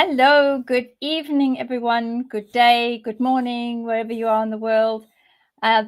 Hello, good evening, everyone. Good day, good morning, wherever you are in the world.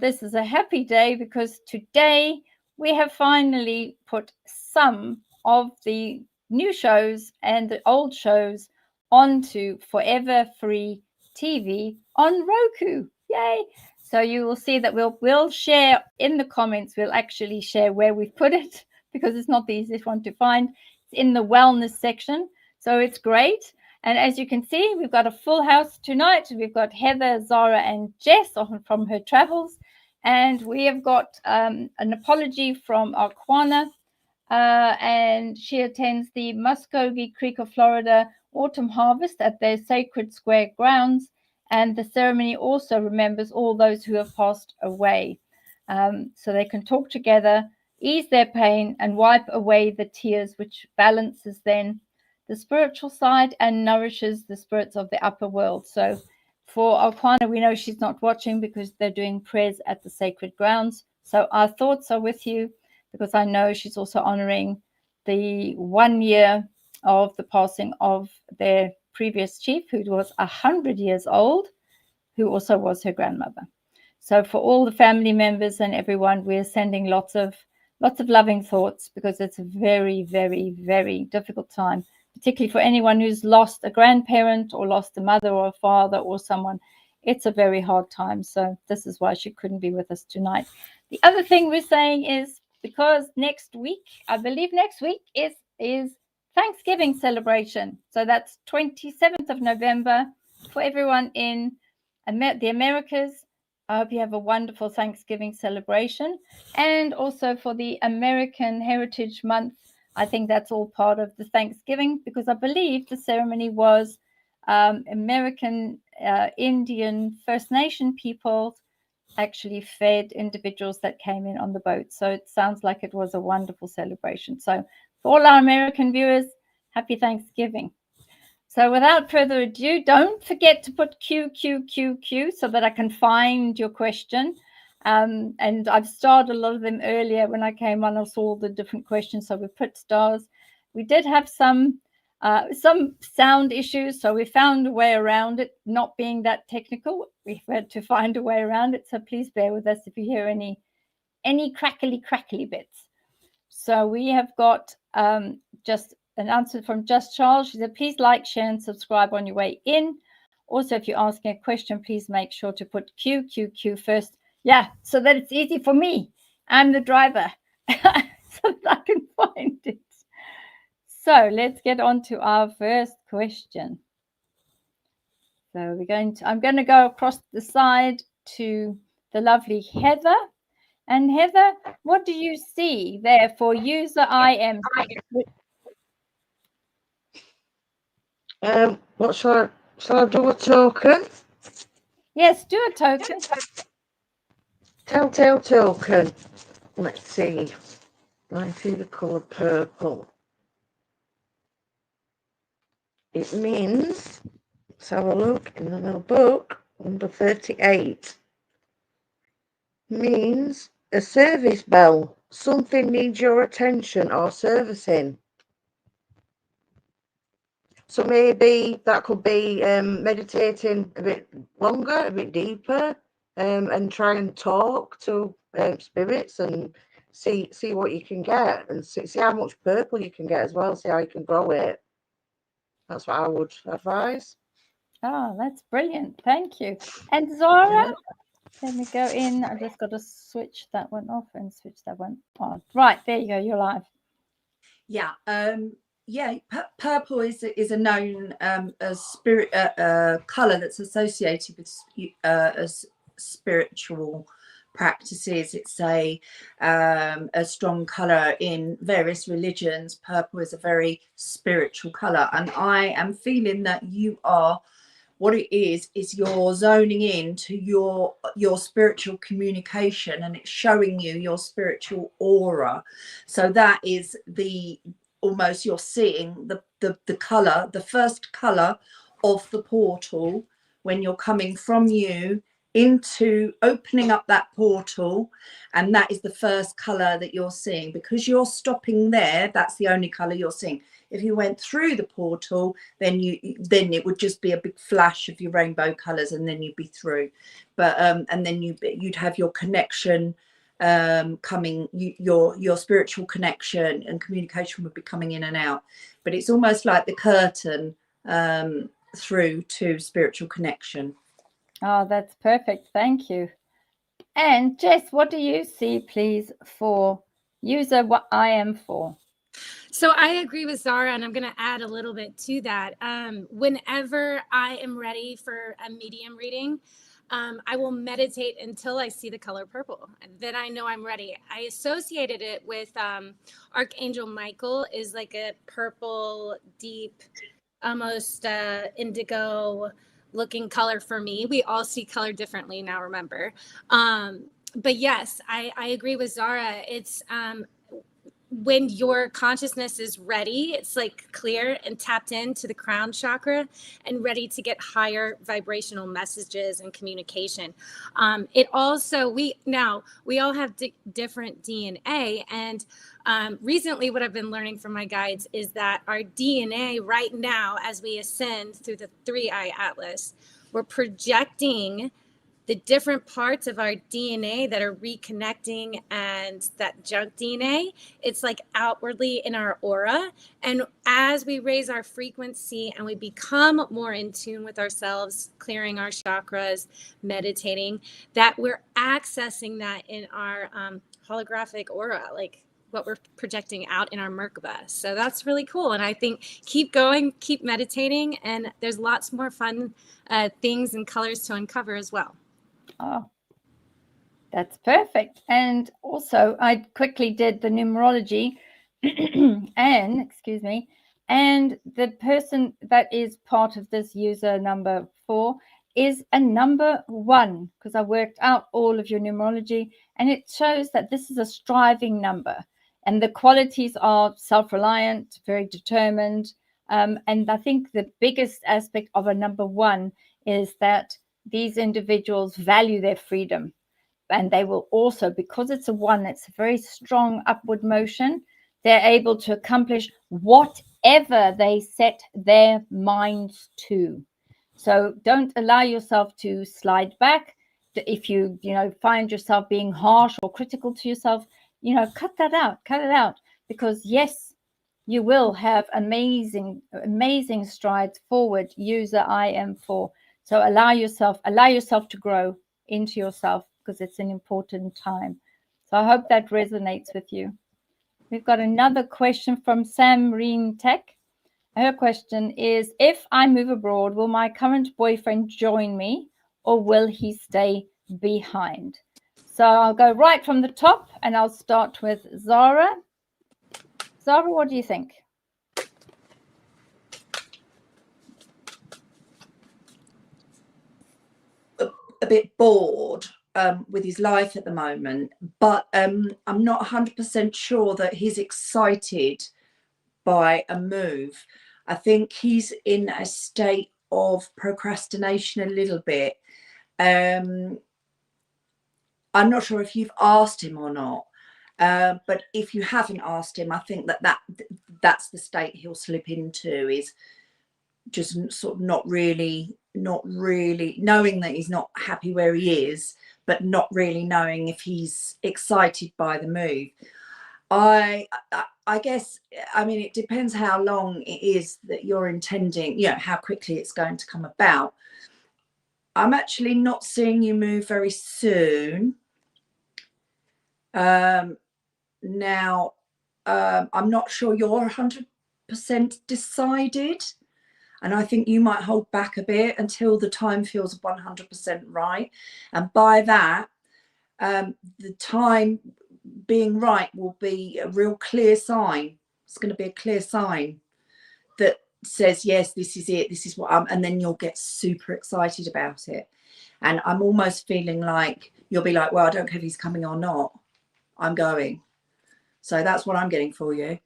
This is a happy day because today we have finally put some of the new shows and the old shows onto Forever Free TV on Roku. Yay! So you will see that we'll share in the comments. We'll actually share where we've put it because it's not the easiest one to find. It's in the wellness section, so it's great. And as you can see, we've got a full house tonight. We've got Heather, Zara, and Jess from her travels. And we have got an apology from Arquana, and she attends the Muskogee Creek of Florida Autumn Harvest at their Sacred Square grounds. And the ceremony also remembers all those who have passed away. So they can talk together, ease their pain, and wipe away the tears, which balances then the spiritual side and nourishes the spirits of the upper world. So for Alquana, we know she's not watching because they're doing prayers at the sacred grounds. So our thoughts are with you because I know she's also honoring the 1 year of the passing of their previous chief, who was 100 years old, who also was her grandmother. So for all the family members and everyone, we're sending lots of loving thoughts because it's a very, very, very difficult time, particularly for anyone who's lost a grandparent or lost a mother or a father or someone. It's a very hard time. So this is why she couldn't be with us tonight. The other thing we're saying is because next week, I believe next week is Thanksgiving celebration. So that's 27th of November for everyone in the Americas. I hope you have a wonderful Thanksgiving celebration. And also for the American Heritage Month, I think that's all part of the Thanksgiving because I believe the ceremony was American Indian First Nation people actually fed individuals that came in on the boat. So it sounds like it was a wonderful celebration. So for all our American viewers, happy Thanksgiving. So without further ado, don't forget to put Q so that I can find your question. And I've starred a lot of them earlier when I came on. I saw the different questions, so we put stars. We did have some sound issues, so we found a way around it, not being that technical. We had to find a way around it, so please bear with us if you hear any crackly bits. So we have got just an answer from Just Charles. She said, please like, share, and subscribe on your way in. Also, if you're asking a question, please make sure to put Q first. Yeah, so that it's easy for me. I'm the driver, so that I can find it. So let's get on to our first question. So I'm going to go across the side to the lovely Heather. And Heather, what do you see there for user IM? What shall I do a token? Yes, do a token. Telltale token. Let's see. I see the colour purple. It means, let's have a look in the little book, number 38. Means a service bell. Something needs your attention or servicing. So maybe that could be meditating a bit longer, a bit deeper, and try and talk to spirits and see what you can get and see how much purple you can get as well, see how you can grow it. That's what I would advise. Oh, that's brilliant. Thank you. And Zara, let me go in. I just got to switch that one off and switch that one on. Right, there you go. You're live. Yeah. Purple is a known as spirit color that's associated with as spiritual practices. It's a strong color in various religions. Purple is a very spiritual color, and I am feeling that you are. What it is you're zoning in to your spiritual communication, and it's showing you your spiritual aura. So that is the almost you're seeing the color, the first color of the portal when you're coming from you into opening up that portal, and that is the first color that you're seeing. Because you're stopping there, that's the only color you're seeing. If you went through the portal, then it would just be a big flash of your rainbow colors, and then you'd be through. But and then you'd have your connection coming, your spiritual connection and communication would be coming in and out. But it's almost like the curtain through to spiritual connection. Oh, that's perfect. Thank you. And Jess, what do you see, please, for user what I am for? So I agree with Zara, and I'm going to add a little bit to that. Whenever I am ready for a medium reading, I will meditate until I see the color purple. Then I know I'm ready. I associated it with Archangel Michael is like a purple, deep, almost indigo looking color for me. We all see color differently now, remember. But yes, I agree with Zara. It's when your consciousness is ready, it's like clear and tapped into the crown chakra and ready to get higher vibrational messages and communication. It also, we all have different DNA. And recently what I've been learning from my guides is that our DNA right now, as we ascend through the 3-eye atlas, we're projecting the different parts of our DNA that are reconnecting, and that junk DNA, it's like outwardly in our aura. And as we raise our frequency and we become more in tune with ourselves, clearing our chakras, meditating, that we're accessing that in our holographic aura, like what we're projecting out in our Merkaba. So that's really cool. And I think keep going, keep meditating, and there's lots more fun things and colors to uncover as well. Oh, that's perfect. And also, I quickly did the numerology and, excuse me, and the person that is part of this user number 4 is a number 1, because I worked out all of your numerology, and it shows that this is a striving number. And the qualities are self-reliant, very determined. And I think the biggest aspect of a number 1 is that these individuals value their freedom, and they will also, because it's a 1, it's a very strong upward motion, they're able to accomplish whatever they set their minds to. So don't allow yourself to slide back. If you find yourself being harsh or critical to yourself, cut that out, because yes, you will have amazing strides forward, user I am for. So allow yourself to grow into yourself, because it's an important time. So I hope that resonates with you. We've got another question from Sam Reen Tech. Her question is, if I move abroad, will my current boyfriend join me, or will he stay behind? So I'll go right from the top, and I'll start with Zara. Zara, what do you think? A bit bored with his life at the moment, but I'm not 100% sure that he's excited by a move. I think he's in a state of procrastination a little bit. I'm not sure if you've asked him or not, but if you haven't asked him, I think that's the state he'll slip into, is just sort of not really knowing that he's not happy where he is, but not really knowing if he's excited by the move. I guess, I mean, it depends how long it is that you're intending, how quickly it's going to come about. I'm actually not seeing you move very soon. Now, I'm not sure you're 100% decided. And I think you might hold back a bit until the time feels 100% right. And by that, the time being right will be a real clear sign. It's going to be a clear sign that says, yes, this is it. This is what and then you'll get super excited about it. And I'm almost feeling like you'll be like, well, I don't care if he's coming or not. I'm going. So that's what I'm getting for you.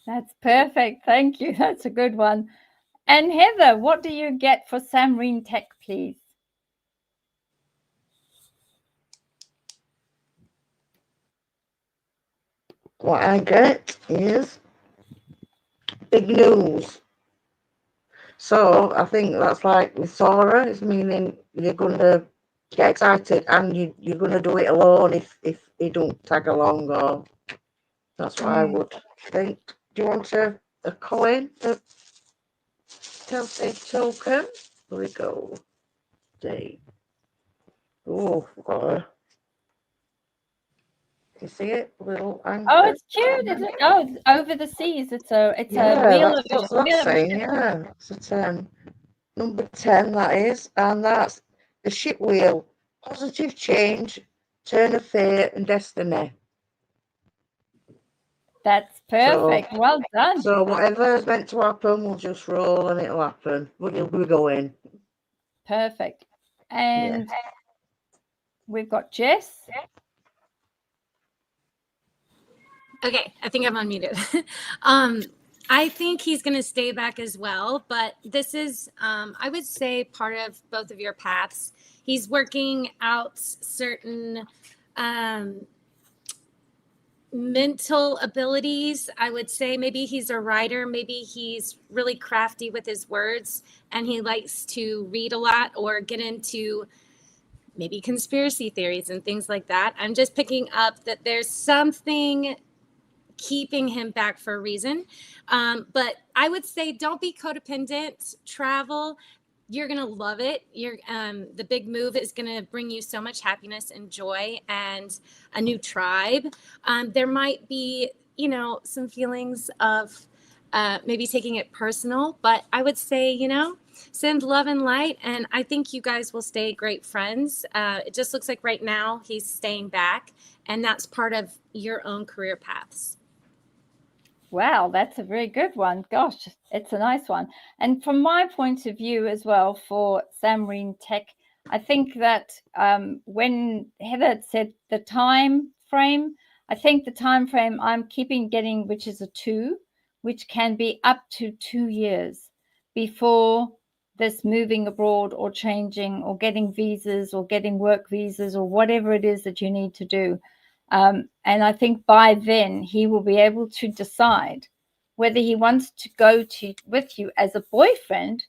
That's perfect. Thank you. That's a good one. And Heather, what do you get for Sam Reen Tech, please? what I get is big news. So I think that's like with Sora, it's meaning you're going to get excited and you're going to do it alone if he don't tag along, or that's what I would think. Do you want a coin, a Telltale token? Here we go. Oh, got a, you see it? Little anchor. Oh, it's cute. Oh, it's over the seas. It's a Yeah, wheel that's of what wheel that's of a saying. ship. Yeah, it's a 10. Number 10, that is. And that's the ship wheel. Positive change, turn of fate, and destiny. That's perfect. Well done. So whatever is meant to happen, we'll just roll and it'll happen. We'll be going. Perfect. And we've got Jess. Okay, I think I'm unmuted. I think he's going to stay back as well, but this is, I would say, part of both of your paths. He's working out certain mental abilities. I would say maybe he's a writer, maybe he's really crafty with his words, and he likes to read a lot or get into maybe conspiracy theories and things like that. I'm just picking up that there's something keeping him back for a reason. But I would say don't be codependent. Travel. You're going to love it. The big move is going to bring you so much happiness and joy and a new tribe. There might be, some feelings of maybe taking it personal, but I would say, send love and light. And I think you guys will stay great friends. It just looks like right now he's staying back, and that's part of your own career paths. Wow, that's a very good one. Gosh, it's a nice one. And from my point of view as well for Sam Marine Tech, I think that when Heather said the time frame, I think the time frame I'm getting, which is a 2, which can be up to 2 years before this moving abroad or changing or getting visas or getting work visas or whatever it is that you need to do. And I think by then he will be able to decide whether he wants to go with you as a boyfriend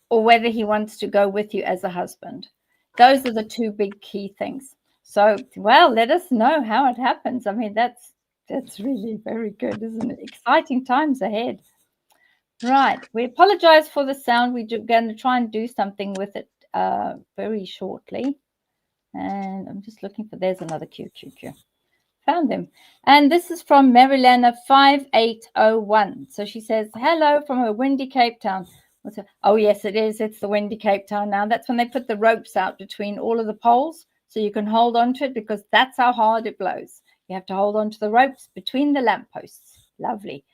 or whether he wants to go with you as a husband. Those are the 2 big key things. So, well, let us know how it happens. I mean, that's really very good, isn't it? Exciting times ahead. Right. We apologize for the sound. We're going to try and do something with it very shortly. And I'm just looking for, there's another Q. Found them. And this is from Marilena 5801. So she says, hello from her windy Cape Town. Oh, yes, it is. It's the windy Cape Town now. That's when they put the ropes out between all of the poles so you can hold on to it, because that's how hard it blows. You have to hold on to the ropes between the lampposts. Lovely.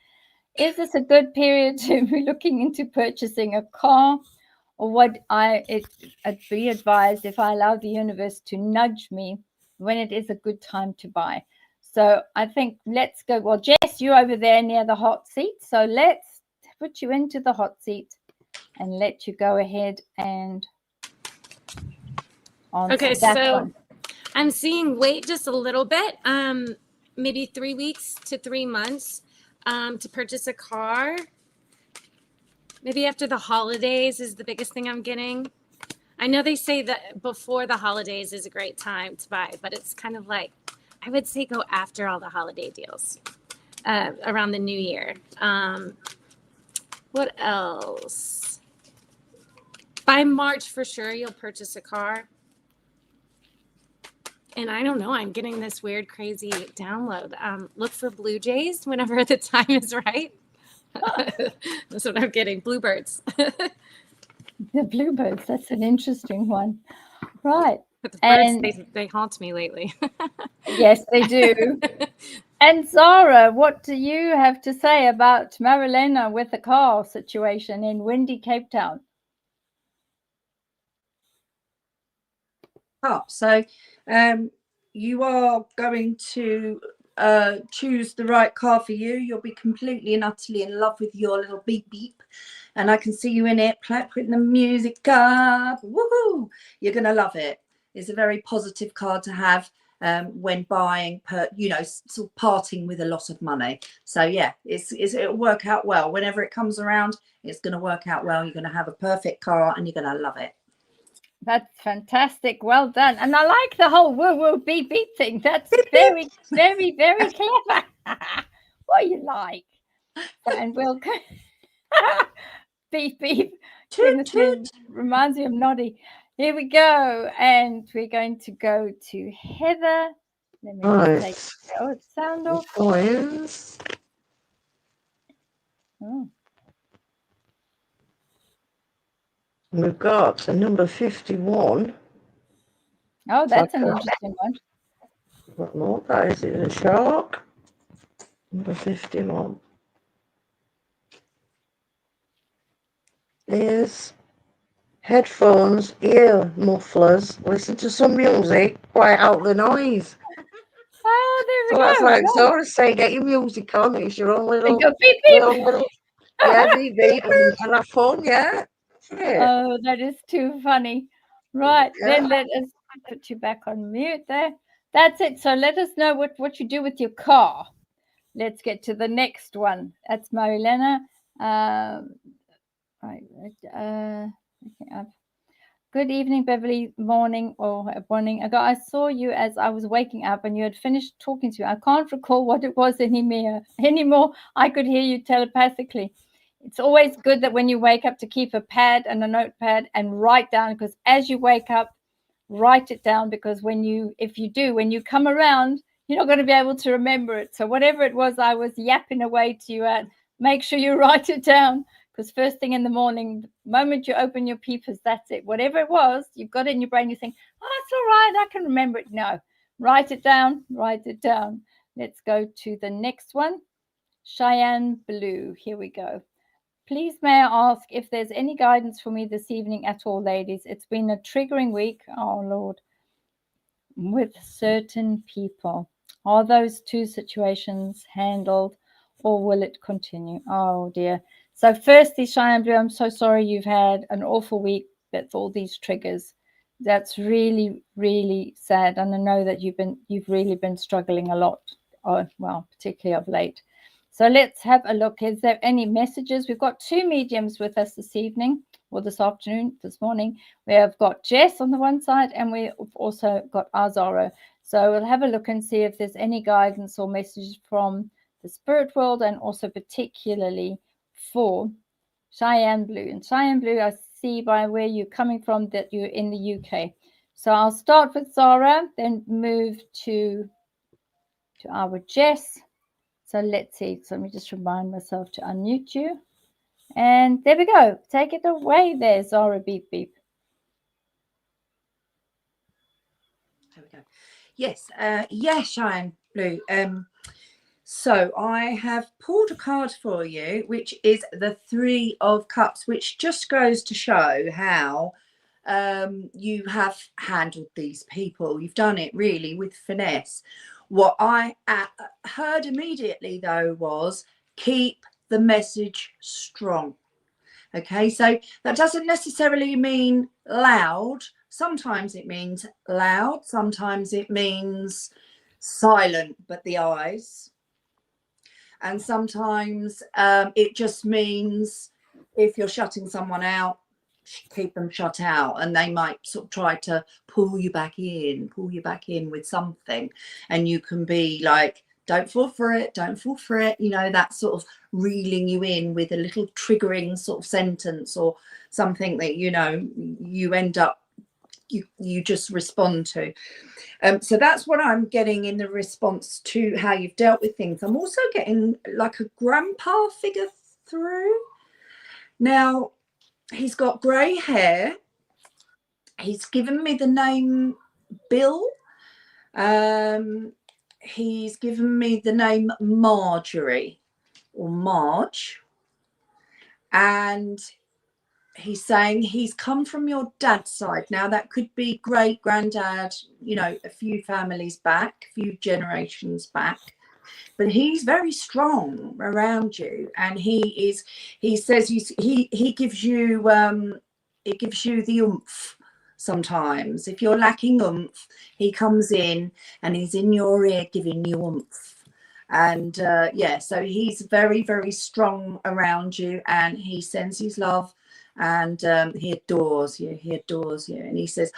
Is this a good period to be looking into purchasing a car? Or would it be advised if I allow the universe to nudge me when it is a good time to buy? So I think let's go. Well, Jess, you're over there near the hot seat. So let's put you into the hot seat and let you go ahead and answer okay, that so one. I'm seeing wait just a little bit, maybe 3 weeks to 3 months to purchase a car. Maybe after the holidays is the biggest thing I'm getting. I know they say that before the holidays is a great time to buy, but it's kind of like, I would say go after all the holiday deals around the new year. What else? By March, for sure, you'll purchase a car. And I don't know, I'm getting this weird, crazy download. Look for Blue Jays whenever the time is right. That's what I'm getting. Bluebirds. The bluebirds, that's an interesting one. Right. The birds, they haunt me lately. Yes, they do. And Zara, what do you have to say about Marilena with the car situation in windy Cape Town? So you are going to choose the right car for you. You'll be completely and utterly in love with your little beep beep, and I can see you in it, putting the music up. Woohoo! You're gonna love it. It's a very positive car to have. when buying, sort of parting with a lot of money. So yeah, it'll work out well. Whenever it comes around, it's going to work out well. You're going to have a perfect car and you're going to love it. That's fantastic. Well done. And I like the whole woo woo beep beep thing. That's very, very, very clever. What you like. And we'll beep beep. Toot, toot. Reminds me of Noddy. Here we go. And we're going to go to Heather. Let me just take the sound off. Coins. Oh. We've got a number 51. Oh, that's an interesting one. What more? That is a shark. Number 51. Ears, headphones, ear mufflers, listen to some music, quiet out the noise. Oh, there we So go. that's like Zora saying, get your music on, it's your own little, Go beep beep. yeah, beep beep, and have fun, yeah. Oh, that is too funny. Right, Yeah. then let us put you back on mute there. That's it. So let us know what you do with your car. Let's get to the next one. That's Marilena. Good evening, Beverly. Morning or morning ago. I saw you as I was waking up and you had finished talking to me. I can't recall what it was anymore. I could hear you telepathically. It's always good that when you wake up to keep a pad and a notepad and write down, because as you wake up, write it down, because when you come around, you're not going to be able to remember it. So whatever it was I was yapping away to you at, make sure you write it down, because first thing in the morning, the moment you open your peepers, that's it. Whatever it was, you've got it in your brain, you think, oh, it's all right, I can remember it. No, write it down. Let's go to the next one. Cheyenne Blue, here we go. Please, may I ask if there's any guidance for me this evening at all, ladies? It's been a triggering week, oh Lord, with certain people. Are those two situations handled, or will it continue? Oh dear. So firstly, Cheyenne Blue, I'm so sorry you've had an awful week with all these triggers. That's really, really sad. And I know that you've really been struggling a lot, particularly of late. So let's have a look. Is there any messages? We've got two mediums with us this evening, or this morning. We have got Jess on the one side, and we've also got Azara. So we'll have a look and see if there's any guidance or messages from the spirit world, and also particularly for Cheyenne Blue. And Cheyenne Blue, I see by where you're coming from that you're in the UK. So I'll start with Zara, then move to our Jess. So let's see. So let me just remind myself to unmute you. And there we go. Take it away there, Zara Beep Beep. There we go. Yes, Cheyenne Blue. So I have pulled a card for you, which is the Three of Cups, which just goes to show how you have handled these people. You've done it really with finesse. What I heard immediately, though, was keep the message strong. Okay, so that doesn't necessarily mean loud. Sometimes it means loud. Sometimes it means silent, but the eyes. And sometimes it just means if you're shutting someone out, keep them shut out, and they might sort of try to pull you back in with something, and you can be like, don't fall for it, that sort of reeling you in with a little triggering sort of sentence or something that you end up you just respond to. So that's what I'm getting in the response to how you've dealt with things. I'm also getting like a grandpa figure through. Now, he's got grey hair. He's given me the name Bill. He's given me the name Marjorie or Marge. And he's saying he's come from your dad's side. Now, that could be great granddad, a few families back, a few generations back. But he's very strong around you, and he says he gives you it gives you the oomph. sometimes. If you're lacking oomph, he comes in and he's in your ear giving you oomph. And yeah, so he's very, very strong around you, and he sends his love, and he adores you. He adores you. And he says,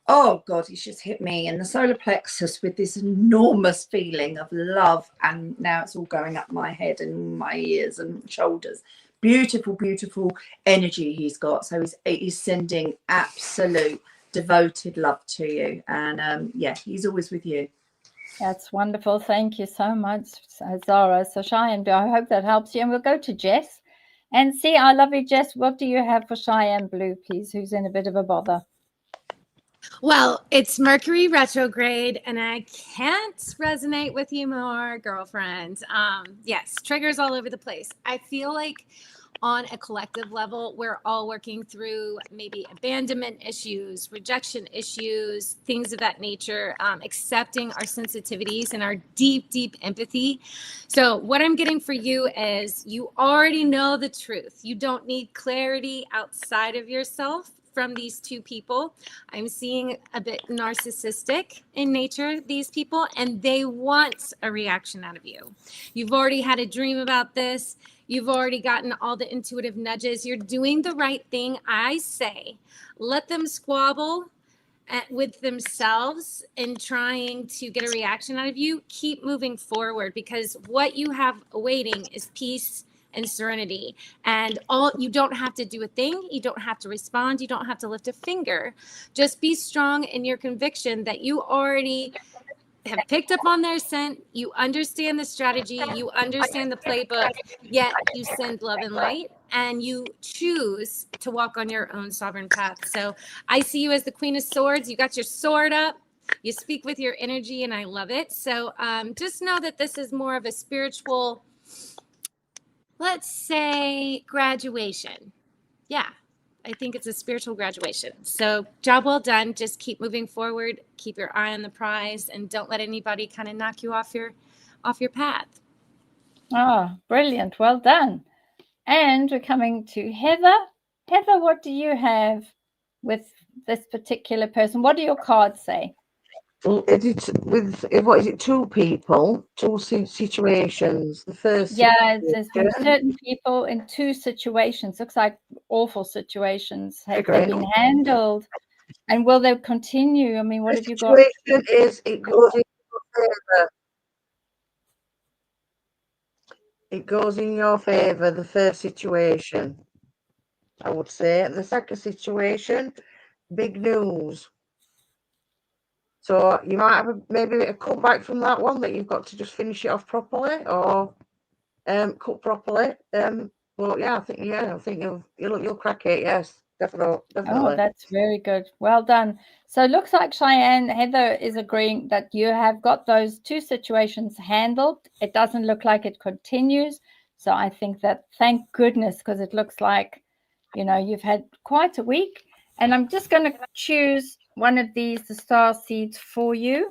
oh God, he's just hit me in the solar plexus with this enormous feeling of love. And now it's all going up my head and my ears and shoulders. Beautiful, beautiful energy he's got. So he's sending absolute devoted love to you. And yeah, he's always with you. That's wonderful. Thank you so much, Zara. So Cheyenne, I hope that helps you. And we'll go to Jess and see our lovely Jess. What do you have for Cheyenne Blue, please, who's in a bit of a bother? Well, it's Mercury retrograde, and I can't resonate with you more, girlfriend. Yes, triggers all over the place. I feel like on a collective level, we're all working through maybe abandonment issues, rejection issues, things of that nature, accepting our sensitivities and our deep, deep empathy. So what I'm getting for you is you already know the truth. You don't need clarity outside of yourself from these two people. I'm seeing a bit narcissistic in nature, these people, and they want a reaction out of you. You've already had a dream about this. You've already gotten all the intuitive nudges. You're doing the right thing. I say, let them squabble with themselves and trying to get a reaction out of you. Keep moving forward, because what you have awaiting is peace and serenity. And you don't have to do a thing. You don't have to respond. You don't have to lift a finger. Just be strong in your conviction that you already have picked up on their scent. You understand the strategy. You understand the playbook, yet you send love and light, and you choose to walk on your own sovereign path. So I see you as the Queen of Swords. You got your sword up. You speak with your energy, and I love it. So just know that this is more of a spiritual, let's say, graduation. Yeah, I think it's a spiritual graduation. So job well done. Just keep moving forward. Keep your eye on the prize, and don't let anybody kind of knock you off your path. Oh, brilliant. Well done. And we're coming to Heather. Heather, what do you have with this particular person? What do your cards say? Well, what is it? Two people, two situations. The first, yeah, there's from certain people in two situations. Looks like awful situations. Have they been handled? And will they continue? I mean, what have you got? The situation is it goes in your favor. It goes in your favor. The first situation, I would say. The second situation, big news. So you might have maybe a cutback from that one, that you've got to just finish it off properly, or cut properly. Well, yeah, I think you'll crack it. Yes, definitely. Oh, that's very good. Well done. So it looks like Heather is agreeing that you have got those two situations handled. It doesn't look like it continues. So I think that, thank goodness, because it looks like, you've had quite a week. And I'm just going to choose one of these, the star seeds, for you.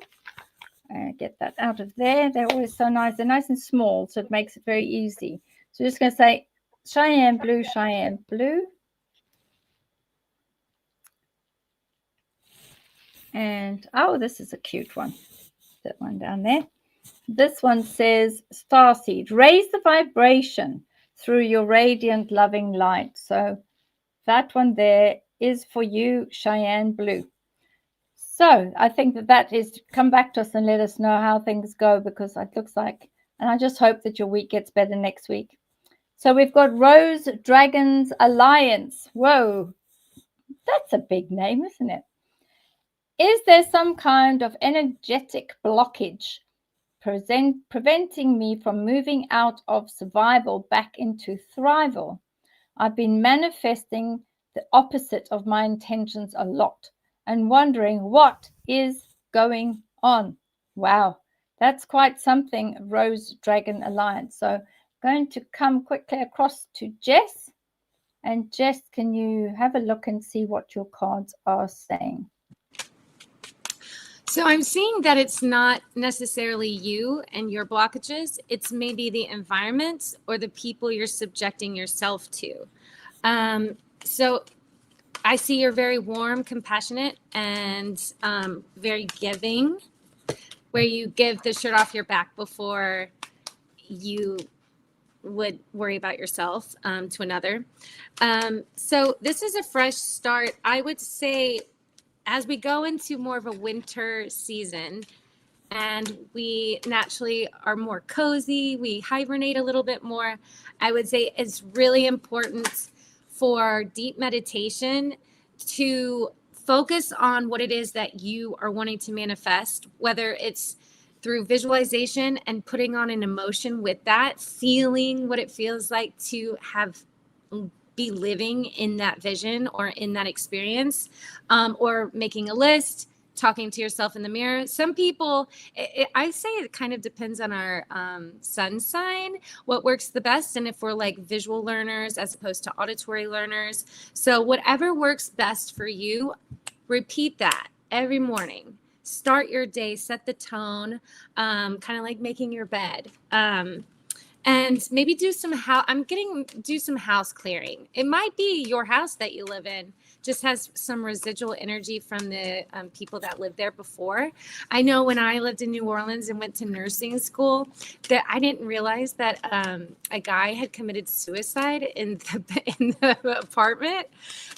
Get that out of there. They're always so nice. They're nice and small, so it makes it very easy. So just going to say Cheyenne Blue, Cheyenne Blue. And, oh, this is a cute one. That one down there. This one says, Starseed, raise the vibration through your radiant, loving light. So that one there is for you, Cheyenne Blue. So I think that is, come back to us and let us know how things go, because it looks like, and I just hope that your week gets better next week. So we've got Rose Dragons Alliance. Whoa, that's a big name, isn't it? Is there some kind of energetic blockage preventing me from moving out of survival back into thrival? I've been manifesting the opposite of my intentions a lot and wondering what is going on. Wow, that's quite something, Rose Dragon Alliance. So I'm going to come quickly across to Jess. And Jess, can you have a look and see what your cards are saying? So I'm seeing that it's not necessarily you and your blockages. It's maybe the environment or the people you're subjecting yourself to. So I see you're very warm, compassionate, and very giving, where you give the shirt off your back before you would worry about yourself to another. So this is a fresh start. I would say as we go into more of a winter season and we naturally are more cozy, we hibernate a little bit more, I would say it's really important for deep meditation to focus on what it is that you are wanting to manifest, whether it's through visualization and putting on an emotion with that, feeling what it feels like to be living in that vision or in that experience, or making a list, talking to yourself in the mirror. Some people, I say it kind of depends on our sun sign, what works the best, and if we're like visual learners as opposed to auditory learners. So whatever works best for you, repeat that every morning. Start your day, set the tone, kind of like making your bed. And maybe do some house clearing. It might be your house that you live in just has some residual energy from the people that lived there before. I know when I lived in New Orleans and went to nursing school that I didn't realize that a guy had committed suicide in the apartment.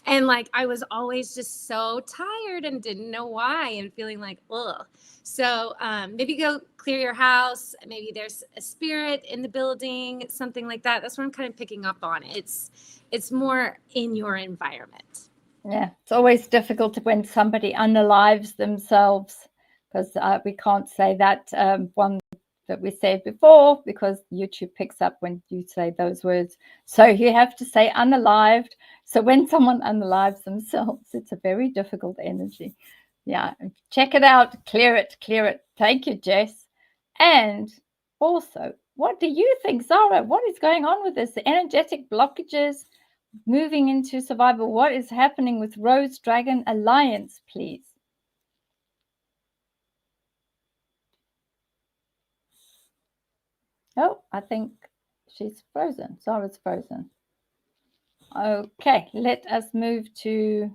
And like, I was always just so tired and didn't know why and feeling like, ugh. So maybe go clear your house. Maybe there's a spirit in the building, something like that. That's what I'm kind of picking up on. It's more in your environment. Yeah, it's always difficult when somebody unalives themselves, because we can't say that one that we said before, because YouTube picks up when you say those words. So you have to say unalived. So when someone unalives themselves, it's a very difficult energy. Yeah, check it out, clear it. Thank you, Jess. And also, what do you think, Zara? What is going on with this? The energetic blockages moving into survival. What is happening with Rose Dragon Alliance, please? Oh, I think she's frozen. Zara's frozen. Okay, let us move to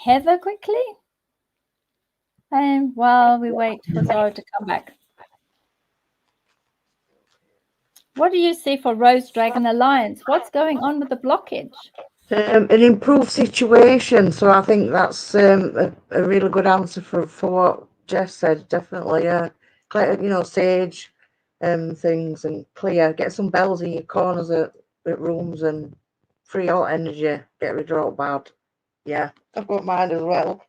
Heather quickly. And while we wait for Zara to come back. What do you see for Rose Dragon Alliance? What's going on with the blockage? An improved situation. So I think that's a really good answer for what Jess said. Definitely, clear, sage things and clear. Get some bells in your corners at rooms and free all energy. Get rid of all bad. Yeah, I've got mine as well.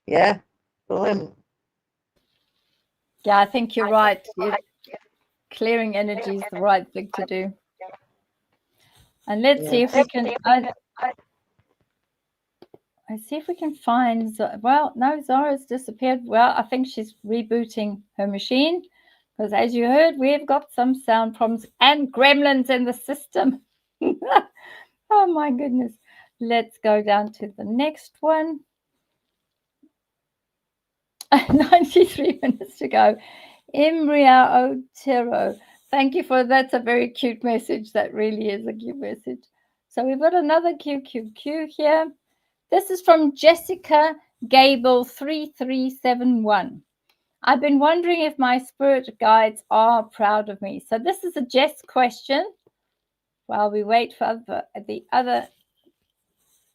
Yeah, brilliant. Yeah, I think you're right. Clearing energy is the right thing to do. And let's see if we can. I see if we can find. Well, no, Zara's disappeared. Well, I think she's rebooting her machine, because as you heard, we've got some sound problems and gremlins in the system. Oh my goodness. Let's go down to the next one. 93 minutes to go. Imria Otero. Thank you for that's a very cute message. That really is a cute message. So we've got another QQQ here. This is from Jessica Gable 3371. I've been wondering if my spirit guides are proud of me. So this is a Jess question. While we wait for the other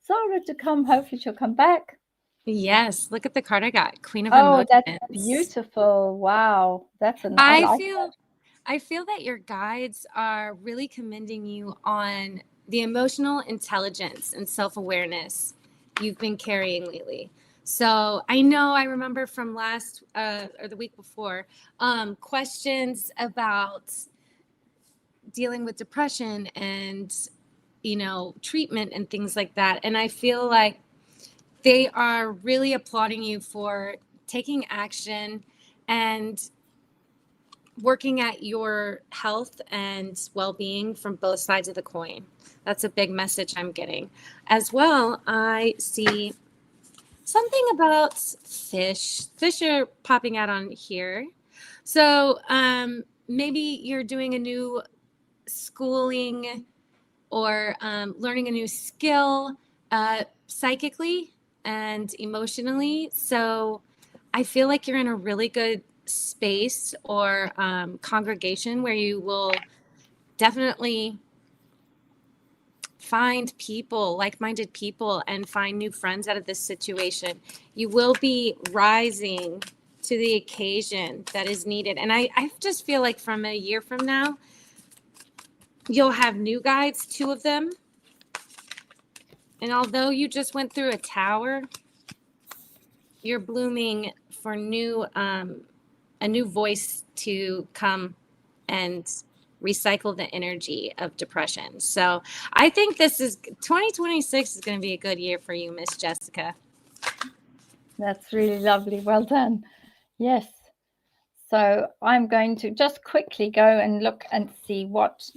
Zara to come, hopefully she'll come back. Yes, look at the card I got, Queen of Emotions. Emotions. That's beautiful. Wow, that's an. I feel that your guides are really commending you on the emotional intelligence and self-awareness you've been carrying lately. So I remember from last or the week before, questions about dealing with depression and treatment and things like that. And I feel like they are really applauding you for taking action and working at your health and well-being from both sides of the coin. That's a big message I'm getting. As well, I see something about fish. Fish are popping out on here. So maybe you're doing a new schooling or learning a new skill psychically and emotionally. So I feel like you're in a really good space or congregation where you will definitely find people, like-minded people, and find new friends out of this situation. You will be rising to the occasion that is needed. And I just feel like from a year from now, you'll have new guides, 2 of them. And although you just went through a tower, you're blooming for a new voice to come and recycle the energy of depression. So I think 2026 is going to be a good year for you, Miss Jessica. That's really lovely. Well done. Yes. So I'm going to just quickly go and look and see what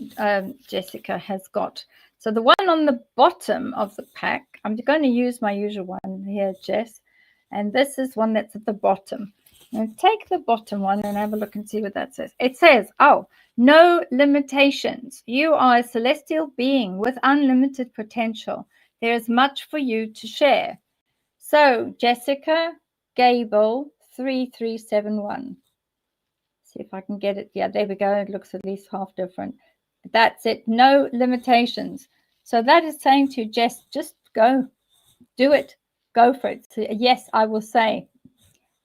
Jessica has got. So the one on the bottom of the pack, I'm going to use my usual one here, Jess. And this is one that's at the bottom. Now take the bottom one and have a look and see what that says. It says, oh, no limitations. You are a celestial being with unlimited potential. There is much for you to share. So Jessica Gable 3371. See if I can get it. Yeah, there we go. It looks at least half different. That's it. No limitations. So that is saying to you, Jess, just go. Do it. Go for it. So yes, I will say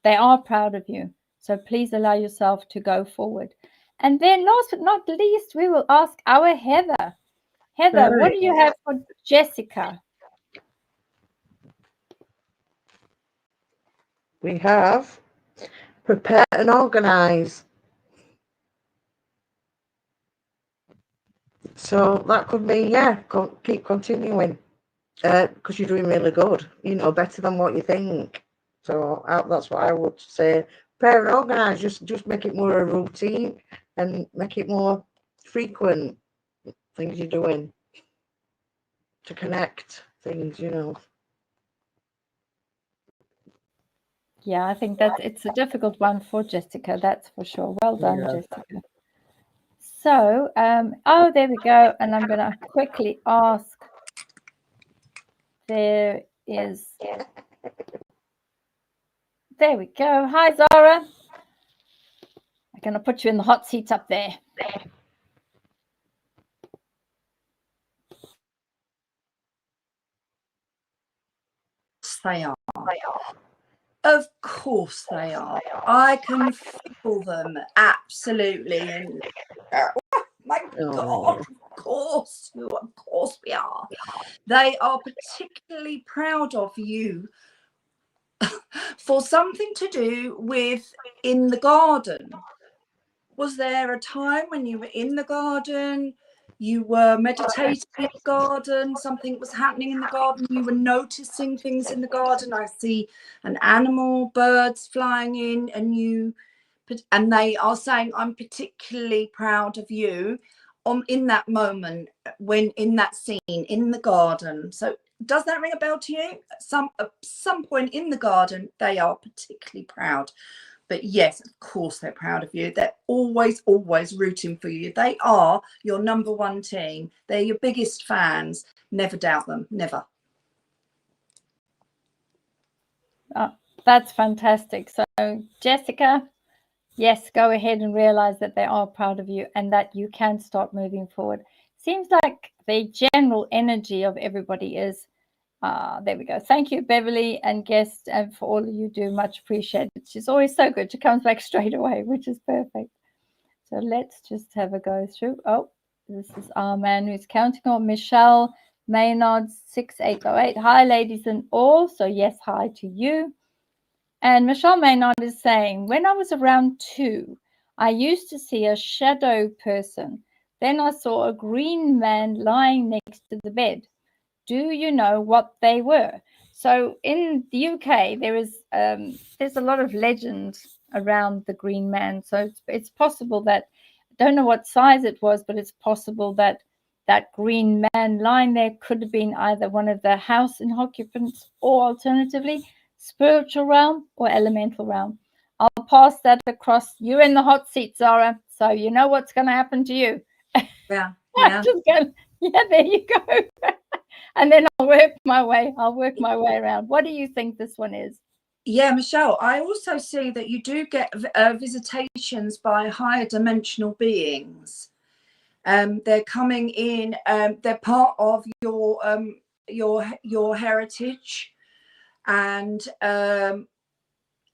they are proud of you. So please allow yourself to go forward. And then last but not least, we will ask our Heather. Heather, what do you have for Jessica? We have prepare and organize. So that could be, yeah, keep continuing because you're doing really good, you know, better than what you think. So that's what I would say. Prepare and organize, just make it more a routine and make it more frequent, things you're doing to connect things, you know. Yeah, I think it's a difficult one for Jessica, that's for sure. Well done, Yeah. Jessica. So, oh, there we go. And I'm going to quickly ask. There we go. Hi, Zara. I'm going to put you in the hot seat up there. They are. Of course they are. I can feel them absolutely. And my God, of course we are. They are particularly proud of you for something to do with in the garden. Was there a time when you were in the garden, you were meditating in the garden, something was happening in the garden, you were noticing things in the garden? I see an animal, birds flying in, and they are saying, I'm particularly proud of you in that moment, when in that scene in the garden. So does that ring a bell to you? At some point in the garden, they are particularly proud. But yes, of course, they're proud of you. They're always, always rooting for you. They are your number one team. They're your biggest fans. Never doubt them. Never. Oh, that's fantastic. So, Jessica, yes, go ahead and realize that they are proud of you and that you can start moving forward. Seems like the general energy of everybody is. There we go. Thank you, Beverly and guest, and for all you do. Much appreciated. She's always so good. She comes back straight away, which is perfect. So let's just have a go through. Oh, this is our man who's counting on Michelle Maynard 6808. Hi, ladies and all. So yes, hi to you. And Michelle Maynard is saying, when I was around 2, I used to see a shadow person. Then I saw a green man lying next to the bed. Do you know what they were? So in the UK, there's a lot of legends around the Green Man. So it's possible that, I don't know what size it was, but it's possible that that Green Man lying there could have been either one of the house occupants or alternatively spiritual realm or elemental realm. I'll pass that across. You're in the hot seat, Zara. So you know what's going to happen to you. Yeah. I'm just going, yeah, there you go. And then I'll work my way around. What do you think this one is? Yeah, Michelle, I also see that you do get visitations by higher dimensional beings. They're coming in. They're part of your heritage, and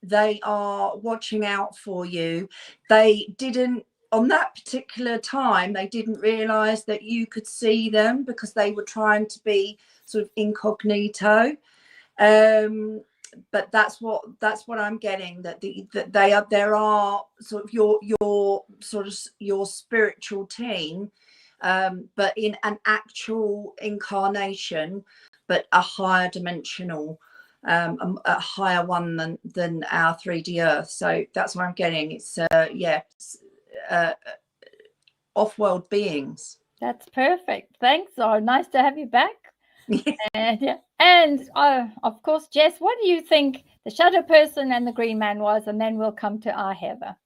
they are watching out for you. They didn't, on that particular time, they didn't realize that you could see them because they were trying to be sort of incognito. But that's what I'm getting, that there are sort of your spiritual team, but in an actual incarnation, but a higher dimensional, a higher one than our 3D Earth. So that's what I'm getting. It's off-world beings. That's perfect. Thanks. Oh, nice to have you back. And of course, Jess, what do you think the shadow person and the green man was? And then we'll come to our Heather.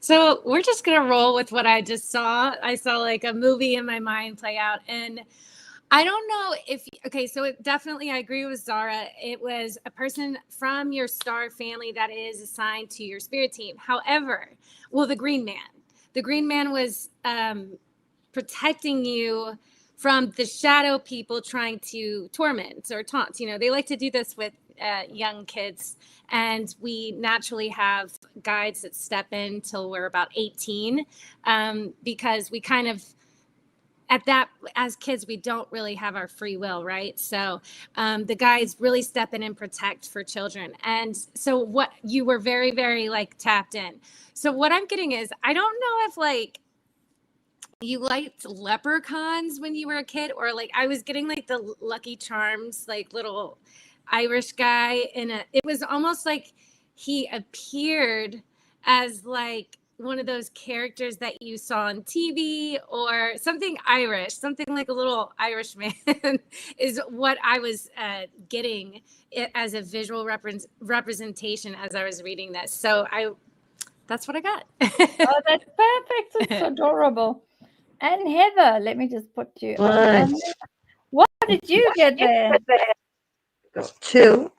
So we're just going to roll with what I just saw. I saw like a movie in my mind play out. And I don't know if, okay, so definitely I agree with Zara. It was a person from your star family that is assigned to your spirit team. However, the Green Man was protecting you from the shadow people trying to torment or taunt. You know, they like to do this with young kids, and we naturally have guides that step in till we're about 18, because we kind of, at that, as kids, we don't really have our free will, right? So the guides really step in and protect for children. And so what you were very, very like tapped in. So what I'm getting is, I don't know if like you liked leprechauns when you were a kid, or like I was getting like the Lucky Charms, like little Irish guy it was almost like he appeared as like one of those characters that you saw on TV, or something Irish, something like a little Irish man is what I was getting it as a visual representation as I was reading this. So that's what I got. Oh, that's perfect. It's adorable. And Heather, let me just put you Right. on. What did you get there? Got 2.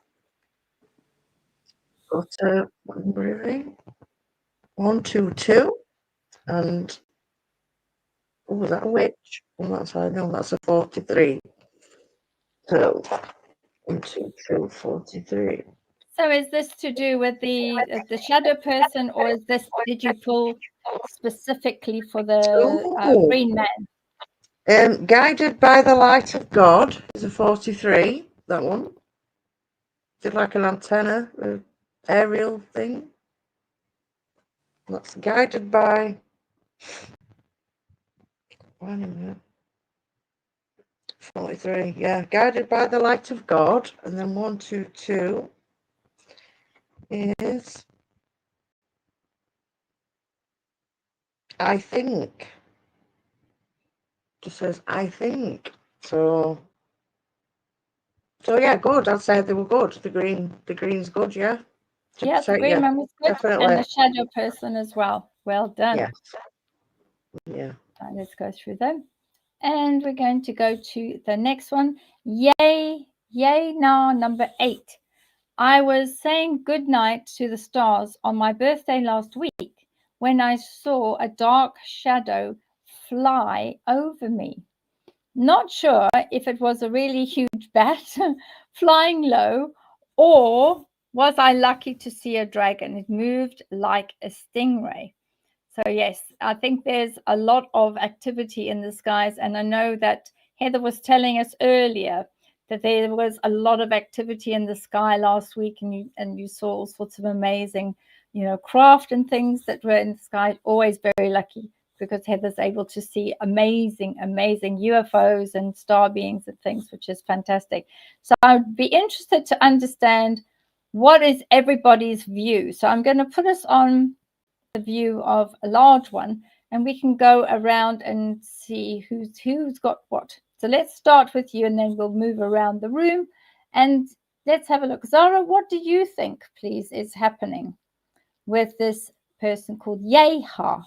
Got a 1, 2, 2. And was that a witch? Well, that's a 43. So 1, 2, 2, 43. So is this to do with the shadow person, or is this, did you pull specifically for the green man? Guided by the light of God is a 43. That one. Is it like an antenna, an aerial thing? That's guided by. Wait a minute. 43. Yeah, guided by the light of God, and then 1, 2, 2 is. I think. Just says I think. So yeah, good. I'd say they were good. The green's good, yeah. Yeah, the green man was good, definitely. and the shadow person as well. Well done. Yes. Yeah. Let's go through them, and we're going to go to the next one. Yay, nah, number 8. I was saying good night to the stars on my birthday last week when I saw a dark shadow fly over me. Not sure if it was a really huge bat flying low, or was I lucky to see a dragon? It moved like a stingray. So yes, I think there's a lot of activity in the skies. And I know that Heather was telling us earlier that there was a lot of activity in the sky last week, and you saw all sorts of amazing, craft and things that were in the sky. Always very lucky, because Heather's able to see amazing UFOs and star beings and things, which is fantastic. So I'd be interested to understand, what is everybody's view? So I'm going to put us on the view of a large one, and we can go around and see who's got what. So let's start with you, and then we'll move around the room, and let's have a look. Zara, what do you think, please, is happening with this person called Yeha.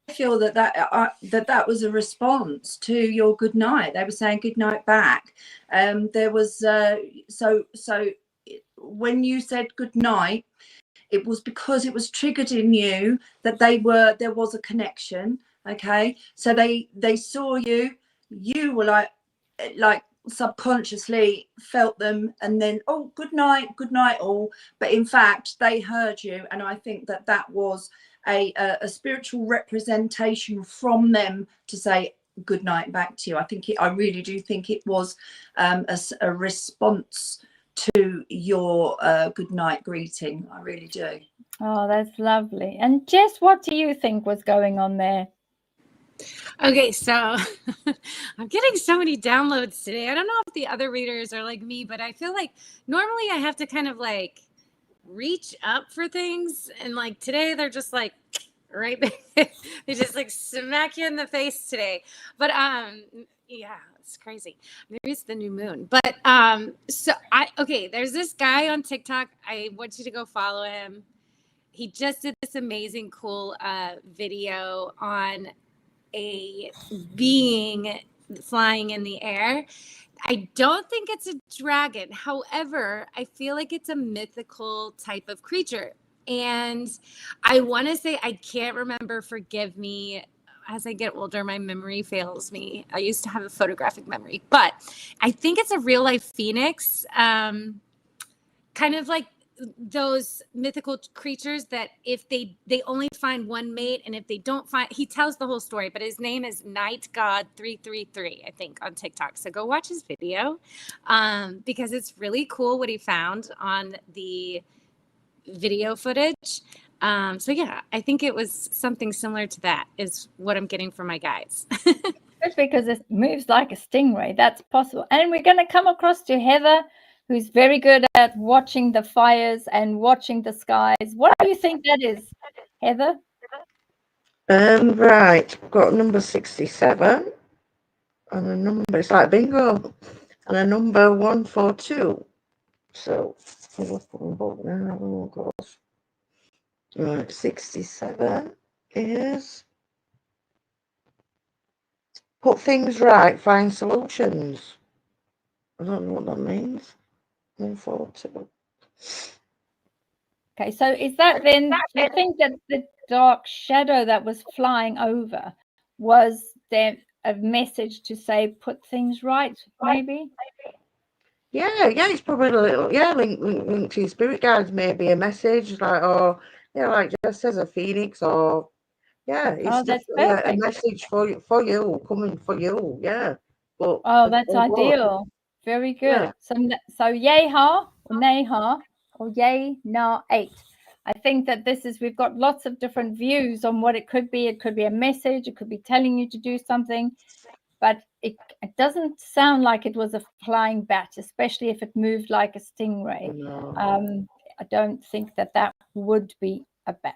I feel that was a response to your good night. They were saying good night back. There was so when you said good night, it was because it was triggered in you that there was a connection. Okay, so they saw you. You were like subconsciously felt them, and then good night all. But in fact, they heard you, and I think that was a spiritual representation from them to say good night back to you. I really do think it was a response to your good night greeting. I really do. Oh, that's lovely. And Jess, what do you think was going on there? Okay, so I'm getting so many downloads today. I don't know if the other readers are like me, but I feel like normally I have to kind of like reach up for things, and like today they're just like right there. They just like smack you in the face today. But yeah, it's crazy. Maybe it's the new moon. But there's this guy on TikTok. I want you to go follow him. He just did this amazing cool video on a being flying in the air. I don't think it's a dragon. However, I feel like it's a mythical type of creature. And I want to say, I can't remember, forgive me. As I get older, my memory fails me. I used to have a photographic memory, but I think it's a real life phoenix, kind of like those mythical creatures that if they only find one mate, and if they don't find, he tells the whole story, but his name is Night God 333, I think, on TikTok. So go watch his video, because it's really cool what he found on the video footage. So yeah, I think it was something similar to that is what I'm getting from my guides. Especially because it moves like a stingray. That's possible. And we're going to come across to Heather, who's very good at watching the fires and watching the skies. What do you think that is, Heather? Right, I've got number 67 and a number, it's like bingo, and a number 142. So right, 67 is put things right, find solutions. I don't know what that means. 142. Okay, so is that then, do you think that the dark shadow that was flying over was there a message to say put things right, maybe? Yeah, it's probably a little, link to your spirit guides, maybe a message, like, or, like Jess says, a phoenix, or, it's that's definitely a perfect. message for you, coming for you, yeah. But Oh, that's ideal. Very good. Yeah. So Yeha or Neha or Yay Na 8. I think that we've got lots of different views on what it could be. It could be a message. It could be telling you to do something, but it doesn't sound like it was a flying bat, especially if it moved like a stingray. No. I don't think that would be a bat.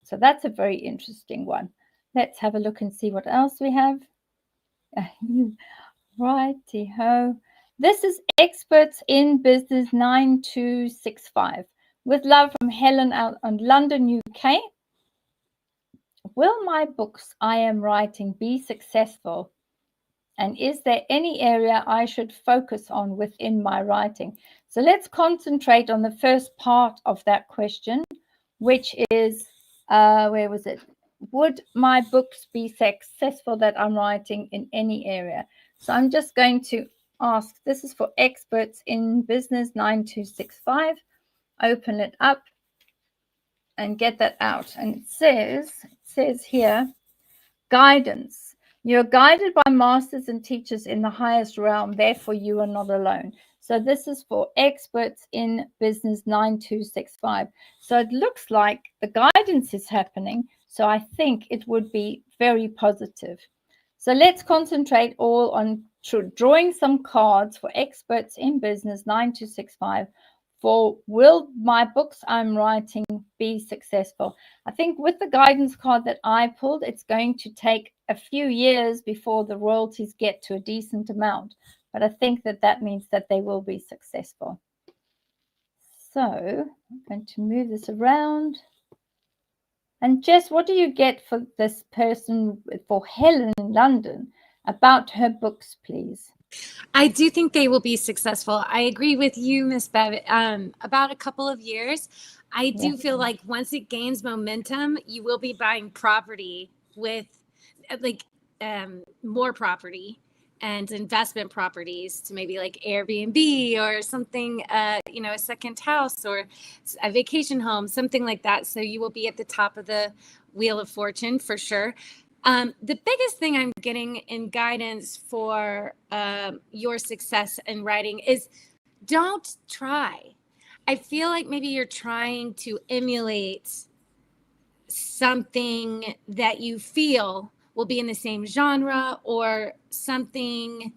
So that's a very interesting one. Let's have a look and see what else we have. Righty-ho. This is Experts in Business 9265. With love from Helen out on London, UK. Will my books I am writing be successful? And is there any area I should focus on within my writing? So let's concentrate on the first part of that question, which is, where was it? Would my books be successful that I'm writing in any area? So I'm just going to ask, this is for Experts in Business 9265. Open it up and get that out. And it says here, guidance. You're guided by masters and teachers in the highest realm. Therefore, you are not alone. So this is for Experts in Business 9265. So it looks like the guidance is happening. So I think it would be very positive. So let's concentrate all on drawing some cards for Experts in Business 9265 for will my books I'm writing be successful? I think with the guidance card that I pulled, it's going to take a few years before the royalties get to a decent amount. But I think that means that they will be successful. So I'm going to move this around. And Jess, what do you get for this person, for Helen in London, about her books, please? I do think they will be successful. I agree with you, Miss Bev. About a couple of years, I do feel like once it gains momentum, you will be buying property with more property and investment properties to maybe like Airbnb or something, a second house or a vacation home, something like that. So you will be at the top of the wheel of fortune for sure. The biggest thing I'm getting in guidance for your success in writing is don't try. I feel like maybe you're trying to emulate something that you feel will be in the same genre or something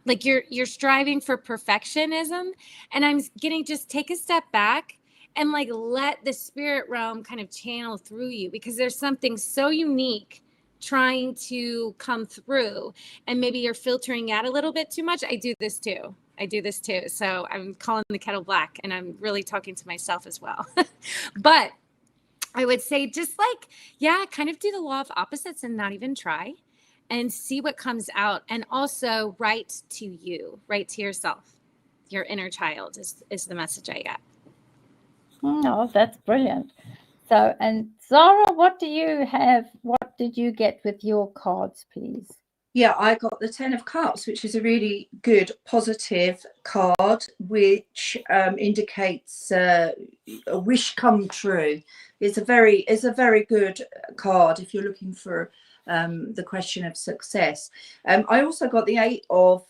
like you're striving for perfectionism. And I'm getting, just take a step back and like let the spirit realm kind of channel through you, because there's something so unique trying to come through, and maybe you're filtering out a little bit too much. I do this too. So I'm calling the kettle black, and I'm really talking to myself as well. But I would say just kind of do the law of opposites and not even try, and see what comes out. And also write to yourself. Your inner child is the message I get. Oh, that's brilliant. So, and Zara, what do you have? What did you get with your cards, please? Yeah, I got the 10 of Cups, which is a really good positive card, which indicates a wish come true. It's a very good card if you're looking for the question of success. I also got the 8 of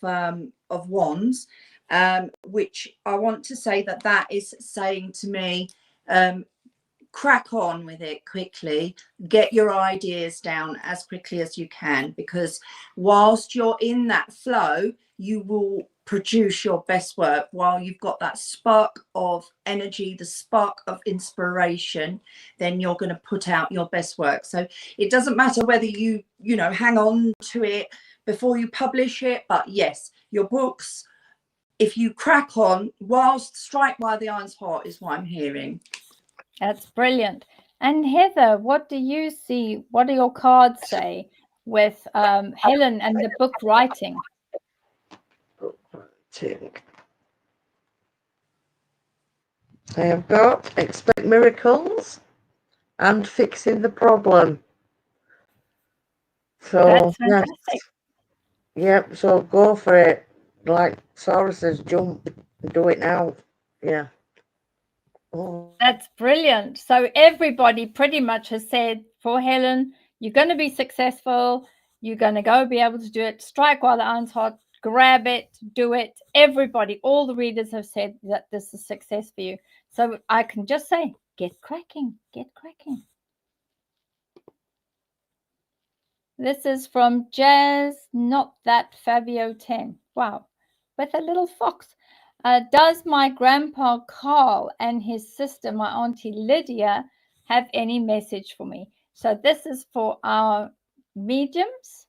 Wands, which I want to say that is saying to me, crack on with it quickly, get your ideas down as quickly as you can, because whilst you're in that flow, you will produce your best work. While you've got that spark of energy, the spark of inspiration, then you're going to put out your best work. So it doesn't matter whether you hang on to it before you publish it, but yes, your books, if you crack on, whilst strike while the iron's hot, is what I'm hearing. That's brilliant. And Heather, what do you see? What do your cards say with Helen and the book writing? Book writing. I have got expect miracles and fixing the problem. So That's fantastic. Yep, so go for it. Like Sarah says, jump, do it now. Yeah. Oh. That's brilliant. So everybody pretty much has said, for Helen, you're going to be successful. You're going to go be able to do it. Strike while the iron's hot. Grab it. Do it. Everybody, all the readers have said that this is success for you. So I can just say, get cracking. Get cracking. This is from Jazz, Not That Fabio 10. Wow. With a little fox. Does my grandpa Carl and his sister, my auntie Lydia, have any message for me? So this is for our mediums.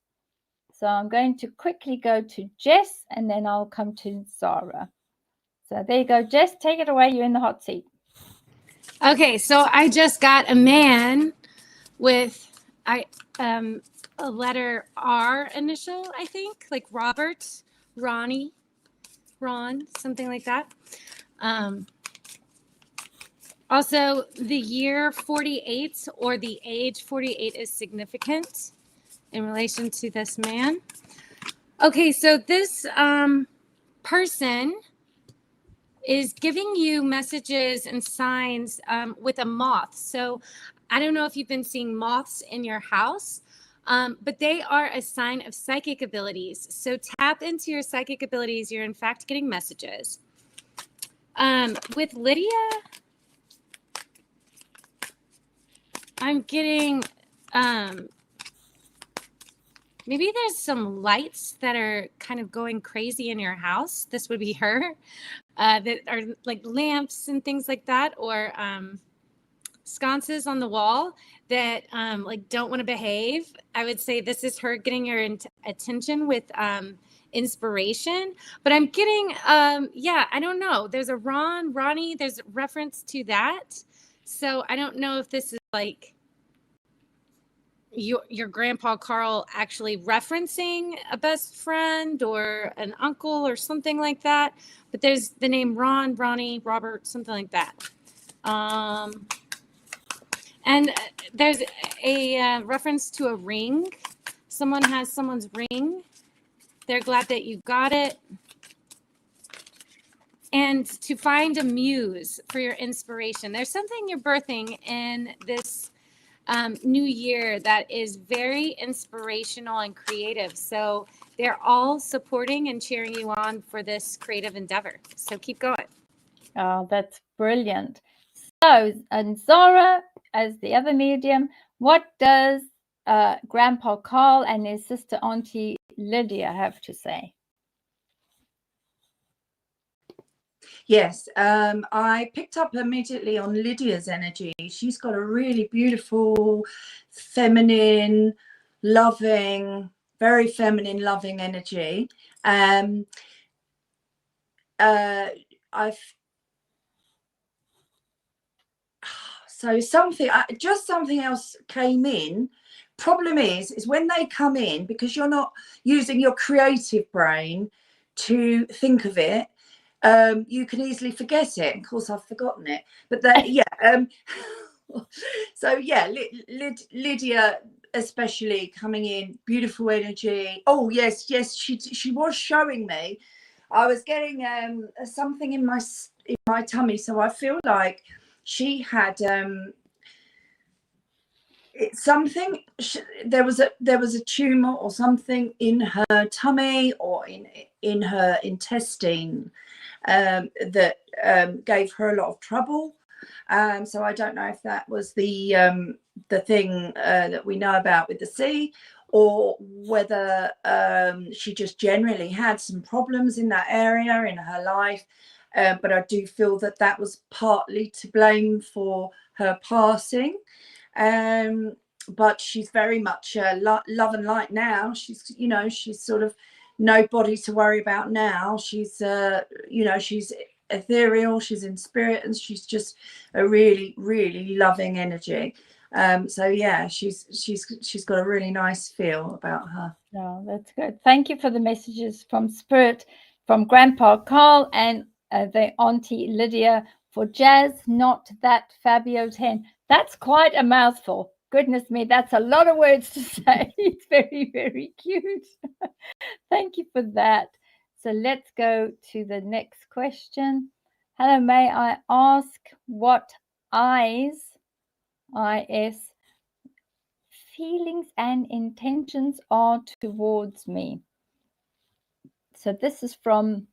So I'm going to quickly go to Jess, and then I'll come to Zara. So there you go, Jess, take it away. You're in the hot seat. Okay, so I just got a man with a letter R initial, I think, like Robert, Ronnie, Ron, something like that. Also, the year 48 or the age 48 is significant in relation to this man. Okay, so this person is giving you messages and signs with a moth. So I don't know if you've been seeing moths in your house, but they are a sign of psychic abilities. So tap into your psychic abilities. You're in fact getting messages. With Lydia, I'm getting maybe there's some lights that are kind of going crazy in your house. This would be her, that are like lamps and things like that, or sconces on the wall that like don't want to behave, I would say this is her getting your attention with inspiration. But I'm getting yeah, I don't know, there's a Ronnie, there's reference to that. So I don't know if this is like your grandpa Carl actually referencing a best friend or an uncle or something like that. But there's the name Ron, Ronnie, Robert, something like that. And there's a reference to a ring. Someone has someone's ring. They're glad that you got it. And to find a muse for your inspiration. There's something you're birthing in this new year that is very inspirational and creative. So they're all supporting and cheering you on for this creative endeavor. So keep going. Oh, that's brilliant. So, and Zara, as the other medium, what does Grandpa Carl and his sister Auntie Lydia have to say? Yes, I picked up immediately on Lydia's energy. She's got a really beautiful, feminine, loving, very feminine, loving energy. Something else came in. Problem is when they come in, because you're not using your creative brain to think of it, you can easily forget it. Of course, I've forgotten it, but so yeah, Lydia especially coming in, beautiful energy. Oh yes, she was showing me. I was getting something in my tummy, so I feel like she had it's something. There was a tumor or something in her tummy or in her intestine that gave her a lot of trouble. So I don't know if that was the thing that we know about with the sea, or whether she just generally had some problems in that area in her life. But I do feel that was partly to blame for her passing. But she's very much love and light now. She's sort of nobody to worry about now. She's she's ethereal, she's in spirit, and she's just a really, really loving energy. So yeah, she's got a really nice feel about her. Oh, that's good. Thank you for the messages from Spirit, from Grandpa Carl and the Auntie Lydia, for Jazz, not that Fabio 10. That's quite a mouthful. Goodness me, that's a lot of words to say. It's very, very cute. Thank you for that. So let's go to the next question. Hello, may I ask what IS feelings and intentions are towards me? So this is from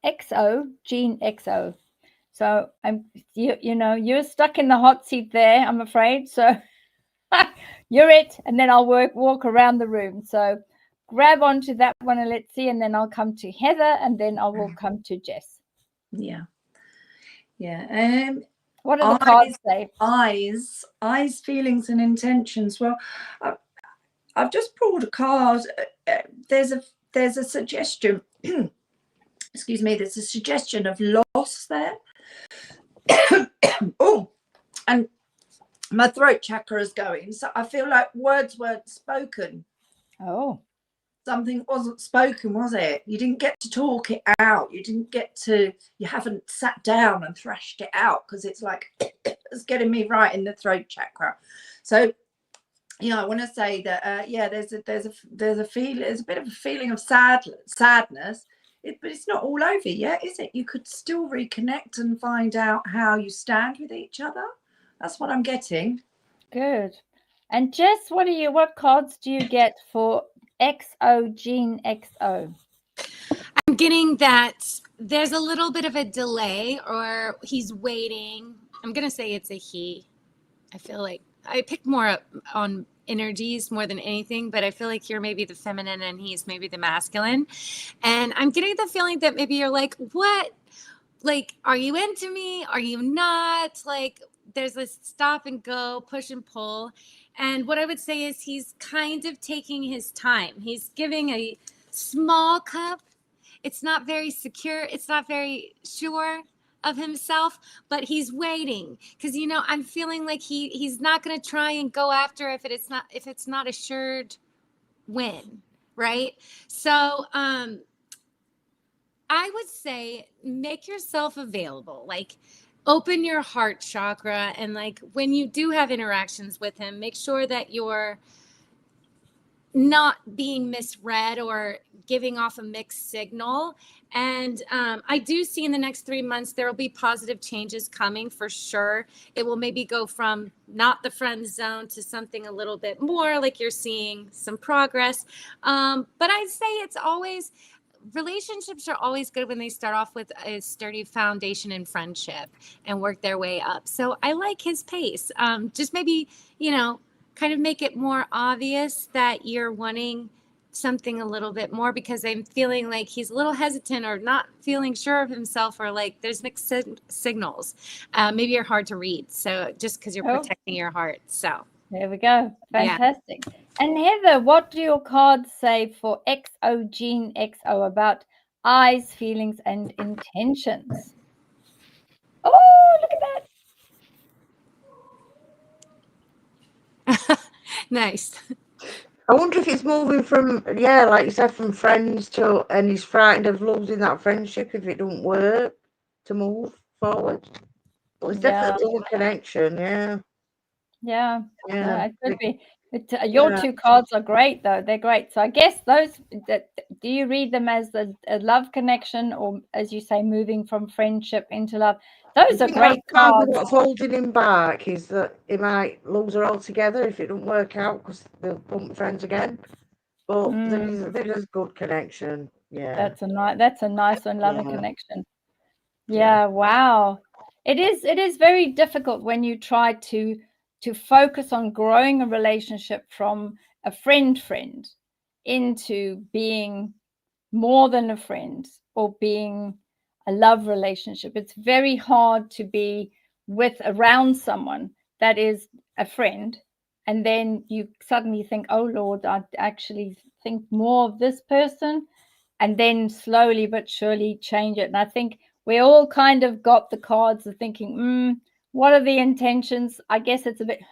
XO, Jean XO. So you're stuck in the hot seat there, I'm afraid. So you're it, and then I'll walk around the room. So grab onto that one and let's see, and then I'll come to Heather, and then I will come to Jess. Yeah. What are the cards say? Eyes, feelings and intentions. Well, I've just pulled a card. There's a suggestion. Excuse me. There's a suggestion of loss there. Oh, and my throat chakra is going. So I feel like words weren't spoken. Oh. Something wasn't spoken, was it? You didn't get to talk it out. You haven't sat down and thrashed it out, because it's like it's getting me right in the throat chakra. So I want to say that there's a bit of a feeling of sadness, but it's not all over yet, is it? You could still reconnect and find out how you stand with each other. That's what I'm getting. Good. And Jess, what cards do you get for XO, Jean XO? I'm getting that there's a little bit of a delay, or he's waiting. I'm going to say it's a he. I feel like I picked more on energies more than anything, but I feel like you're maybe the feminine and he's maybe the masculine. And I'm getting the feeling that maybe you're like, what? Like, are you into me? Are you not? Like, there's a stop and go, push and pull. And what I would say is he's kind of taking his time. He's giving a small cup. It's not very secure. It's not very sure of himself, but he's waiting because, you know, I'm feeling like he's not going to try and go after if it's not assured win, right? So I would say make yourself available, like open your heart chakra, and like when you do have interactions with him, make sure that you're not being misread or giving off a mixed signal. And I do see in the next 3 months, there will be positive changes coming for sure. It will maybe go from not the friend zone to something a little bit more, like you're seeing some progress. But I'd say it's always, relationships are always good when they start off with a sturdy foundation in friendship and work their way up. So I like his pace. Just maybe, you know, kind of make it more obvious that you're wanting something a little bit more, because I'm feeling like he's a little hesitant or not feeling sure of himself, or like there's mixed signals. Maybe you're hard to read. So just because you're protecting your heart. So there we go. Fantastic. Yeah. And Heather, what do your cards say for XO Gene XO about eyes, feelings, and intentions? Oh, look at that. Nice. I wonder if he's moving from, like you said, from friends to, and he's frightened of losing that friendship if it don't work to move forward. Well, it's definitely a connection, Yeah, it could be. Your two cards are great, though. They're great. So I guess those, do you read them as a love connection, or as you say, moving from friendship into love? Those are great cards. What's holding him back is that he might lose her altogether if it don't work out, because they'll become friends again. But there is good connection. Yeah, that's a nice and loving connection. Yeah, wow. It is very difficult when you try to focus on growing a relationship from a friend into being more than a friend or being a love relationship. It's very hard to be around someone that is a friend, and then you suddenly think, oh Lord, I actually think more of this person, and then slowly but surely change it. And I think we all kind of got the cards of thinking, what are the intentions? I guess it's a bit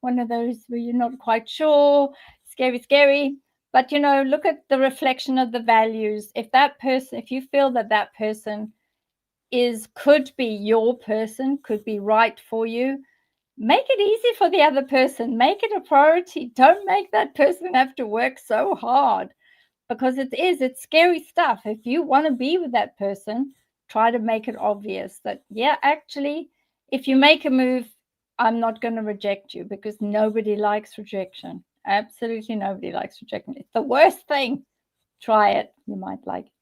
one of those where you're not quite sure, scary. But, you know, look at the reflection of the values. If you feel that person could be your person, could be right for you, make it easy for the other person. Make it a priority. Don't make that person have to work so hard, because it's scary stuff. If you want to be with that person, try to make it obvious that, actually, if you make a move, I'm not going to reject you, because nobody likes rejection. Absolutely nobody likes rejection. It's the worst thing. Try it. You might like it.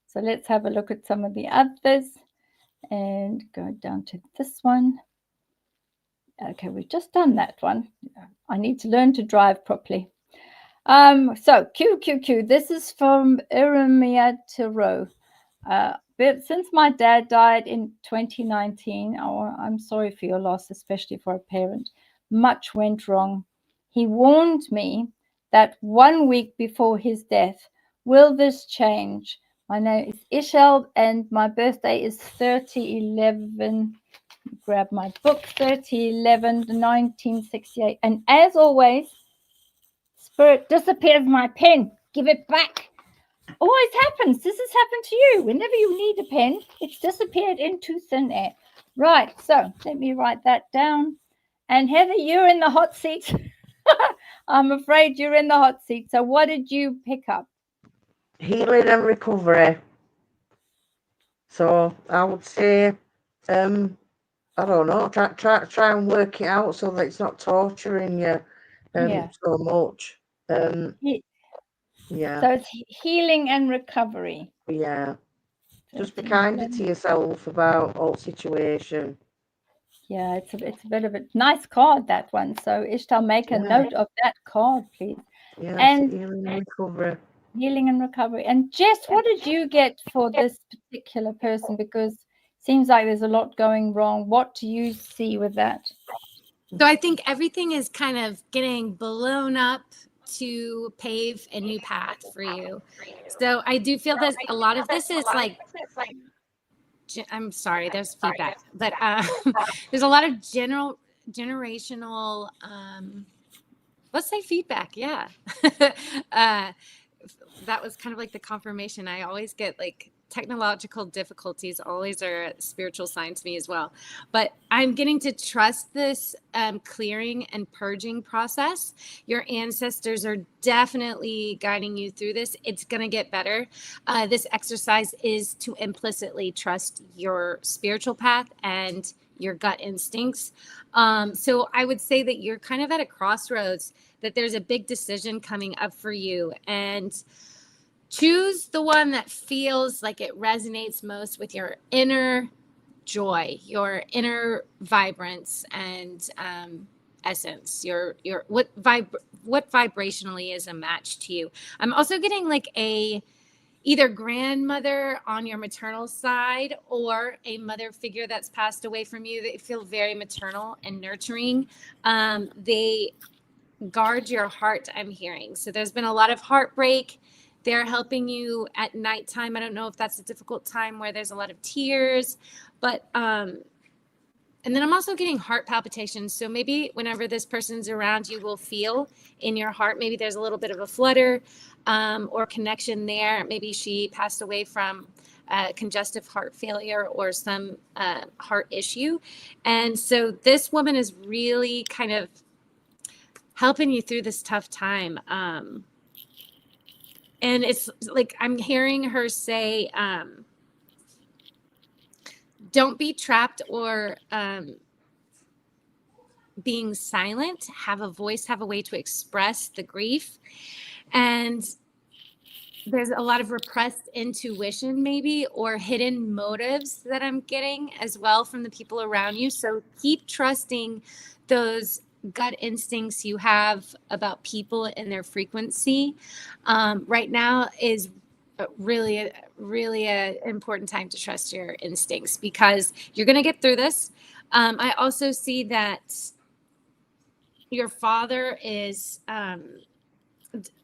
So let's have a look at some of the others and go down to this one. Okay, we've just done that one. I need to learn to drive properly. So QQQ, this is from Iremia Tiro. But since my dad died in 2019, I'm sorry for your loss, especially for a parent. Much went wrong. He warned me that 1 week before his death, will this change? My name is Ishel and my birthday is 30/11. Grab my book, 30/11/1968. And as always, Spirit disappeared my pen. Give it back. Always happens. This has happened to you. Whenever you need a pen, it's disappeared into thin air. Right. So let me write that down. And Heather, you're in the hot seat. I'm afraid you're in the hot seat. So what did you pick up? Healing and recovery. So I would say, I don't know, try and work it out so that it's not torturing you so much. So it's healing and recovery. Yeah. Just be kinder to yourself about all situation. Yeah, it's a bit of a nice card, that one. So Ishtal, make a note of that card, please. Yeah, and healing and recovery. Healing and recovery. And Jess, what did you get for this particular person? Because Seems like there's a lot going wrong. What do you see with that? So I think everything is kind of getting blown up to pave a new path for you. So I do feel that a lot of this is like, I'm sorry, there's feedback, but there's a lot of generational, let's say feedback. Yeah. That was kind of like the confirmation. I always get like technological difficulties always are a spiritual sign to me as well. But I'm getting to trust this clearing and purging process. Your ancestors are definitely guiding you through this. It's going to get better. This exercise is to implicitly trust your spiritual path and your gut instincts. So I would say that you're kind of at a crossroads, that there's a big decision coming up for you, and choose the one that feels like it resonates most with your inner joy, your inner vibrance and essence, your what vibrationally is a match to you. I'm also getting like either grandmother on your maternal side or a mother figure that's passed away from you that feel very maternal and nurturing. They guard your heart, I'm hearing. So there's been a lot of heartbreak. They're helping you at nighttime. I don't know if that's a difficult time where there's a lot of tears, but and then I'm also getting heart palpitations. So maybe whenever this person's around, you will feel in your heart, maybe there's a little bit of a flutter or connection there. Maybe she passed away from congestive heart failure or some heart issue. And so this woman is really kind of helping you through this tough time. And it's like, I'm hearing her say, don't be trapped or being silent. Have a voice, have a way to express the grief. And there's a lot of repressed intuition maybe, or hidden motives that I'm getting as well from the people around you. So keep trusting those gut instincts you have about people and their frequency. Right now is really an important time to trust your instincts, because you're going to get through this. I also see that your father is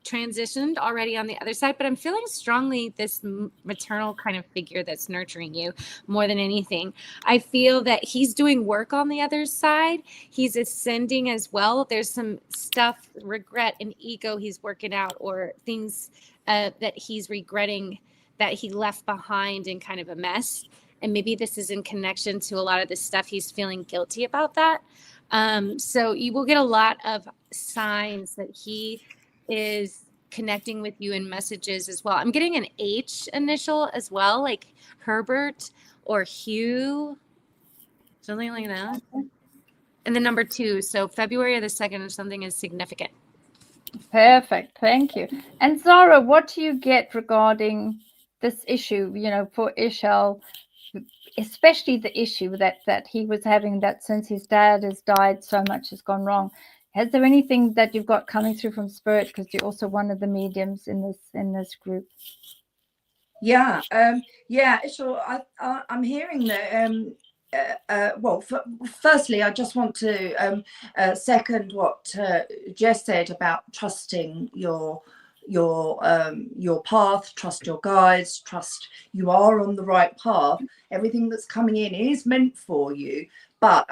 transitioned already on the other side, but I'm feeling strongly this maternal kind of figure that's nurturing you more than anything. I feel that he's doing work on the other side. He's ascending as well. There's some stuff, regret and ego he's working out, or things that he's regretting that he left behind in kind of a mess. And maybe this is in connection to a lot of the stuff he's feeling guilty about that. So you will get a lot of signs that he is connecting with you in messages as well. I'm getting an H initial as well, like Herbert or Hugh, something like that. And the number 2, so February the 2nd or something is significant. Perfect, thank you. And Zara, what do you get regarding this issue, for Ishal, especially the issue that he was having, that since his dad has died, so much has gone wrong? Is there anything that you've got coming through from spirit, because you're also one of the mediums in this group? Yeah, sure. I'm hearing that. Firstly, I just want to second what Jess said about trusting your path, trust your guides, trust you are on the right path. Everything that's coming in is meant for you. But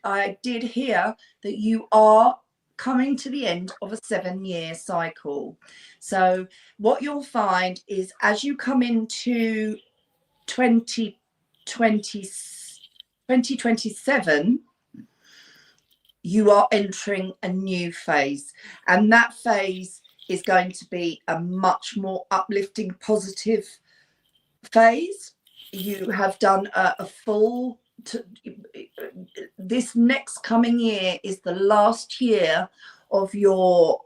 I did hear that you are coming to the end of a 7-year cycle. So what you'll find is, as you come into 2027, you are entering a new phase, and that phase is going to be a much more uplifting, positive phase. You have done a full this next coming year is the last year of your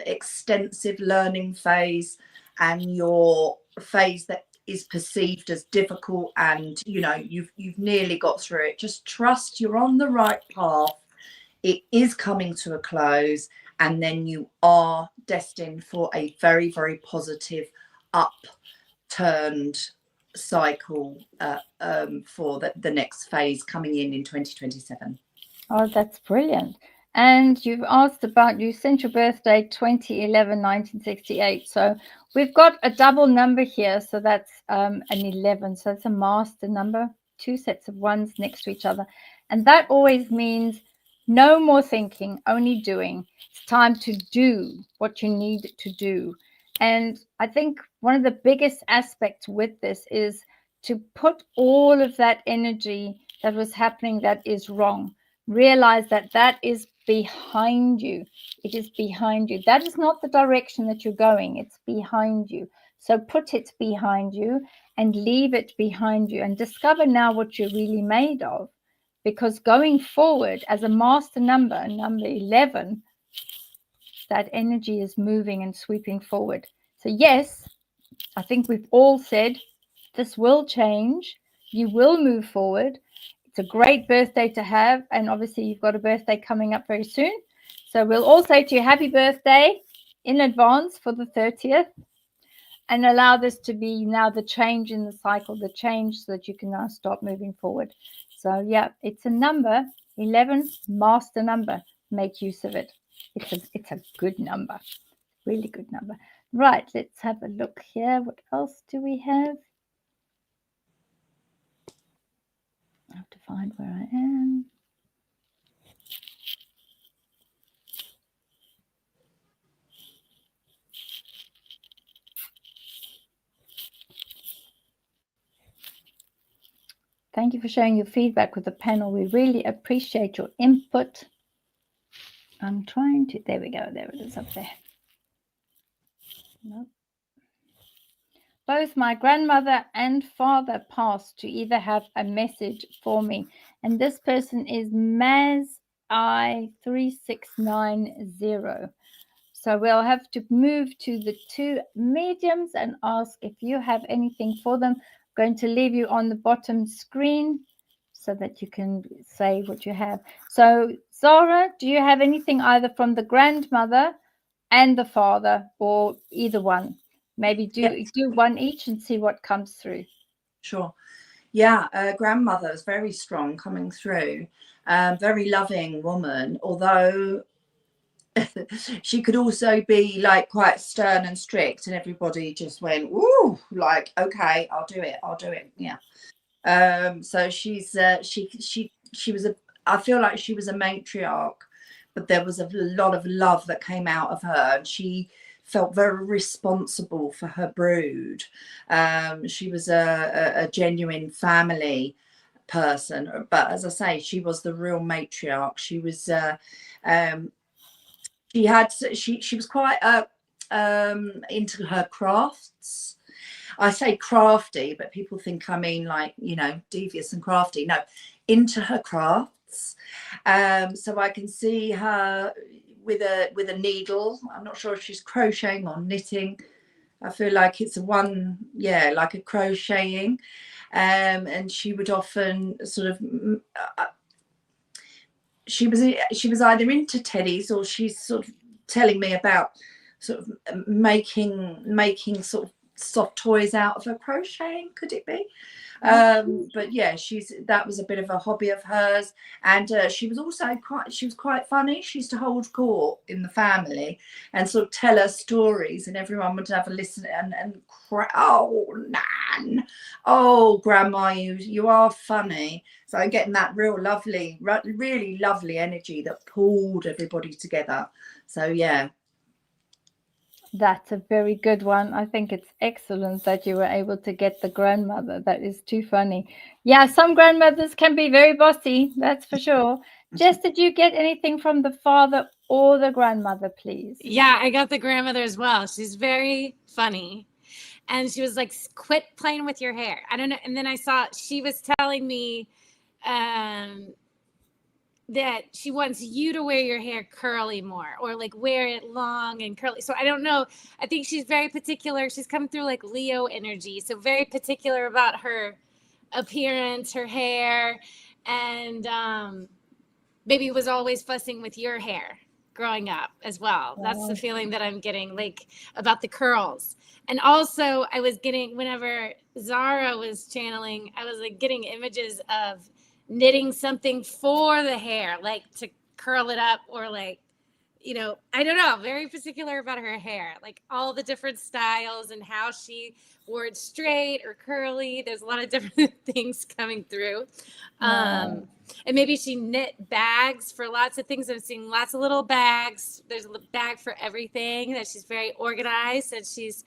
extensive learning phase, and your phase that is perceived as difficult, and you've nearly got through it. Just trust you're on the right path. It is coming to a close, and then you are destined for a very, very positive, upturned cycle for the next phase coming in 2027. Oh, that's brilliant. And you've asked about, you sent your birthday 2011, 1968. So we've got a double number here. So that's an 11. So it's a master number, two sets of ones next to each other. And that always means no more thinking, only doing. It's time to do what you need to do. And I think one of the biggest aspects with this is to put all of that energy that was happening that is wrong. Realize that that is behind you. It is behind you. That is not the direction that you're going. It's behind you. So put it behind you and leave it behind you and discover now what you're really made of. Because going forward as a master number, number 11, that energy is moving and sweeping forward. So yes, I think we've all said this will change. You will move forward. It's a great birthday to have. And obviously you've got a birthday coming up very soon. So we'll all say to you, happy birthday in advance for the 30th, and allow this to be now the change in the cycle, the change so that you can now start moving forward. So yeah, it's a number, 11, master number. Make use of it. It's a good number, really good number. Right, let's have a look here. What else do we have? I have to find where I am. Thank you for sharing your feedback with the panel. We really appreciate your input. I'm trying to, there we go, there it is up there. Nope. Both my grandmother and father passed to either have a message for me. And this person is Maz I3690. So we'll have to move to the two mediums and ask if you have anything for them. I'm going to leave you on the bottom screen so that you can say what you have. So Zara, do you have anything either from the grandmother and the father, or either one? Maybe do one each and see what comes through. Sure. Yeah, grandmother is very strong coming through. Very loving woman, although she could also be like quite stern and strict, and everybody just went, ooh, like, okay, I'll do it. Yeah. So she's she was I feel like she was a matriarch, but there was a lot of love that came out of her, and she felt very responsible for her brood. She was a genuine family person, but as I say, she was the real matriarch. She was she was quite into her crafts. I say crafty, but people think I mean like, you know, devious and crafty. No, into her crafts. So I can see her with a needle. I'm not sure if she's crocheting or knitting. I feel like it's like a crocheting. And she would often sort of she was either into teddies, or she's sort of telling me about sort of making sort of soft toys out of her crocheting. Could it be? But yeah, that was a bit of a hobby of hers. And she was also quite funny. She used to hold court in the family and sort of tell her stories, and everyone would have a listen and cry, oh Nan, oh grandma, you are funny. So I'm getting that really lovely energy that pulled everybody together. So yeah. That's a very good one. I think it's excellent that you were able to get the grandmother. That is too funny. Yeah, some grandmothers can be very bossy, that's for sure. Jess, did you get anything from the father or the grandmother, please? Yeah, I got the grandmother as well. She's very funny. And she was like, quit playing with your hair. I don't know. And then I saw she was telling me that she wants you to wear your hair curly more, or like wear it long and curly. So I don't know. I think she's very particular. She's come through like Leo energy. So very particular about her appearance, her hair, and baby was always fussing with your hair. growing up as well. That's Wow. the feeling that I'm getting, like, about the curls. And also I was getting, whenever Zara was channeling, I was like getting images of knitting something for the hair, like to curl it up, or like, you know, I don't know, very particular about her hair, like all the different styles and how she wore it straight or curly. There's a lot of different things coming through. Wow. And maybe she knit bags for lots of things. I'm seeing lots of little bags. There's a bag for everything, that she's very organized, and she's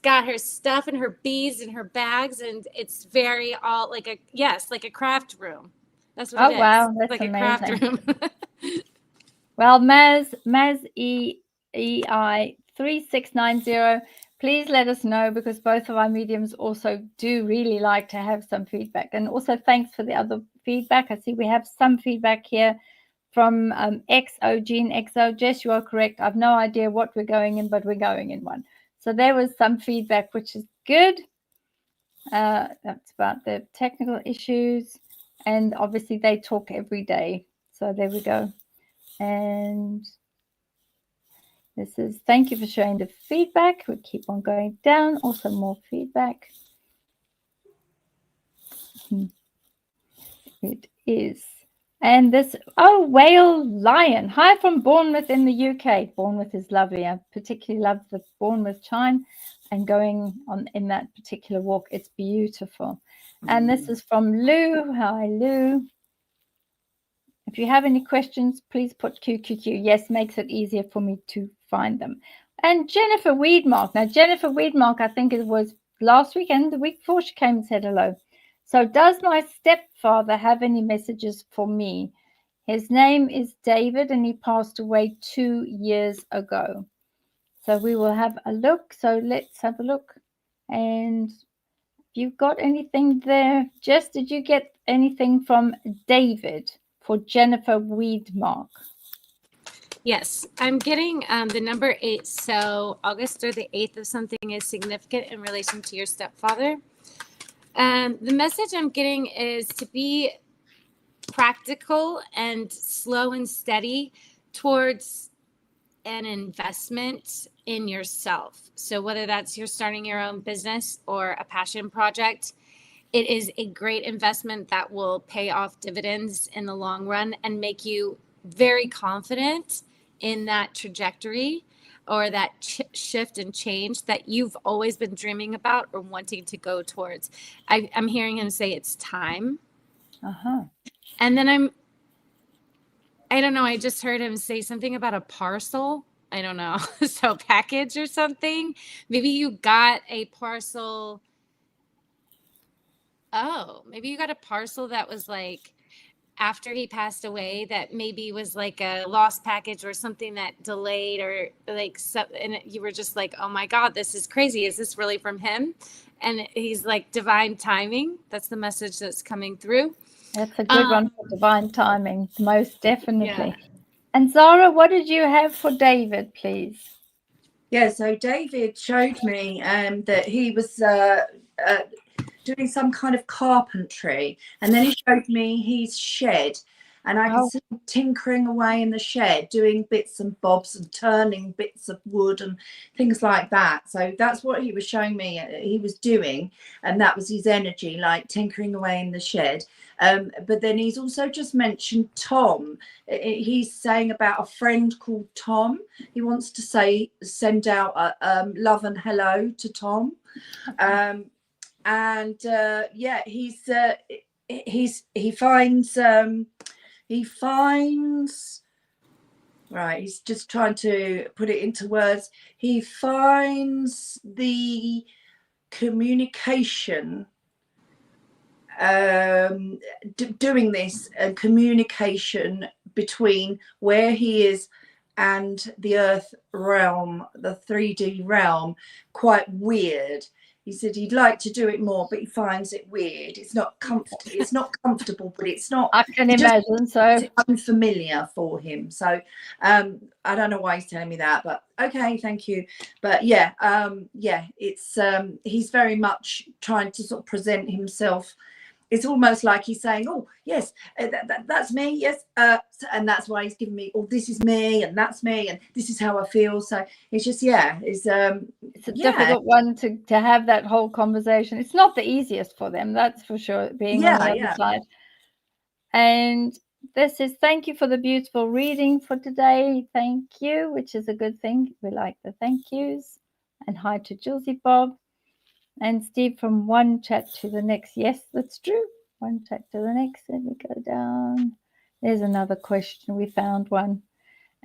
got her stuff and her beads and her bags, and it's very all like a, yes, like a craft room. That's what Oh, it is. wow, that's Like a craft amazing. room. Well, Maz EI 3690, please let us know, because both of our mediums also do really like to have some feedback. And also thanks for the other feedback. I see we have some feedback here from XO, Gene XO. Jess, you are correct. I've no idea what we're going in, but we're going in one. So there was some feedback, which is good. That's about the technical issues. And obviously they talk every day. So there we go. And this is, thank you for sharing the feedback. We keep on going down. Also more feedback. It is. And this, oh, Whale Lion. Hi from Bournemouth in the UK. Bournemouth is lovely. I particularly love the Bournemouth chime and going on in that particular walk. It's beautiful. And this is from Lou. Hi, Lou. If you have any questions, please put QQQ. Yes, makes it easier for me to find them. And Jennifer Weedmark. Now, Jennifer Weedmark, I think it was last weekend, the week before, she came and said hello. So does my stepfather have any messages for me? His name is David, and he passed away 2 years ago. So we will have a look. So let's have a look. And if you've got anything there, Jess, did you get anything from David for Jennifer Weedmark? Yes, I'm getting the number 8. So August or the 8th of something is significant in relation to your stepfather. The message I'm getting is to be practical and slow and steady towards an investment in yourself. So whether that's you're starting your own business or a passion project, it is a great investment that will pay off dividends in the long run and make you very confident in that trajectory or that shift and change that you've always been dreaming about or wanting to go towards. I'm hearing him say it's time. And then I don't know, I just heard him say something about a parcel. I don't know. So package or something. Maybe you got a parcel. Oh, maybe you got a parcel that was like after he passed away, that maybe was like a lost package or something that delayed, or like, and you were just like, oh my God, this is crazy. Is this really from him? And he's like, divine timing. That's the message that's coming through. That's a good one for divine timing, most definitely. Yeah. And Zara, what did you have for David, please? Yeah, so David showed me that he was doing some kind of carpentry, and then he showed me his shed, and I could see him tinkering away in the shed, doing bits and bobs and turning bits of wood and things like that. So that's what he was showing me he was doing, and that was his energy, like tinkering away in the shed. But then he's also just mentioned Tom. He's saying about a friend called Tom. He wants to send out a love and hello to Tom. Yeah, he finds right, he's just trying to put it into words. He finds the communication doing this communication between where he is and the earth realm, the 3D realm, quite weird. He said he'd like to do it more, but he finds it weird. It's not comfortable. It's not comfortable, but it's not. I can imagine. So it's unfamiliar for him. So I don't know why he's telling me that, but okay, thank you. But yeah, it's he's very much trying to sort of present himself it's almost like he's saying, oh yes, that's me, yes, and that's why he's giving me, oh, this is me, and that's me, and this is how I feel. So it's just, it's a difficult one to have that whole conversation. It's not the easiest for them, that's for sure, being on the other side. And this is, thank you for the beautiful reading for today. Thank you, which is a good thing. We like the thank yous. And hi to Julesy Bob. And Steve, from one chat to the next. Yes, that's true. One chat to the next. Let me go down. There's another question. We found one.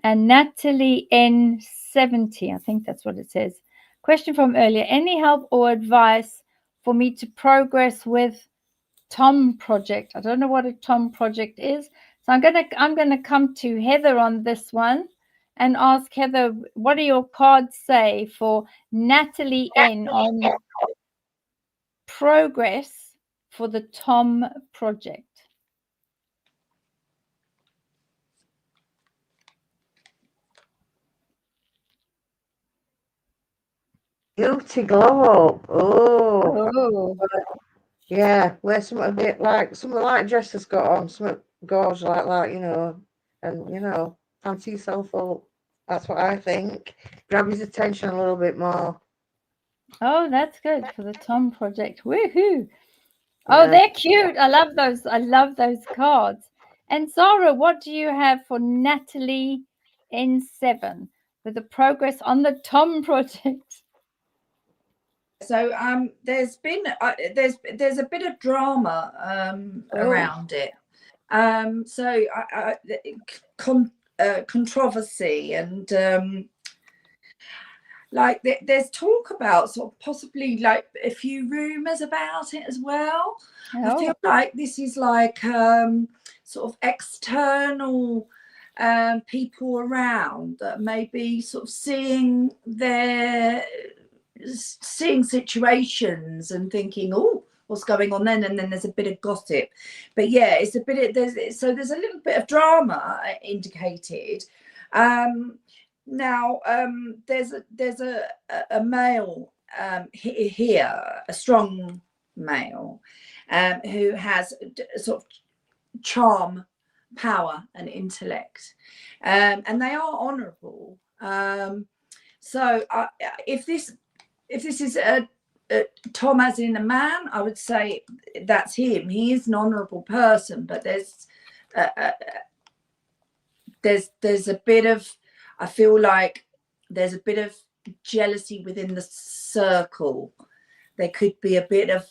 And Natalie N70, I think that's what it says. Question from earlier. Any help or advice for me to progress with Tom project? I don't know what a Tom project is. So I'm gonna come to Heather on this one and ask Heather, what do your cards say for Natalie N on progress for the Tom project? Guilty glow up. Oh. Yeah, wear something a bit like something like Jess has got on, something gorgeous like that, and fancy yourself up. That's what I think. Grab his attention a little bit more. Oh, that's good for the Tom project. Woohoo! Oh, they're cute. I love those. I love those cards. And Zara, what do you have for Natalie N7 for the progress on the Tom project? So there's been there's a bit of drama around it. So controversy and like there's talk about sort of possibly like a few rumors about it as well. I feel like this is like sort of external people around that may be sort of seeing situations and thinking, oh, what's going on then? And then there's a bit of gossip. But yeah, it's a bit of, there's a little bit of drama indicated. Now there's a male here, a strong male, who has sort of charm, power, and intellect, and they are honourable. So if this is a Tom as in a man, I would say that's him. He is an honourable person, but there's a bit of, I feel like there's a bit of jealousy within the circle. There could be a bit of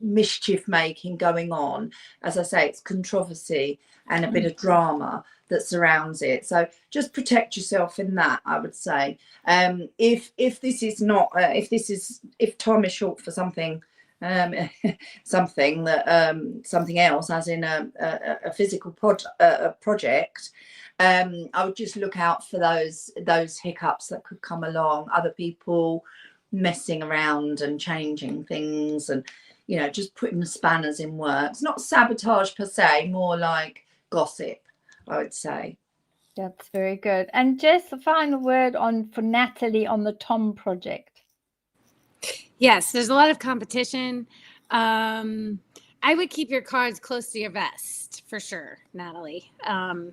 mischief making going on. As I say, it's controversy and a bit of drama that surrounds it. So just protect yourself in that, I would say. If this is not, if Tom is short for something, something else, as in a physical project, I would just look out for those hiccups that could come along. Other people messing around and changing things, and just putting the spanners in works. Not sabotage per se, more like gossip, I would say. That's very good. And Jess, the final word for Natalie on the Tom project. Yes, there's a lot of competition. I would keep your cards close to your vest for sure, Natalie. And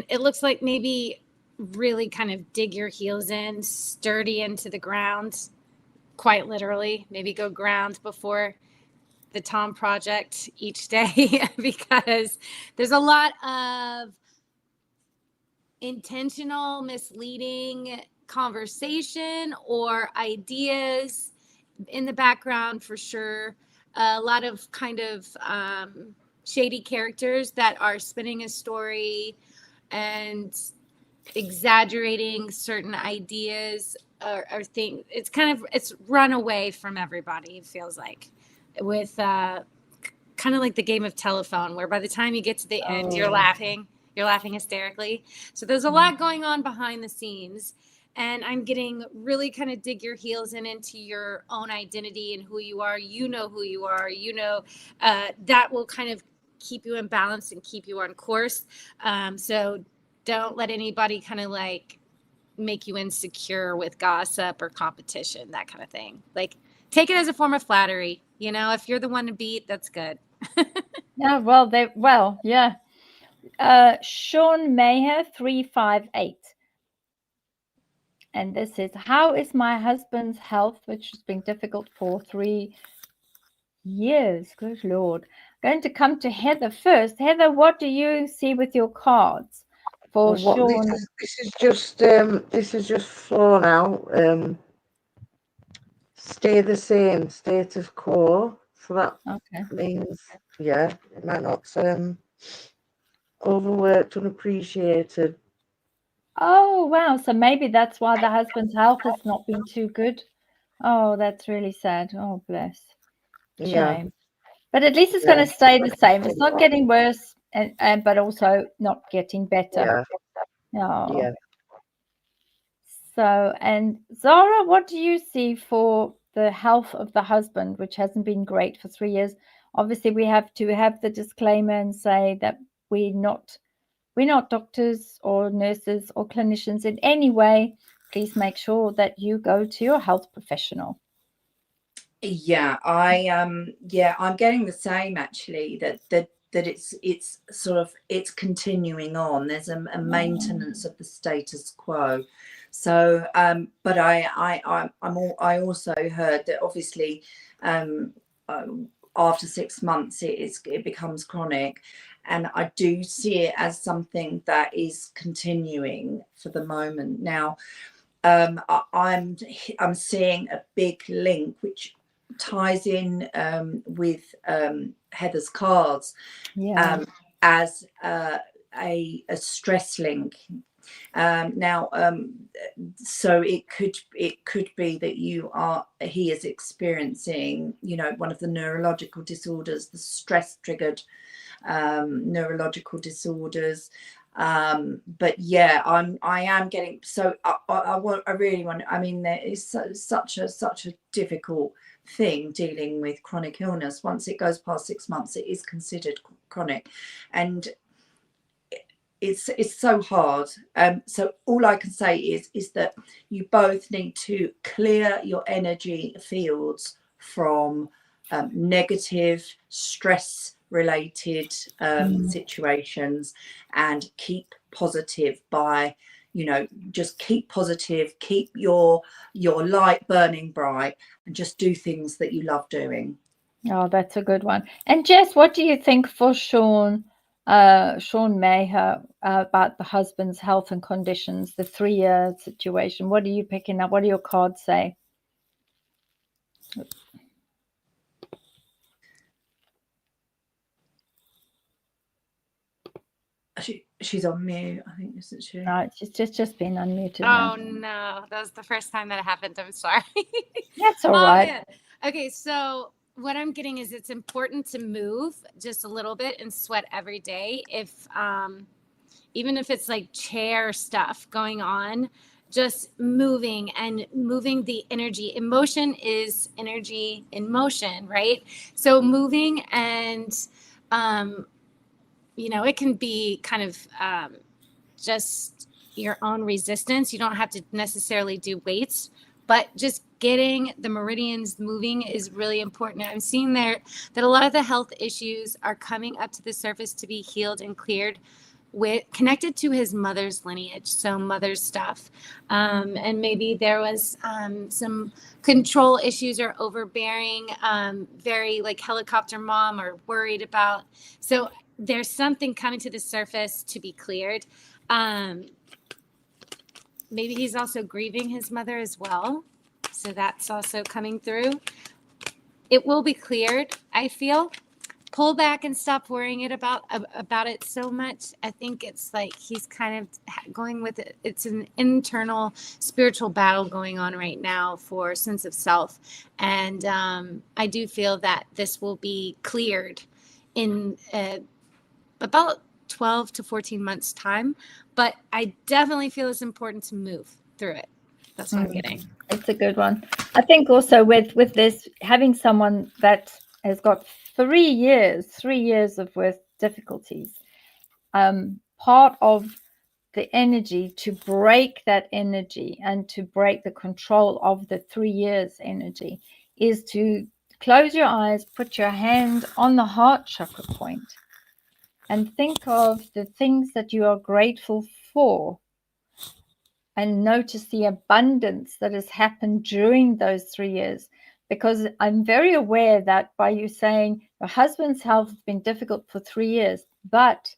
it looks like maybe really kind of dig your heels in, sturdy into the ground, quite literally. Maybe go ground before the Tom project each day, because there's a lot of intentional, misleading conversation or ideas in the background for sure. A lot of kind of shady characters that are spinning a story and exaggerating certain ideas or things. It's run away from everybody, it feels like, with kind of like the game of telephone, where by the time you get to the end, you're laughing hysterically. So there's a lot going on behind the scenes, and I'm getting really kind of dig your heels into your own identity and who you are. You know who you are. That will kind of keep you in balance and keep you on course. So don't let anybody kind of like make you insecure with gossip or competition, that kind of thing. Like, take it as a form of flattery. If you're the one to beat, that's good. Yeah, yeah. Sean Mayer 358. And this is, how is my husband's health, which has been difficult for 3 years? Good Lord. Going to come to Heather first. Heather, what do you see with your cards for What Sean? this is just flown out. Stay the same, status quo. So that Okay. means, yeah, it might not overworked, unappreciated. Oh, wow. So maybe that's why the husband's health has not been too good. Oh, that's really sad. Oh, bless. Yeah, Shame. But at least it's yeah, going to stay the same. It's not getting worse, and but also not getting better. yeah, Oh. yeah. So, and Zara, what do you see for the health of the husband, which hasn't been great for 3 years? Obviously, we have to have the disclaimer and say that we're not doctors or nurses or clinicians in any way. Please make sure that you go to your health professional. Yeah, I'm getting the same actually, that it's sort of, it's continuing on. There's a maintenance of the status quo. So but I also heard that obviously after 6 months it becomes chronic, and I do see it as something that is continuing for the moment. Now I'm seeing a big link which ties in with Heather's cards, Yeah. as a stress link. Now, so it could be that he is experiencing, one of the neurological disorders, the stress triggered neurological disorders. But yeah, I am getting, so I really want, I mean, there is such a difficult thing dealing with chronic illness. Once it goes past 6 months, it is considered chronic, and it's so hard. So all I can say is that you both need to clear your energy fields from negative stress related situations, and keep positive by, just keep positive, keep your light burning bright, and just do things that you love doing. Oh, that's a good one. And Jess, what do you think for Sean Maher, about the husband's health and conditions, the 3-year situation? What are you picking up? What do your cards say? She's on mute, I think, isn't she? Right, she's just been unmuted Oh now. no, that was the first time that happened. I'm sorry. That's all right. Man. Okay, so what I'm getting is it's important to move just a little bit and sweat every day. If even if it's like chair stuff going on, just moving the energy. Emotion is energy in motion, right? So moving, and it can be kind of just your own resistance. You don't have to necessarily do weights, but just getting the meridians moving is really important. I'm seeing there that a lot of the health issues are coming up to the surface to be healed and cleared, connected to his mother's lineage, so mother's stuff, and maybe there was some control issues or overbearing, very like helicopter mom, or worried about. So there's something coming to the surface to be cleared. Maybe he's also grieving his mother as well, so that's also coming through. It will be cleared, I feel. Pull back and stop worrying about it so much. I think it's like he's kind of going with it. It's an internal spiritual battle going on right now for sense of self. And I do feel that this will be cleared in about 12 to 14 months time. But I definitely feel it's important to move through it. That's what I'm getting. It's a good one. I think also with this, having someone that has got 3 years of with difficulties, part of the energy to break that energy and to break the control of the 3 years energy is to close your eyes, put your hand on the heart chakra point, and think of the things that you are grateful for, and notice the abundance that has happened during those 3 years. Because I'm very aware that by you saying your husband's health has been difficult for 3 years, but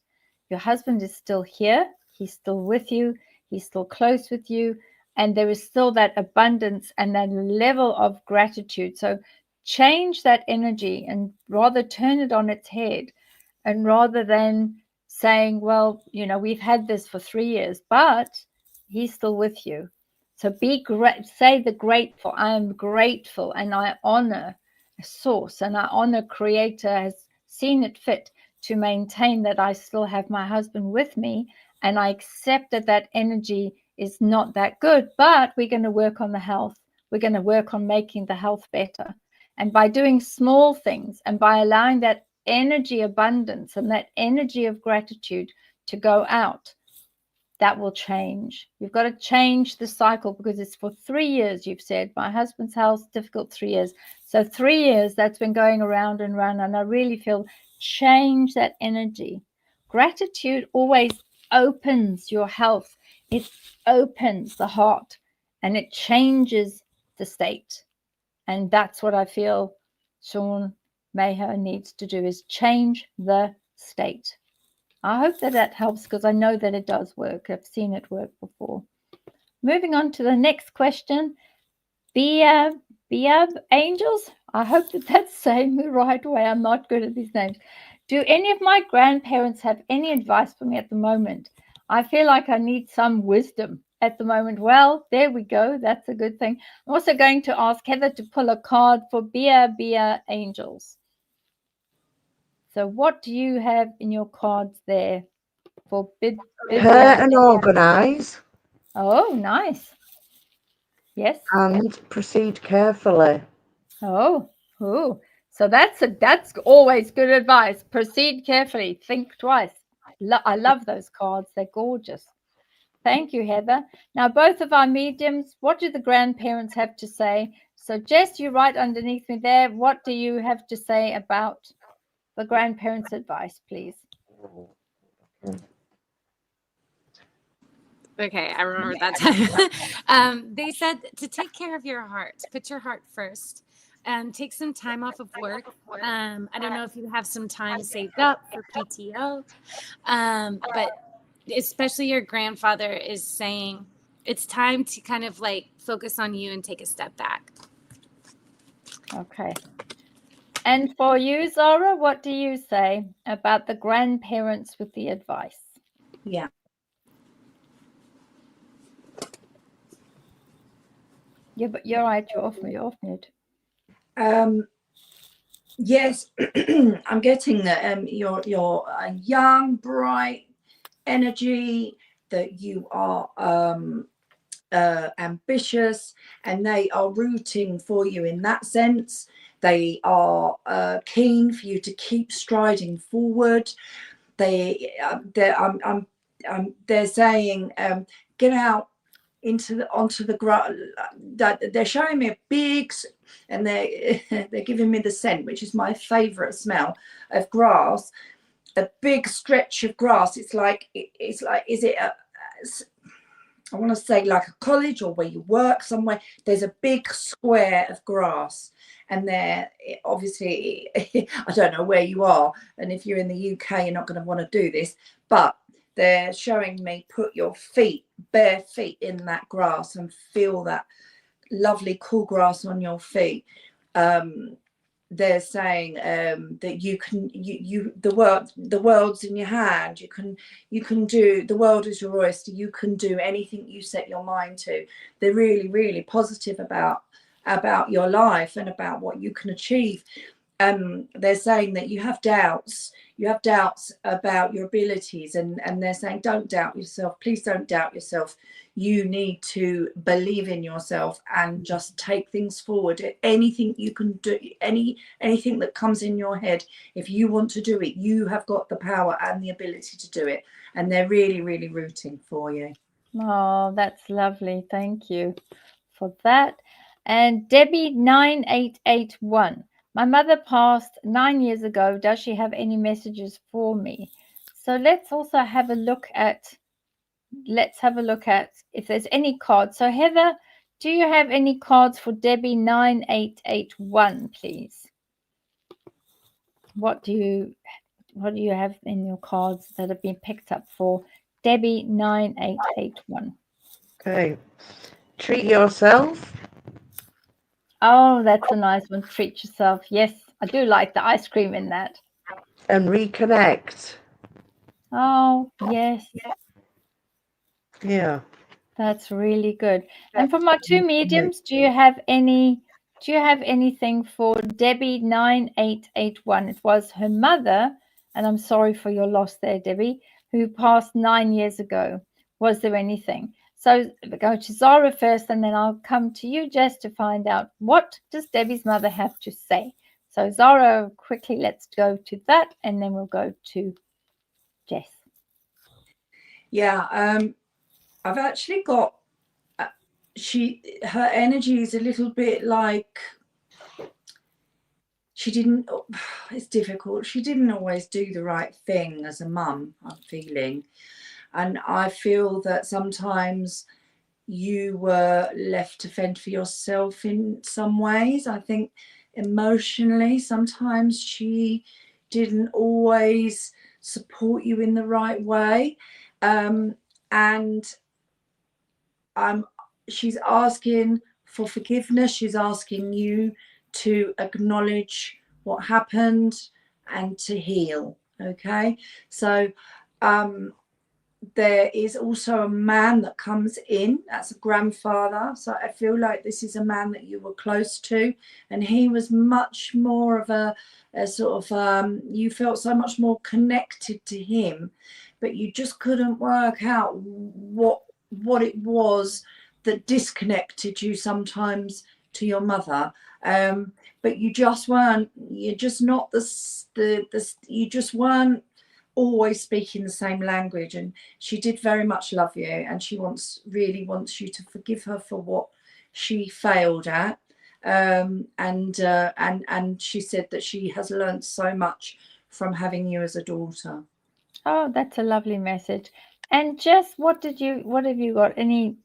your husband is still here, he's still with you, he's still close with you, and there is still that abundance and that level of gratitude. So change that energy and rather turn it on its head, and rather than saying, well, you know, we've had this for 3 years, but he's still with you. So be great, say the grateful. I am grateful, and I honor source, and I honor creator has seen it fit to maintain that I still have my husband with me, and I accept that that energy is not that good, but we're going to work on the health. We're going to work on making the health better. And by doing small things and by allowing that energy abundance and that energy of gratitude to go out, that will change. You've got to change the cycle, because it's for 3 years. You've said my husband's health difficult 3 years. So 3 years that's been going around and around, and I really feel change that energy. Gratitude always opens your health. It opens the heart and it changes the state. And that's what I feel Sean Maher needs to do, is change the state. I hope that that helps, because I know that it does work. I've seen it work before. Moving on to the next question. Biab Angels. I hope that that's saying the right way. I'm not good at these names. Do any of my grandparents have any advice for me at the moment? I feel like I need some wisdom at the moment. Well, there we go. That's a good thing. I'm also going to ask Heather to pull a card for Bia Angels. So what do you have in your cards there for Bid? Prepare and organise. Oh, nice. Yes. And proceed carefully. Oh. So that's always good advice. Proceed carefully. Think twice. I love those cards. They're gorgeous. Thank you, Heather. Now, both of our mediums, what do the grandparents have to say? So, Jess, you right underneath me there. What do you have to say about the grandparents' advice, please? Okay, I remember that time. They said to take care of your heart, put your heart first, and take some time off of work. I don't know if you have some time saved up for PTO, but especially your grandfather is saying it's time to kind of like focus on you and take a step back. Okay. And for you, Zara, what do you say about the grandparents with the advice? Yeah. Yeah, but you're right. You're off mute. Yes, I'm getting that. You're a young, bright energy, that you are ambitious, and they are rooting for you in that sense. They are keen for you to keep striding forward. They're saying get out onto the grass. They're showing me a big, and they're giving me the scent, which is my favorite smell of grass. A big stretch of grass. It's like is it I want to say like a college or where you work somewhere. There's a big square of grass, and there obviously I don't know where you are, and if you're in the UK you're not going to want to do this, but they're showing me put your bare feet in that grass and feel that lovely cool grass on your feet. They're saying that you can the world's in your hand. You can do, the world is your oyster. You can do anything you set your mind to. They're really, really positive about your life and about what you can achieve. They're saying that you have doubts about your abilities, and they're saying don't doubt yourself. Please don't doubt yourself. You need to believe in yourself and just take things forward. Anything you can do, anything that comes in your head, if you want to do it, you have got the power and the ability to do it. And they're really, really rooting for you. Oh, that's lovely. Thank you for that. And Debbie 9881, My mother passed 9 years ago. Does she have any messages for me? So let's also have a look at, if there's any cards. So Heather, do you have any cards for Debbie 9881, please? What do you have in your cards that have been picked up for Debbie 9881? Okay. Treat yourself. Oh, that's a nice one. Treat yourself. Yes, I do like the ice cream in that. And reconnect. Oh, yes. Yeah. That's really good. And for my two mediums, do you have anything for Debbie 9881? It was her mother, and I'm sorry for your loss there, Debbie, who passed 9 years ago. Was there anything? So we'll go to Zara first, and then I'll come to you, Jess, to find out what does Debbie's mother have to say. So Zara, quickly, let's go to that, and then we'll go to Jess. Yeah, I've actually got her energy is a little bit like it's difficult. She didn't always do the right thing as a mum, I'm feeling. And I feel that sometimes you were left to fend for yourself in some ways. I think emotionally, sometimes she didn't always support you in the right way. And she's asking for forgiveness. She's asking you to acknowledge what happened and to heal. Okay, so there is also a man that comes in. That's a grandfather. So I feel like this is a man that you were close to, and he was much more of a sort of you felt so much more connected to him, but you just couldn't work out what it was that disconnected you sometimes to your mother. But you just weren't always speaking the same language, and she did very much love you, and she really wants you to forgive her for what she failed at. And she said that she has learned so much from having you as a daughter. Oh, that's a lovely message. And Jess, what have you got? Any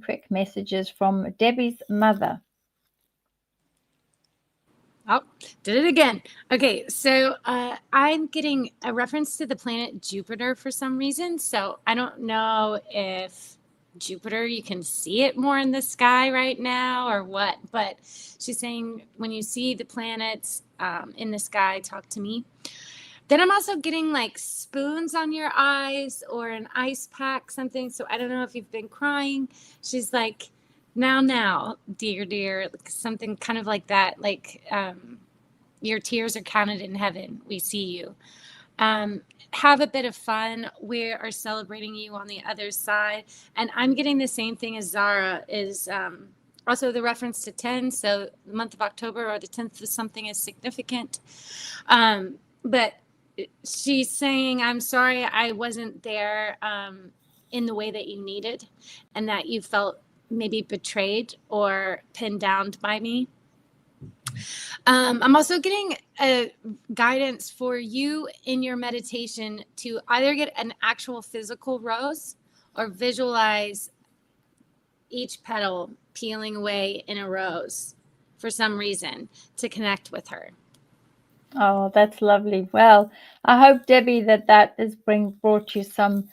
quick messages from Debbie's mother? Oh, did it again. Okay, so I'm getting a reference to the planet Jupiter for some reason. So I don't know if Jupiter, you can see it more in the sky right now or what, but she's saying when you see the planets in the sky, talk to me. Then I'm also getting like spoons on your eyes or an ice pack, something. So I don't know if you've been crying. She's like, now, dear, something kind of like that. Like your tears are counted in heaven. We see you. Have a bit of fun. We are celebrating you on the other side. And I'm getting the same thing as Zara is also the reference to 10. So the month of October or the 10th of something is significant. But she's saying, I'm sorry I wasn't there in the way that you needed, and that you felt maybe betrayed or pinned down by me. I'm also getting a guidance for you in your meditation to either get an actual physical rose or visualize each petal peeling away in a rose for some reason to connect with her. Oh, that's lovely. Well, I hope, Debbie, that has brought you some,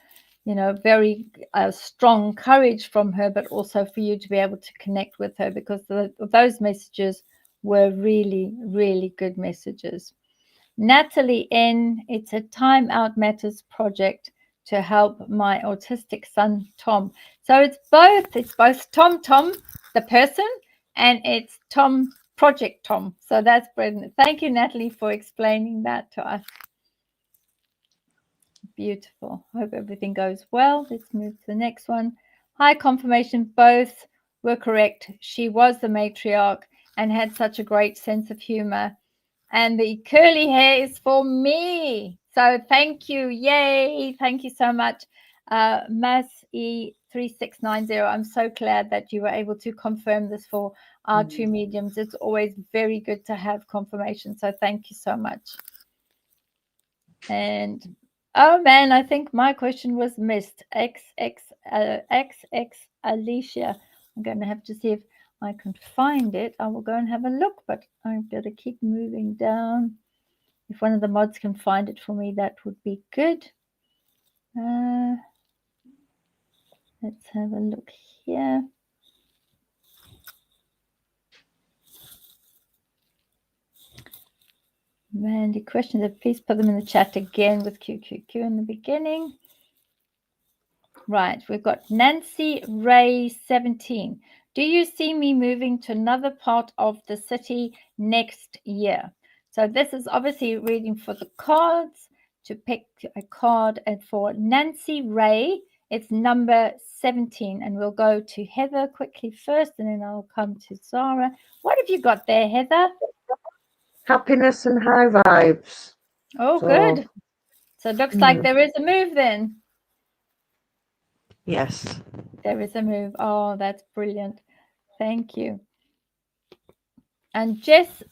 very strong courage from her, but also for you to be able to connect with her, because those messages were really, really good messages. Natalie N., it's a Time Out Matters project to help my autistic son, Tom. So it's both Tom, the person, and it's Tom, Project Tom. So that's brilliant. Thank you, Natalie, for explaining that to us. Beautiful. Hope everything goes well. Let's move to the next one. Hi, confirmation. Both were correct. She was the matriarch and had such a great sense of humor. And the curly hair is for me. So thank you. Yay. Thank you so much. Mass E3690. I'm so glad that you were able to confirm this for our two mediums. It's always very good to have confirmation. So thank you so much. And oh man, I think my question was missed. XX Alicia. I'm going to have to see if I can find it. I will go and have a look, but I've got to keep moving down. If one of the mods can find it for me, that would be good. Let's have a look here. Mandy questions, please put them in the chat again with QQQ in the beginning. Right, we've got Nancy Ray 17. Do you see me moving to another part of the city next year? So this is obviously reading for the cards, to pick a card, and for Nancy Ray, it's number 17. And we'll go to Heather quickly first, and then I'll come to Zara. What have you got there, Heather? Happiness and high vibes. Oh, good. So it looks like there is a move then. Yes. There is a move. Oh, that's brilliant. Thank you. And Jess,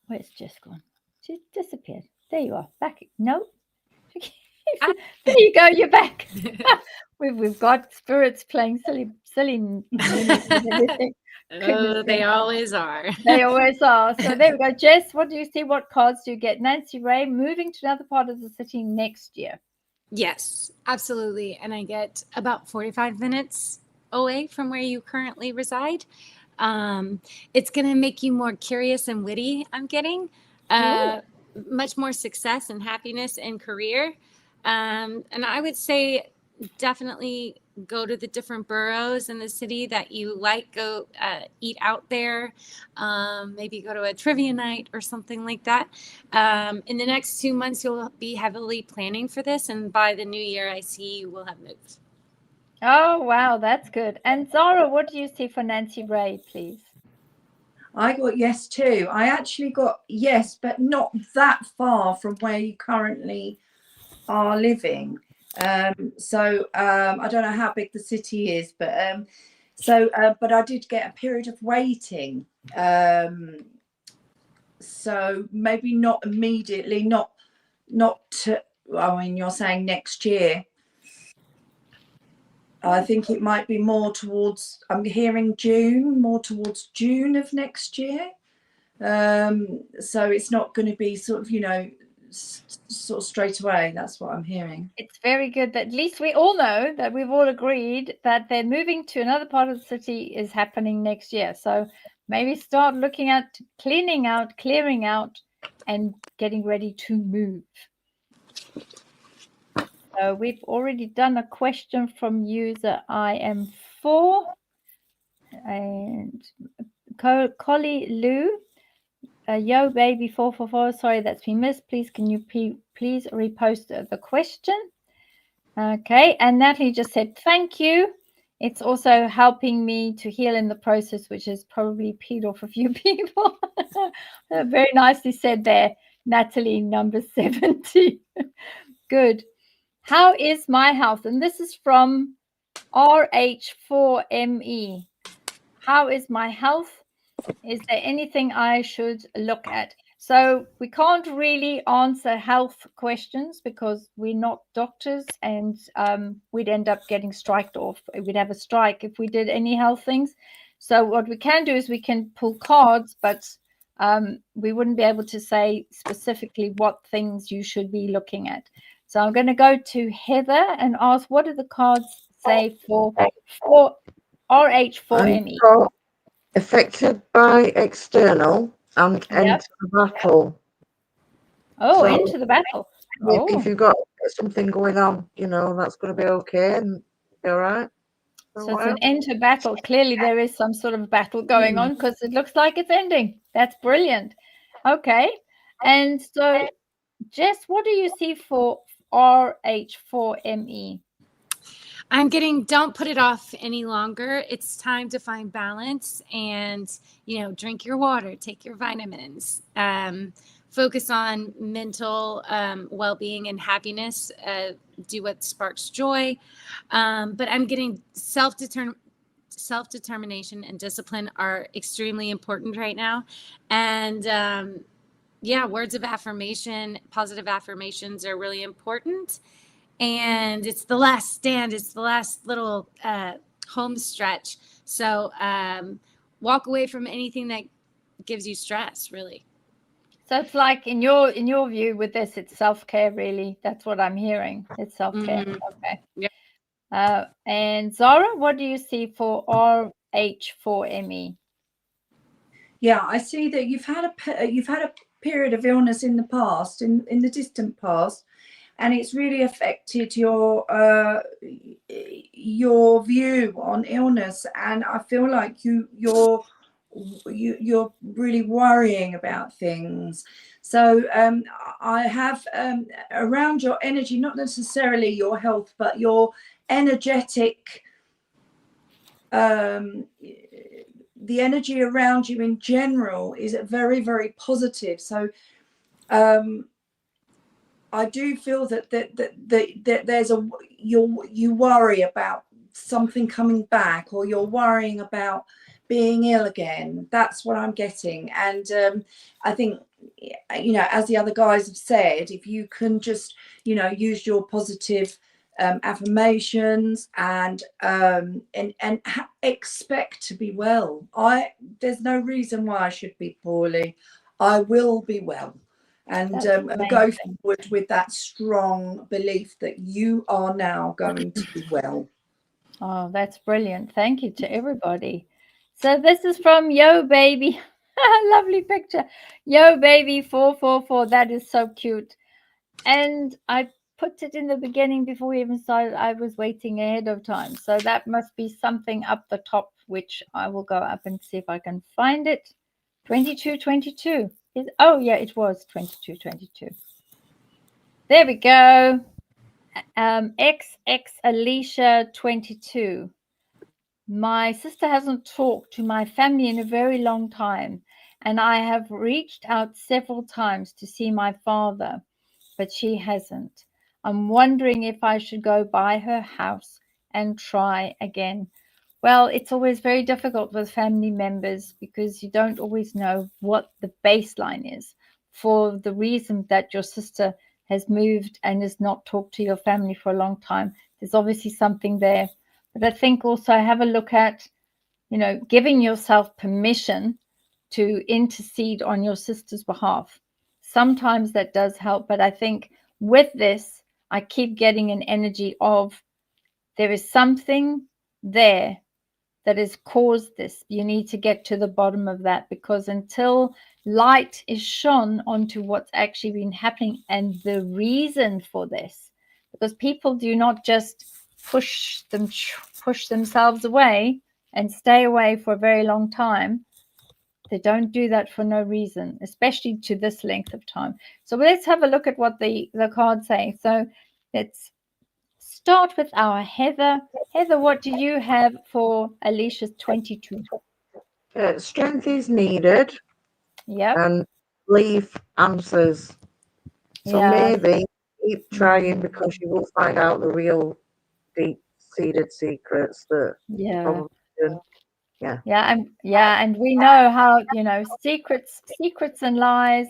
where's Jess gone? She disappeared. There you are. Back. No. There you go. You're back. We've got spirits playing silly Oh, they always are. They always are. So there we go. Jess, what do you see? What cards do you get? Nancy Ray, moving to another part of the city next year. Yes, absolutely. And I get about 45 minutes away from where you currently reside. It's going to make you more curious and witty, I'm getting. Much more success and happiness in career. And I would say definitely go to the different boroughs in the city that you like. Go eat out there. Maybe go to a trivia night or something like that. In the next 2 months, you'll be heavily planning for this. And by the new year, I see you will have moved. Oh, wow. That's good. And Zara, what do you see for Nancy Ray, please? I got yes too. I actually got yes, but not that far from where you currently are living. So I don't know how big the city is, but but I did get a period of waiting. So maybe not immediately, not to, I mean, you're saying next year. I think it might be more towards, I'm hearing June, more towards June of next year. So it's not going to be sort of, you know, sort of straight away. That's what I'm hearing. It's very good that at least we all know that we've all agreed that they're moving to another part of the city is happening next year. So maybe start looking at clearing out, and getting ready to move. So we've already done a question from user IM4 and Collie Lou. Yo baby 444, sorry that's been missed. Please can you please repost the question? Okay, and Natalie just said thank you. It's also helping me to heal in the process, which has probably peed off a few people. Very nicely said there, Natalie, number 70. Good. How is my health? And this is from RH4ME. How is my health? Is there anything I should look at? So we can't really answer health questions because we're not doctors, and we'd end up getting striked off. We'd have a strike if we did any health things. So what we can do is we can pull cards, but we wouldn't be able to say specifically what things you should be looking at. So I'm going to go to Heather and ask, what do the cards say for RH4ME? Affected by external and enter the battle. Oh, So into the battle. if you've got something going on, you know, that's going to be okay and be all right. So it's an enter battle. Clearly there is some sort of battle going on because it looks like it's ending. That's brilliant. Okay. And so, Jess, what do you see for RH4ME? I'm getting, don't put it off any longer. It's time to find balance and, you know, drink your water, take your vitamins. focus on mental well-being and happiness, do what sparks joy. But I'm getting self-determination and discipline are extremely important right now. And yeah, words of affirmation, positive affirmations are really important. And it's the last stand. It's the last little home stretch. So walk away from anything that gives you stress, really. So it's like in your view with this, it's self-care, really. That's what I'm hearing. It's self-care. Okay. Yeah. And Zara, what do you see for RH4ME? Yeah, I see that you've had a period of illness in the past, in the distant past, and it's really affected your view on illness. And I feel like you're really worrying about things. So I have around your energy, not necessarily your health, but your energetic, the energy around you in general is very, very positive. So I do feel that there's you worry about something coming back, or you're worrying about being ill again. That's what I'm getting. And I think, as the other guys have said, if you can just use your positive affirmations and expect to be well. There's no reason why I should be poorly. I will be well. And go forward with that strong belief that you are now going to be well. Oh, that's brilliant. Thank you to everybody. So this is from Yo Baby. Lovely picture. Yo Baby 444. That is so cute. And I put it in the beginning before we even started. I was waiting ahead of time. So that must be something up the top, which I will go up and see if I can find it. 2222. Oh, yeah, it was 2222. There we go. XX Alicia 22. My sister hasn't talked to my family in a very long time, and I have reached out several times to see my father, but she hasn't. I'm wondering if I should go by her house and try again. Well, it's always very difficult with family members because you don't always know what the baseline is, for the reason that your sister has moved and has not talked to your family for a long time. There's obviously something there. But I think also have a look at, giving yourself permission to intercede on your sister's behalf. Sometimes that does help, but I think with this, I keep getting an energy of there is something there that has caused this. You need to get to the bottom of that, because until light is shone onto what's actually been happening and the reason for this, because people do not just push themselves away and stay away for a very long time. They don't do that for no reason, especially to this length of time. So let's have a look at what the cards say. So let's start with our Heather. Heather, what do you have for Alicia's 22? Strength is needed. Yep. And leave answers. So maybe keep trying, because you will find out the real deep-seated secrets that probably shouldn't. And we know how, secrets and lies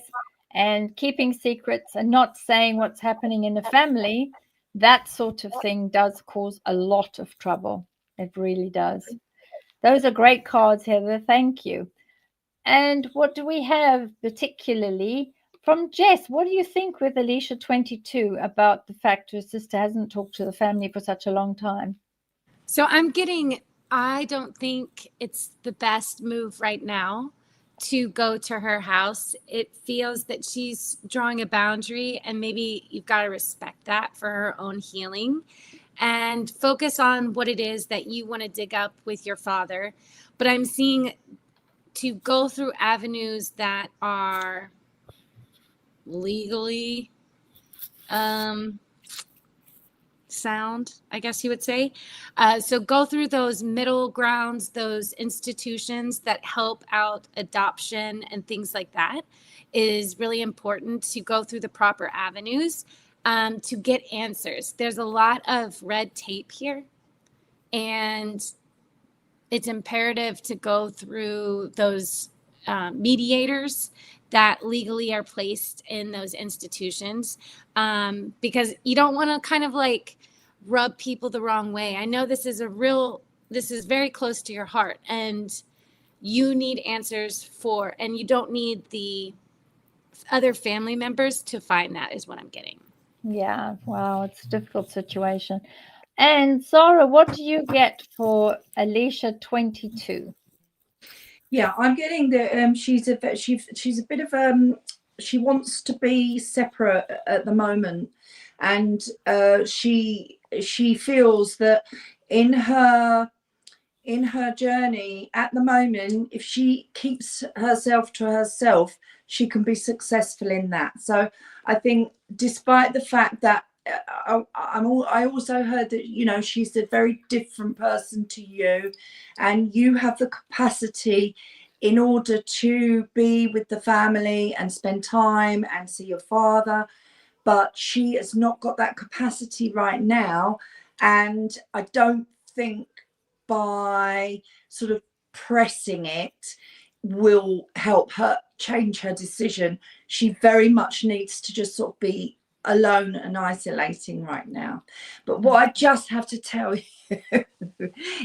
and keeping secrets and not saying what's happening in the family, that sort of thing does cause a lot of trouble. It really does. Those are great cards, Heather. Thank you. And what do we have particularly from Jess? What do you think with Alicia 22 about the fact her sister hasn't talked to the family for such a long time? So I don't think it's the best move right now to go to her house. It feels that she's drawing a boundary, and maybe you've got to respect that for her own healing and focus on what it is that you want to dig up with your father. But I'm seeing to go through avenues that are legally sound, I guess you would say. So go through those middle grounds, those institutions that help out adoption and things like that is really important to go through the proper avenues to get answers. There's a lot of red tape here, and it's imperative to go through those mediators that legally are placed in those institutions, because you don't want to kind of like rub people the wrong way. I know this is very close to your heart, and you need answers for, and you don't need the other family members to find that, is what I'm getting. Yeah, wow, it's a difficult situation. And Zara, what do you get for Alicia 22? Yeah, I'm getting that she's a bit of she wants to be separate at the moment, and she feels that in her journey at the moment, if she keeps herself to herself, she can be successful in that. So I think, despite the fact that I also heard that, you know, she's a very different person to you, and you have the capacity in order to be with the family and spend time and see your father, but she has not got that capacity right now. And I don't think by sort of pressing it will help her change her decision. She very much needs to just sort of be alone and isolating right now. But what I just have to tell you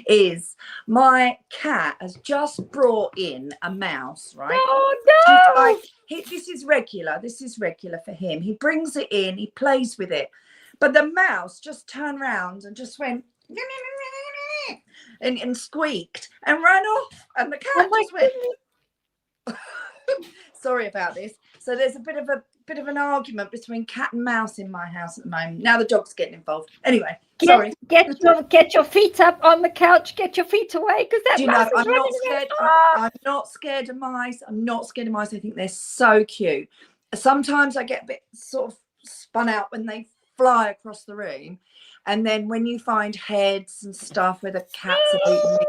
is my cat has just brought in a mouse, right? Oh no! This is regular for him. He brings it in, he plays with it, but the mouse just turned around and just went and squeaked and ran off, and the cat just went. Sorry about this. So there's a bit of an argument between cat and mouse in my house at the moment. Now the dog's getting involved. Anyway, sorry. Get your feet up on the couch. Get your feet away, because that mouse is I'm not running scared. away. I'm not scared of mice. I'm not scared of mice. I think they're so cute. Sometimes I get a bit sort of spun out when they fly across the room, and then when you find heads and stuff where the cats have eaten it,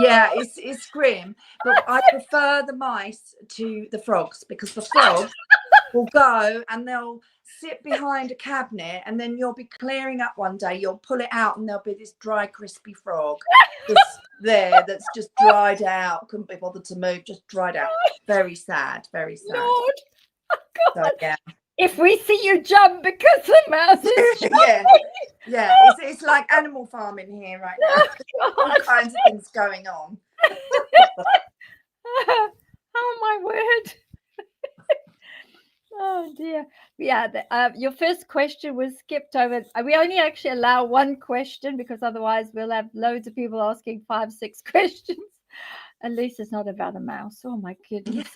yeah, it's grim. But I prefer the mice to the frogs, because the frogs will go and they'll sit behind a cabinet, and then you'll be clearing up one day, you'll pull it out, and there'll be this dry, crispy frog just there that's just dried out, couldn't be bothered to move, just dried out. Very sad, very sad. Lord. Oh, God. So, yeah. If we see you jump because the mouse is yeah, it's like Animal Farm in here right now. All kinds of things going on. Oh my word. Oh dear. Yeah, your first question was skipped over. We only actually allow one question, because otherwise we'll have loads of people asking 5-6 questions. At least it's not about a mouse. Oh my goodness.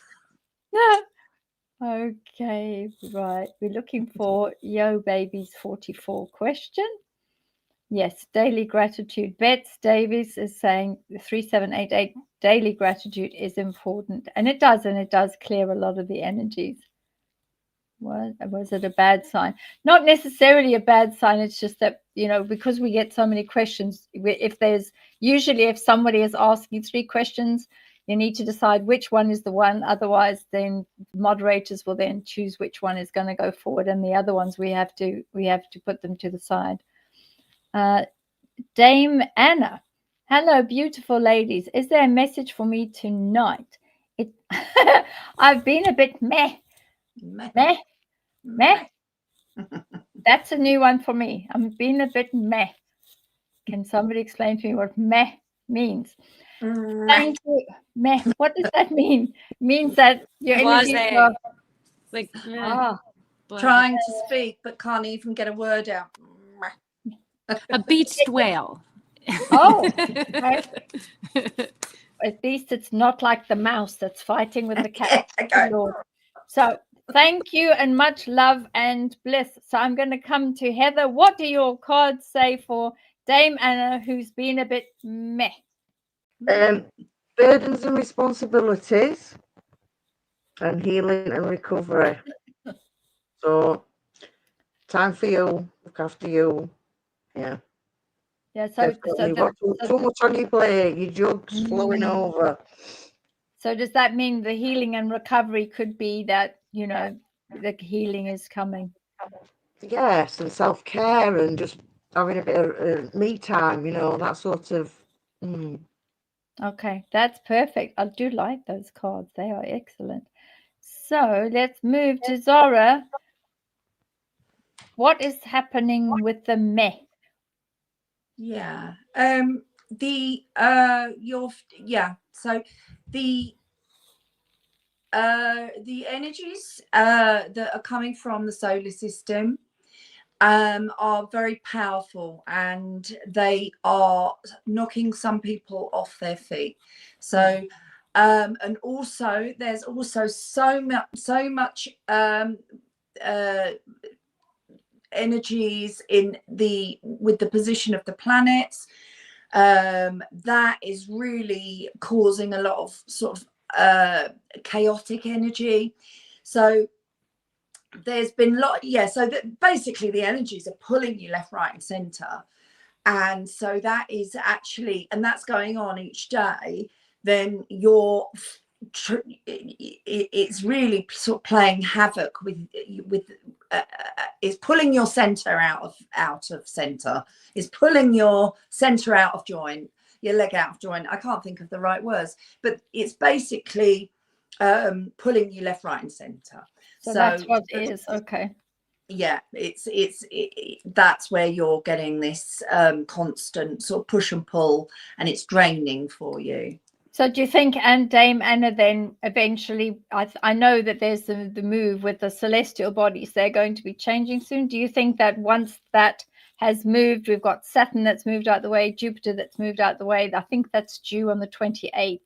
Okay, right. We're looking for Yo Baby's 44 question. Yes, daily gratitude. Bets Davies is saying 3788 daily gratitude is important, and it does clear a lot of the energies. Was it a bad sign? Not necessarily a bad sign. It's just that, you know, because we get so many questions, if somebody is asking 3 questions, you need to decide which one is the one. Otherwise, then moderators will then choose which one is going to go forward, and the other ones we have to put them to the side. Dame Anna, hello, beautiful ladies. Is there a message for me tonight? I've been a bit meh. That's a new one for me. I'm being a bit meh. Can somebody explain to me what meh means? Thank you. Meh. What does that mean? Means that your energy are like trying to speak but can't even get a word out. A beached whale. Oh, okay. At least it's not like the mouse that's fighting with the cat. Okay. Lord. So thank you and much love and bliss. So I'm going to come to Heather. What do your cards say for Dame Anna, who's been a bit meh? Burdens and responsibilities, and healing and recovery. So time for you, look after you, Yeah. Yeah. So, Definitely. You've got too much on your plate. Your jug's flowing over. so does that mean the healing and recovery could be that, you know, the healing is coming? Yes, and self-care and just having a bit of me time, you know, that sort of. Okay, that's perfect. I do like those cards. They are excellent. So let's move to Zara. What is happening with the meh? Yeah. So the energies that are coming from the solar system are very powerful, and they are knocking some people off their feet. So and also there's also so much energies with the position of the planets that is really causing a lot of sort of chaotic energy. So there's been so that basically the energies are pulling you left, right and center, and so that is actually, and that's going on each day. Then it's really sort of playing havoc with it's pulling your center out of center, it's pulling your center out of joint, your leg out of joint. I can't think of the right words, but it's basically pulling you left, right and center. So that's what it is. Okay. Yeah, that's where you're getting this constant sort of push and pull, and it's draining for you. So do you think, and Dame Anna, then eventually, I know that there's the move with the celestial bodies, they're going to be changing soon. Do you think that once that has moved, we've got Saturn that's moved out the way, Jupiter that's moved out the way, I think that's due on the 28th.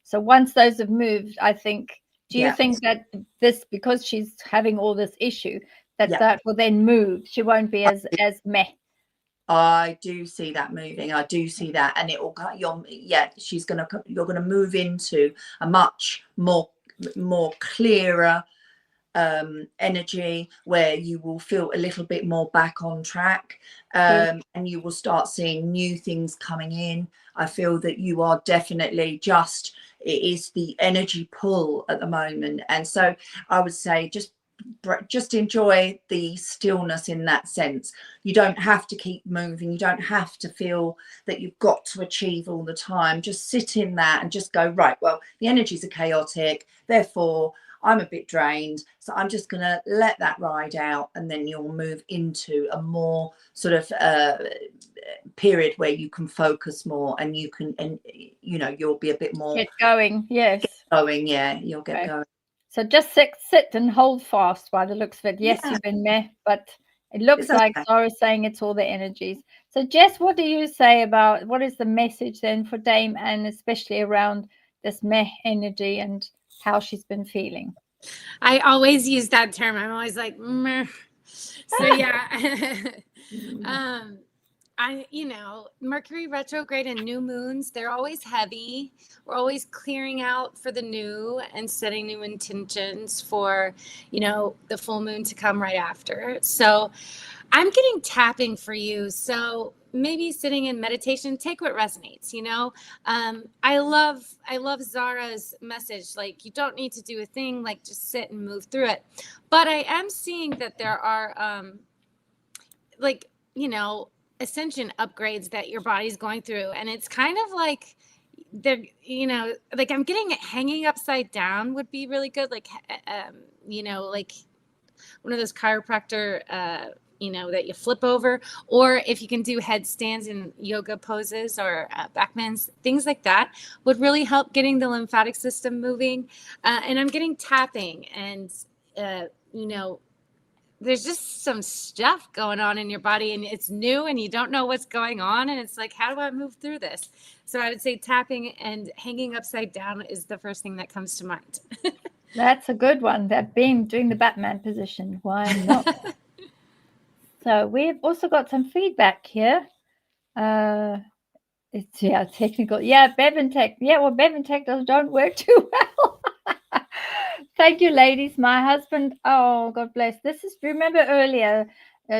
So once those have moved, I think, do you think that this, because she's having all this issue, that will then move? She won't be as meh. I do see that moving. I do see that, and it will. You're gonna move into a much more clearer energy where you will feel a little bit more back on track, and you will start seeing new things coming in. I feel that you are definitely it is the energy pull at the moment, and so I would say just enjoy the stillness in that sense. You don't have to keep moving, you don't have to feel that you've got to achieve all the time. Just sit in that and just go, right, well, the energies are chaotic, therefore I'm a bit drained, so I'm just going to let that ride out, and then you'll move into a more sort of period where you can focus more, and you can, and you know, you'll be a bit more get going. Yes, you'll get going. So just sit and hold fast by the looks of it. Yes, you've been meh, but it looks like Zara's saying it's all the energies. So Jess, what do you say about, what is the message then for Dame, and especially around this meh energy and how she's been feeling? I always use that term. I'm always like, meh. So yeah. Mercury retrograde and new moons, they're always heavy. We're always clearing out for the new and setting new intentions for, the full moon to come right after. So I'm getting tapping for you. So maybe sitting in meditation, take what resonates, I love Zara's message. Like, you don't need to do a thing, like just sit and move through it. But I am seeing that there are, ascension upgrades that your body's going through, and it's kind of like I'm getting it hanging upside down would be really good, like like one of those chiropractor that you flip over, or if you can do headstands and yoga poses or backbends, things like that would really help getting the lymphatic system moving. And I'm getting tapping, and there's just some stuff going on in your body, and it's new and you don't know what's going on. And it's like, how do I move through this? So I would say tapping and hanging upside down is the first thing that comes to mind. That's a good one. That being doing the Batman position. Why not? So we've also got some feedback here. It's technical. Beventech. Beventech don't work too well. Thank you, ladies. My husband, oh, God bless. Remember earlier,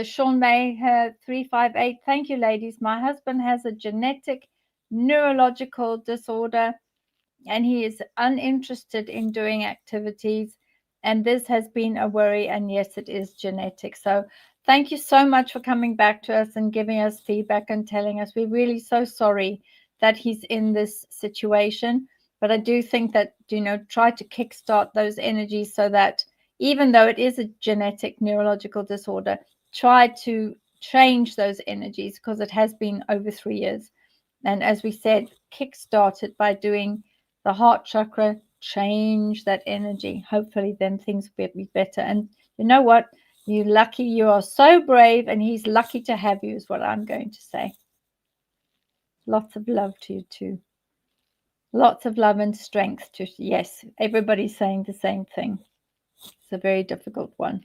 Sean May 358. Thank you, ladies. My husband has a genetic neurological disorder and he is uninterested in doing activities. And this has been a worry. And yes, it is genetic. So thank you so much for coming back to us and giving us feedback and telling us. We're really so sorry that he's in this situation. But I do think that, try to kickstart those energies so that even though it is a genetic neurological disorder, try to change those energies because it has been over 3 years. And as we said, kickstart it by doing the heart chakra, change that energy. Hopefully then things will be better. And you know what? You're lucky. You are so brave and he's lucky to have you is what I'm going to say. Lots of love to you too. Lots of love and strength to, yes, everybody's saying the same thing. It's a very difficult one.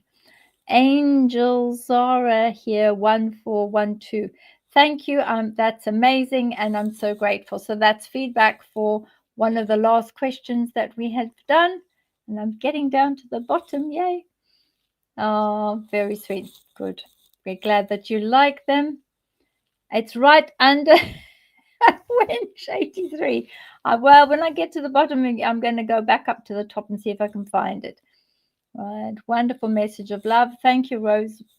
Angel Zara here, 1412. Thank you. That's amazing. And I'm so grateful. So that's feedback for one of the last questions that we had done. And I'm getting down to the bottom. Yay. Oh, very sweet. Good. We're glad that you like them. It's right under Winch 83. Well, when I get to the bottom, I'm going to go back up to the top and see if I can find it. Right, wonderful message of love. Thank you,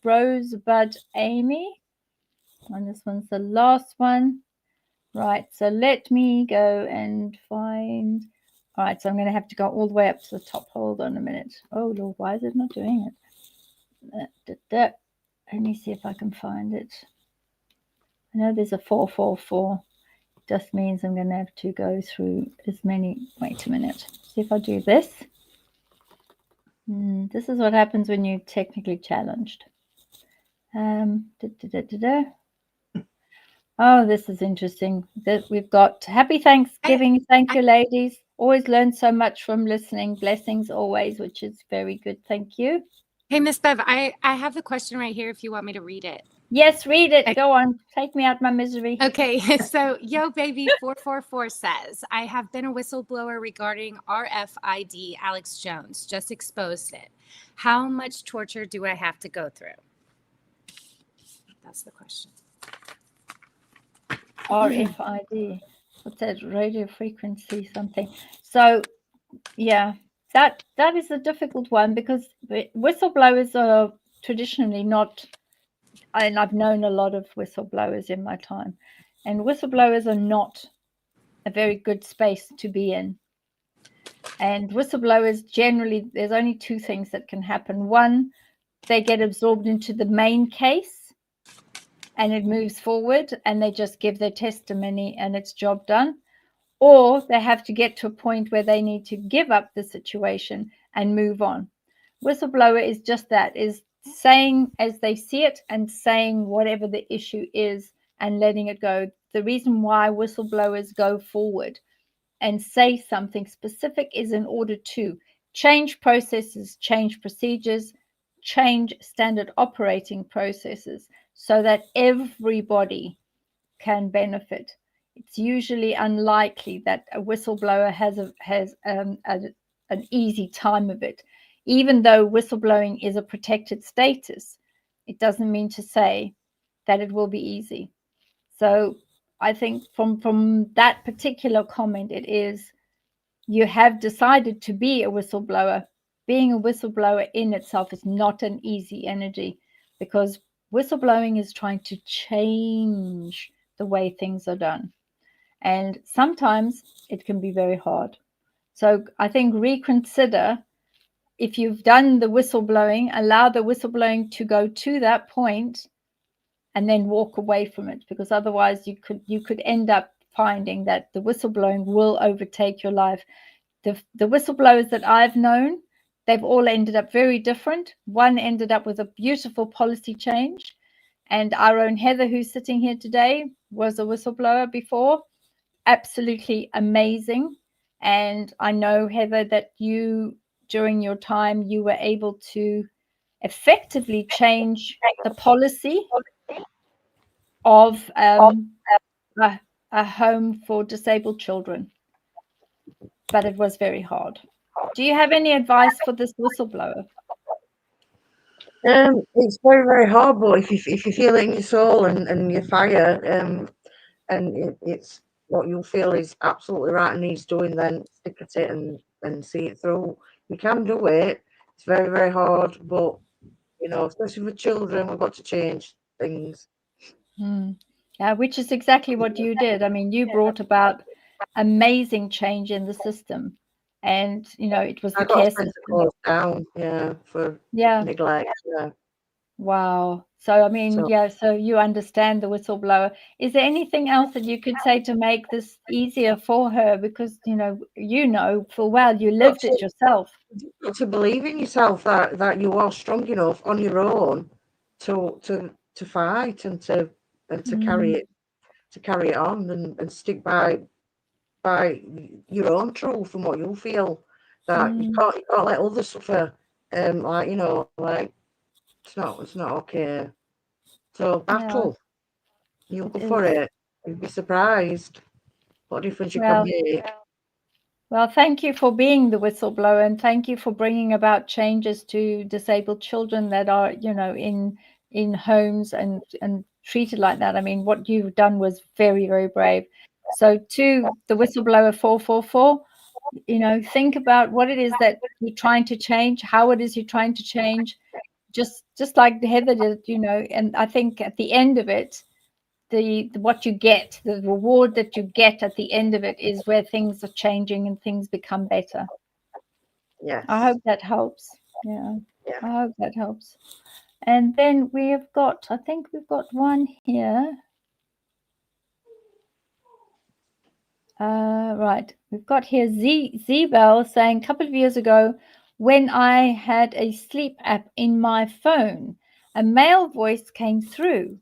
Rosebud Amy. And this one's the last one. Right, so let me go and find. All right, so I'm going to have to go all the way up to the top. Hold on a minute. Oh, Lord, why is it not doing it? Let me see if I can find it. I know there's a 444. Just means I'm going to have to go through as many. Wait a minute. See if I do this. This is what happens when you're technically challenged. Oh, this is interesting. We've got Happy Thanksgiving. Thank you, ladies. Always learn so much from listening. Blessings always, which is very good. Thank you. Hey, Miss Bev, I have the question right here if you want me to read it. Yes, read it. Go on. Take me out my misery. Okay, so Yo Baby 444 says, I have been a whistleblower regarding RFID Alex Jones. Just exposed it. How much torture do I have to go through? That's the question. RFID. What's that? Radio frequency something. So, yeah, that is a difficult one because whistleblowers are traditionally not. And I've known a lot of whistleblowers in my time, and whistleblowers are not a very good space to be in. And whistleblowers generally, there's only two things that can happen. One, they get absorbed into the main case and it moves forward and they just give their testimony and it's job done. Or they have to get to a point where they need to give up the situation and move on. Whistleblower is just that, is saying as they see it and saying whatever the issue is and letting it go. The reason why whistleblowers go forward and say something specific is in order to change processes, change procedures, change standard operating processes so that everybody can benefit. It's usually unlikely that a whistleblower has an easy time of it. Even though whistleblowing is a protected status, it doesn't mean to say that it will be easy. So I think from that particular comment, it is you have decided to be a whistleblower. Being a whistleblower in itself is not an easy energy because whistleblowing is trying to change the way things are done. And sometimes it can be very hard. So I think reconsider. If you've done the whistleblowing, allow the whistleblowing to go to that point and then walk away from it, because otherwise you could end up finding that the whistleblowing will overtake your life. The whistleblowers that I've known, they've all ended up very different. One ended up with a beautiful policy change. And our own Heather, who's sitting here today, was a whistleblower before. Absolutely amazing. And I know, Heather, that you, during your time, you were able to effectively change the policy of a home for disabled children. But it was very hard. Do you have any advice for this whistleblower? It's very, very hard, but if you feel it in your soul and your fire, and it's what you feel is absolutely right and needs doing, then stick at it and see it through. You can do it. It's very, very hard, but you know, especially for children, we've got to change things. Yeah, which is exactly what you did. I mean, you brought about amazing change in the system, and you know, it was I the got a care centre system. closed down, yeah, for Yeah. neglect. Yeah. Wow. So, I mean, So yeah, so you understand the whistleblower. Is there anything else that you could say to make this easier for her? Because, you know full well you lived it yourself. you've got to believe in yourself that you are strong enough on your own to fight and to carry it on and stick by your own truth and what you feel, that you can't let others suffer. Like, you know, like it's not okay. So battle. You'll go for it. You'd be surprised what difference you can make. Well, thank you for being the whistleblower, and thank you for bringing about changes to disabled children that are, in homes and treated like that. I mean, what you've done was very, very brave. So to the whistleblower 444, think about what it is that you're trying to change, how it is you're trying to change, just like Heather did, and I think at the end of it, the what you get, the reward that you get at the end of it is where things are changing and things become better. Yes. I hope that helps. Yeah. Yeah. I hope that helps. And then I think we've got one here. Right. We've got here Zebel saying, a couple of years ago, when I had a sleep app in my phone, a male voice came through.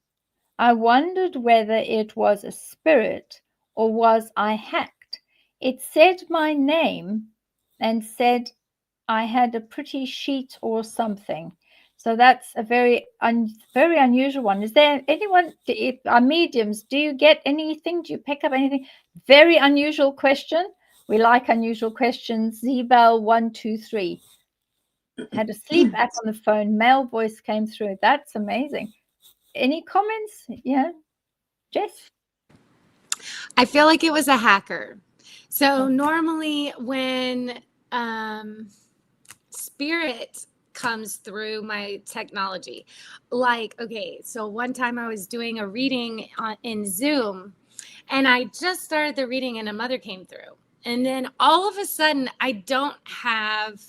I wondered whether it was a spirit or was I hacked. It said my name and said I had a pretty sheet or something. So that's a very unusual one. Is there anyone, our mediums, do you get anything? Do you pick up anything? Very unusual question. We like unusual questions. Zebel 123 had a sleep app on the phone. Male voice came through. That's amazing. Any comments? Yeah, Jess? I feel like it was a hacker. So normally when spirit comes through my technology, like, okay, so one time I was doing a reading in Zoom, and I just started the reading and a mother came through. And then all of a sudden, I don't have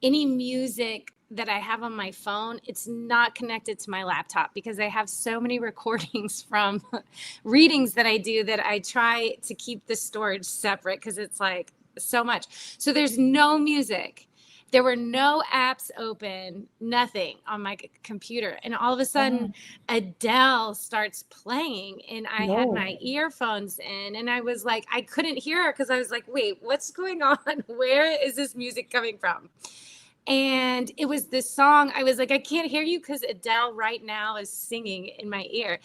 any music that I have on my phone. It's not connected to my laptop because I have so many recordings from readings that I do that I try to keep the storage separate because it's like so much. So there's no music. There were no apps open, nothing on my computer. And all of a sudden, Adele starts playing, and I had my earphones in, and I was like, I couldn't hear her because I was like, wait, what's going on? Where is this music coming from? And it was this song. I was like, I can't hear you because Adele right now is singing in my ear.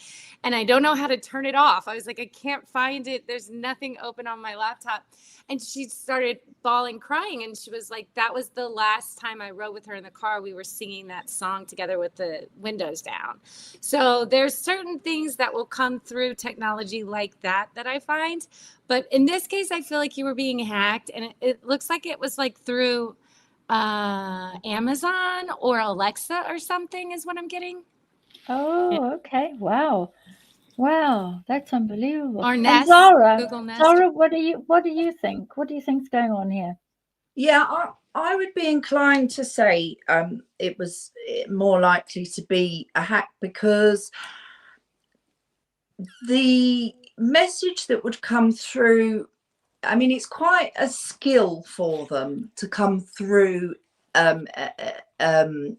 And I don't know how to turn it off. I was like, I can't find it. There's nothing open on my laptop. And she started bawling, crying. And she was like, that was the last time I rode with her in the car. We were singing that song together with the windows down. So there's certain things that will come through technology like that I find. But in this case, I feel like you were being hacked. And it looks like it was like through Amazon or Alexa or something is what I'm getting. Oh, okay. Wow, that's unbelievable. Or And Nest, Zara, Google Nest. Zara, what do you think? What do you think's going on here? Yeah, I would be inclined to say it was more likely to be a hack, because the message that would come through, I mean, it's quite a skill for them to come through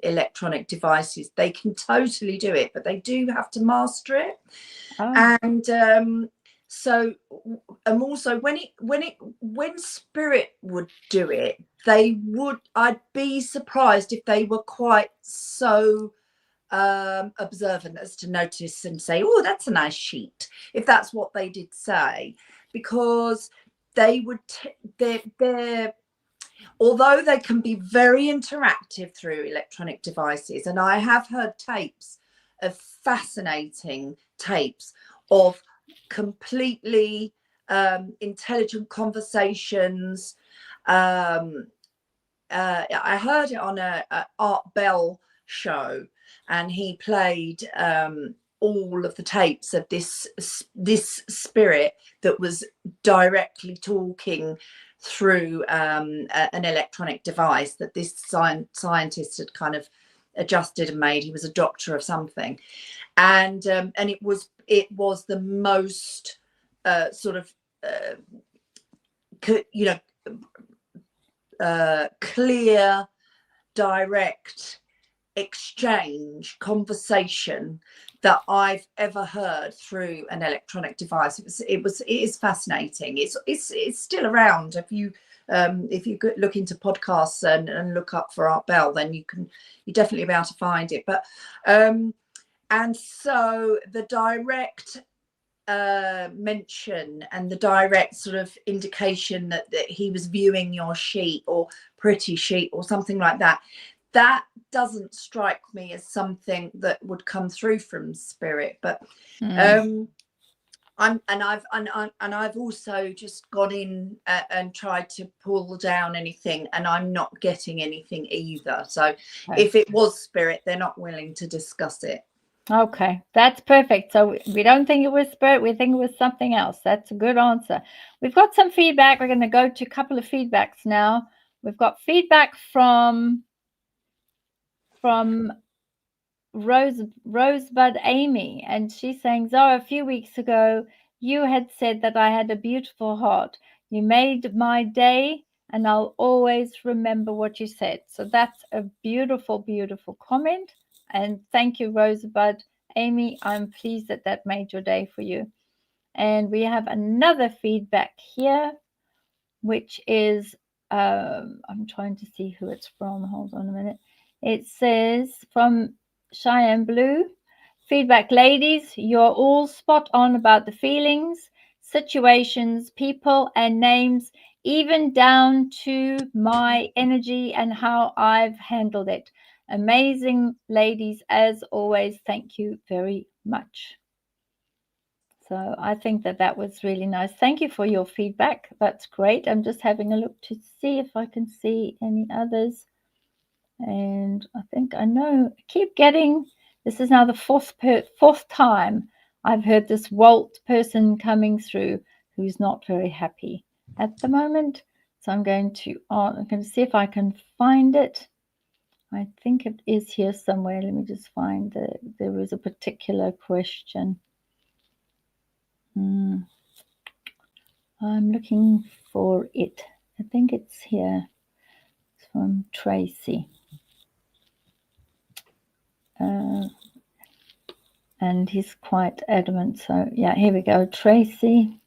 electronic devices. They can totally do it, but they do have to master it. And so also when spirit would do it, I'd be surprised if they were quite so observant as to notice and say, oh, that's a nice sheet, if that's what they did say, because they would although they can be very interactive through electronic devices, and I have heard tapes of fascinating tapes of completely intelligent conversations. I heard it on a Art Bell show, and he played all of the tapes of this spirit that was directly talking through an electronic device that this scientist had kind of adjusted and made. He was a doctor of something, and it was the most sort of clear, direct exchange, conversation that I've ever heard through an electronic device. It is fascinating. It's still around. If you look into podcasts and look up for Art Bell, then you definitely be able to find it. But and so the direct mention and the direct sort of indication that he was viewing your sheet or pretty sheet or something like that, that doesn't strike me as something that would come through from spirit. But I've also just gone in and tried to pull down anything, and I'm not getting anything either. So if it was spirit, they're not willing to discuss it. Okay, that's perfect. So we don't think it was spirit, we think it was something else. That's a good answer. We've got some feedback. We're going to go to a couple of feedbacks now. We've got feedback from Rosebud Amy, and she's saying, Zara, a few weeks ago, you had said that I had a beautiful heart. You made my day, and I'll always remember what you said. So that's a beautiful, beautiful comment. And thank you, Rosebud Amy. I'm pleased that that made your day for you. And we have another feedback here, which is, I'm trying to see who it's from. Hold on a minute. It says from Cheyenne Blue, feedback, ladies, you're all spot on about the feelings, situations, people, and names, even down to my energy and how I've handled it. Amazing, ladies, as always. Thank you very much. So I think that was really nice. Thank you for your feedback. That's great. I'm just having a look to see if I can see any others. And I think I know, I keep getting, this is now the fourth time I've heard this Walt person coming through who's not very happy at the moment. So I'm going to see if I can find it. I think it is here somewhere. Let me just find there was a particular question. I'm looking for it. I think it's here. It's from Tracy. And he's quite adamant. So yeah, here we go. Tracy.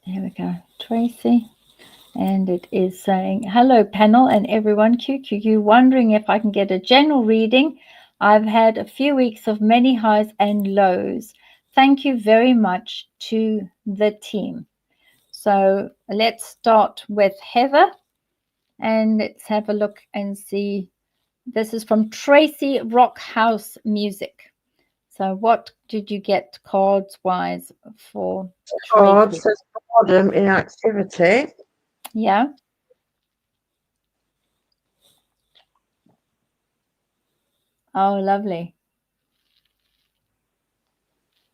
Here we go. Tracy. And it is saying, hello, panel and everyone. QQQ, wondering if I can get a general reading. I've had a few weeks of many highs and lows. Thank you very much to the team. So let's start with Heather. And let's have a look and see. This is from Tracy Rockhouse Music. So what did you get cards-wise for Cards says boredom, inactivity. Yeah. Oh, lovely.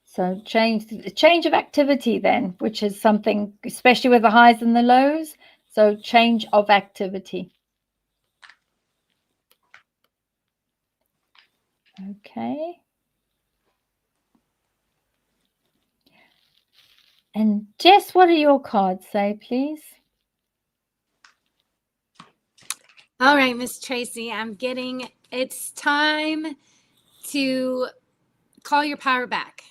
So change of activity then, which is something, especially with the highs and the lows. So change of activity. Okay. And Jess, what do your cards say, please? All right, Miss Tracy, I'm getting, it's time to call your power back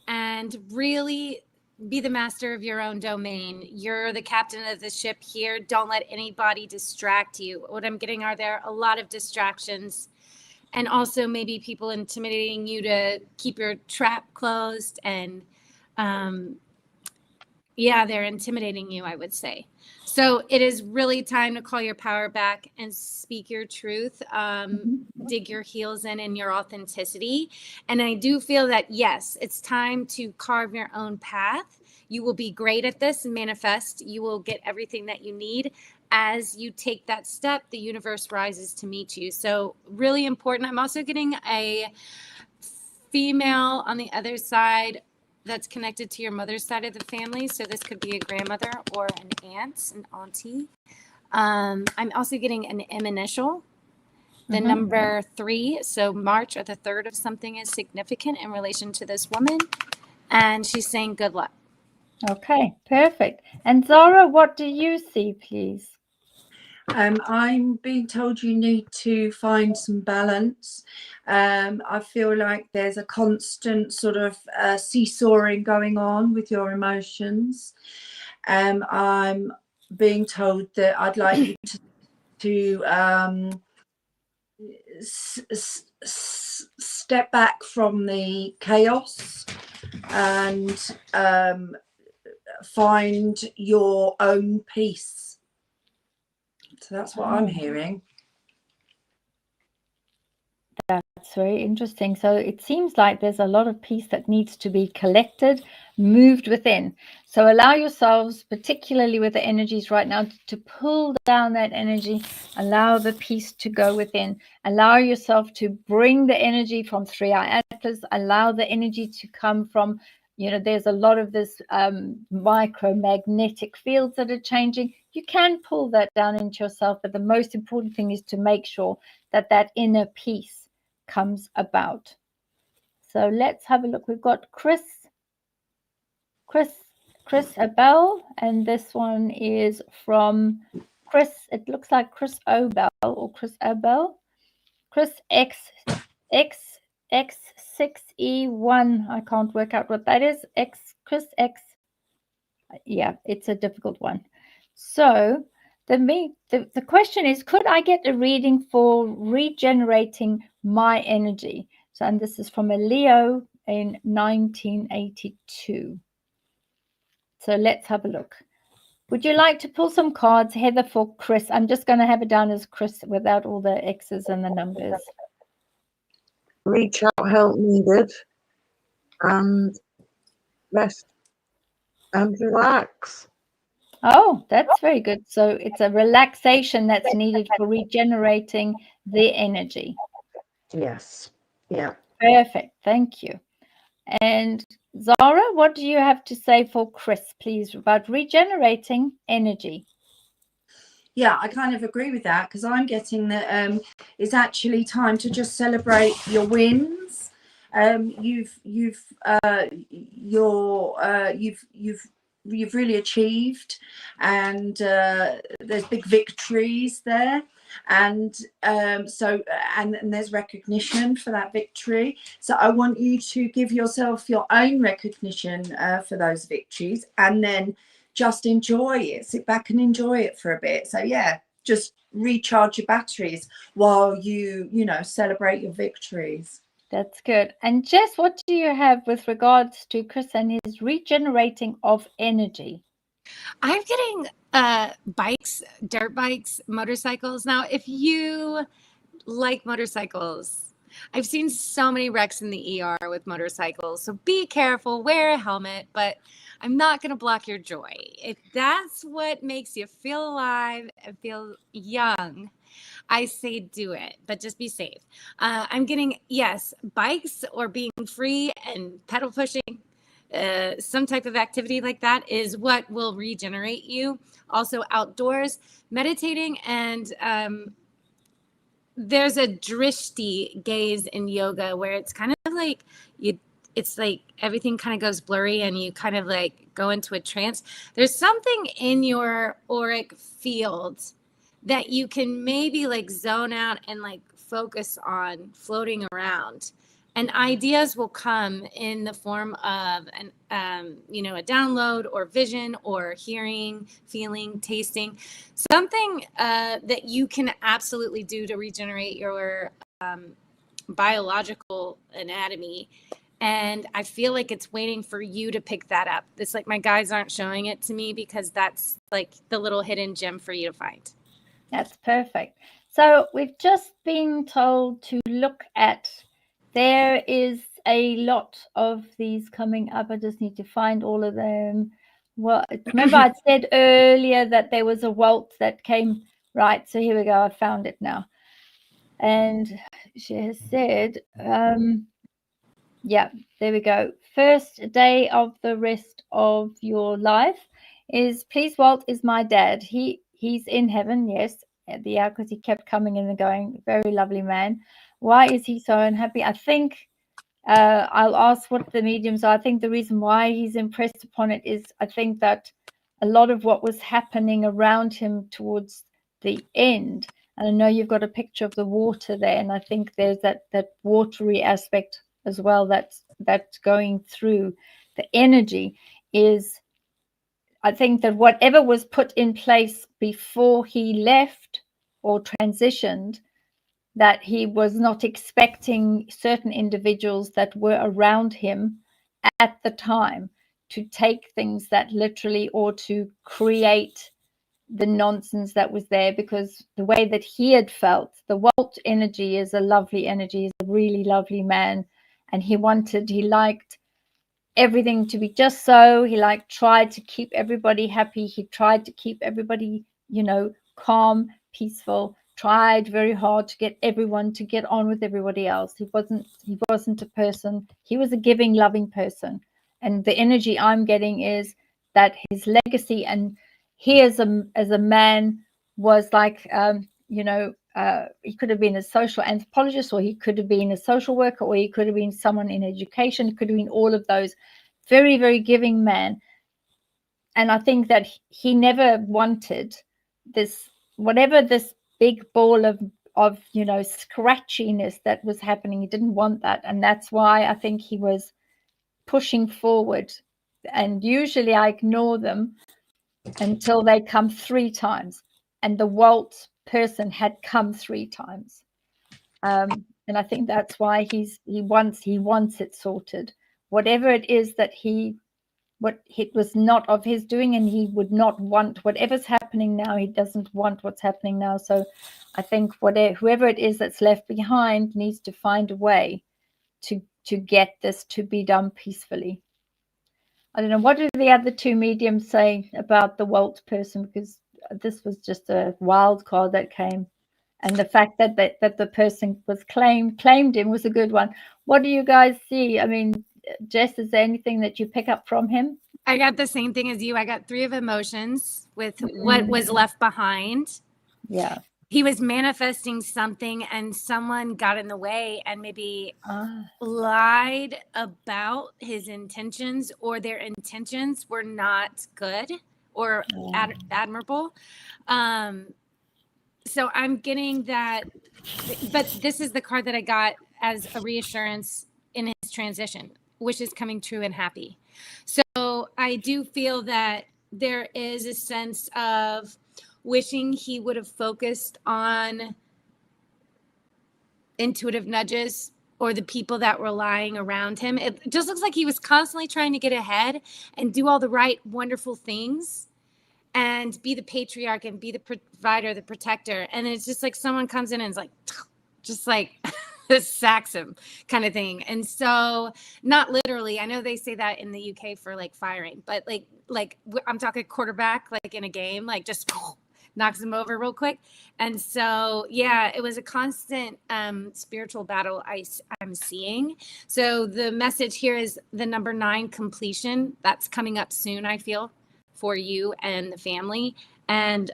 and really be the master of your own domain. You're the captain of the ship here. Don't let anybody distract you. What I'm getting are there a lot of distractions, and also maybe people intimidating you to keep your trap closed and Yeah, they're intimidating you, I would say. So it is really time to call your power back and speak your truth. Dig your heels in your authenticity. And I do feel that, yes, it's time to carve your own path. You will be great at this and manifest. You will get everything that you need. As you take that step, the universe rises to meet you. So really important. I'm also getting a female on the other side that's connected to your mother's side of the family. So this could be a grandmother or an aunt, an auntie. I'm also getting an M initial, the number 3. So March or the 3rd of something is significant in relation to this woman. And she's saying good luck. Okay, perfect. And Zara, what do you see, please? I'm being told you need to find some balance. I feel like there's a constant sort of seesawing going on with your emotions. I'm being told that I'd like you to step back from the chaos and find your own peace. So that's what I'm hearing. That's very interesting. So it seems like there's a lot of peace that needs to be collected, moved within. So allow yourselves, particularly with the energies right now, to pull down that energy, allow the peace to go within, allow yourself to bring the energy from 3i Atlas, allow the energy to come from, there's a lot of this micromagnetic fields that are changing. You can pull that down into yourself, but the most important thing is to make sure that that inner peace comes about. So let's have a look. We've got Chris Abel, and this one is from Chris. It looks like Chris Obel or Chris Abel. Chris X6E1. I can't work out what that is. Chris X. Yeah, it's a difficult one. So the question is, could I get a reading for regenerating my energy? So, and this is from a Leo in 1982. So let's have a look. Would you like to pull some cards, Heather, for Chris? I'm just going to have it down as Chris without all the X's and the numbers. Reach out, help needed, and rest and relax. Oh, that's very good. So it's a relaxation that's needed for regenerating the energy. Yes. Yeah. Perfect. Thank you. And Zara, what do you have to say for Chris, please, about regenerating energy? Yeah, I kind of agree with that, because I'm getting that it's actually time to just celebrate your wins. You've really achieved, and there's big victories there, and so there's recognition for that victory. So I want you to give yourself your own recognition for those victories, and then just enjoy it. Sit back and enjoy it for a bit. So yeah, just recharge your batteries while you celebrate your victories. That's good. And Jess, what do you have with regards to Chris and his regenerating of energy? I'm getting bikes, dirt bikes, motorcycles. Now, if you like motorcycles, I've seen so many wrecks in the ER with motorcycles. So be careful, wear a helmet, but I'm not going to block your joy. If that's what makes you feel alive and feel young, I say do it, but just be safe. I'm getting, yes, bikes or being free and pedal pushing. Some type of activity like that is what will regenerate you. Also outdoors, meditating, and there's a drishti gaze in yoga where it's kind of like it's like everything kind of goes blurry and you kind of like go into a trance. There's something in your auric field that you can maybe like zone out and like focus on floating around, and ideas will come in the form of a download or vision or hearing, feeling, tasting, something that you can absolutely do to regenerate your biological anatomy And I feel like it's waiting for you to pick that up. It's like my guides aren't showing it to me because that's like the little hidden gem for you to find. That's perfect. So we've just been told to look at, there is a lot of these coming up. I just need to find all of them. Well, remember I said earlier that there was a waltz that came, right? So here we go. I found it now. And she has said, yeah, there we go. First day of the rest of your life is, please, Walt is my dad. He's in heaven, yes, yeah, because he kept coming in and going. Very lovely man. Why is he so unhappy? I think I'll ask what the mediums are. I think the reason why he's impressed upon it is, I think that a lot of what was happening around him towards the end, and I know you've got a picture of the water there, and I think there's that watery aspect as well that's going through. The energy is, I think that whatever was put in place before he left or transitioned, that he was not expecting certain individuals that were around him at the time to take things that literally, or to create the nonsense that was there, because the way that he had felt, the Walt energy is a lovely energy, is a really lovely man, and he liked everything to be just so. He tried to keep everybody happy. He tried to keep everybody, calm, peaceful, tried very hard to get everyone to get on with everybody else. He wasn't a person. He was a giving, loving person. And the energy I'm getting is that his legacy, and he as a man was like, he could have been a social anthropologist, or he could have been a social worker, or he could have been someone in education. It could have been all of those. Very, very giving man. And I think that he never wanted this, whatever this big ball of scratchiness that was happening. He didn't want that. And that's why I think he was pushing forward. And usually I ignore them until they come 3 times. And the Walt person had come 3 times. And I think that's why he wants it sorted. Whatever it is that what it was not of his doing, and he would not want whatever's happening now. He doesn't want what's happening now. So I think whoever it is that's left behind needs to find a way to get this to be done peacefully. I don't know, what do the other 2 mediums say about the Walt person? Because this was just a wild card that came. And the fact that the person was claimed him was a good one. What do you guys see? I mean, Jess, is there anything that you pick up from him? I got the same thing as you. I got 3 of emotions with what was left behind. Yeah. He was manifesting something, and someone got in the way and maybe lied about his intentions, or their intentions were not good or admirable. So I'm getting that, but this is the card that I got as a reassurance in his transition, which is coming true and happy. So I do feel that there is a sense of wishing he would have focused on intuitive nudges or the people that were lying around him. It just looks like he was constantly trying to get ahead and do all the right, wonderful things and be the patriarch and be the provider, the protector. And it's just like someone comes in and is like, just like sacks him kind of thing. And so not literally, I know they say that in the UK for like firing, but like I'm talking quarterback, like in a game, like just knocks him over real quick. And so, yeah, it was a constant spiritual battle I'm seeing. So the message here is the number 9, completion. That's coming up soon, I feel, for you and the family. And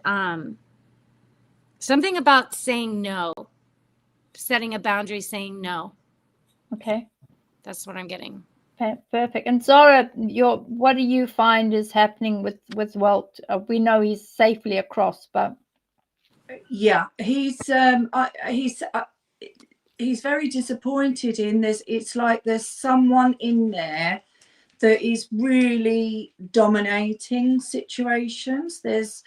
something about saying no, setting a boundary, saying no. Okay. That's what I'm getting. Okay, perfect. And Zara, what do you find is happening with Walt? We know he's safely across, but yeah, he's very disappointed in this. It's like there's someone in there that is really dominating situations. There's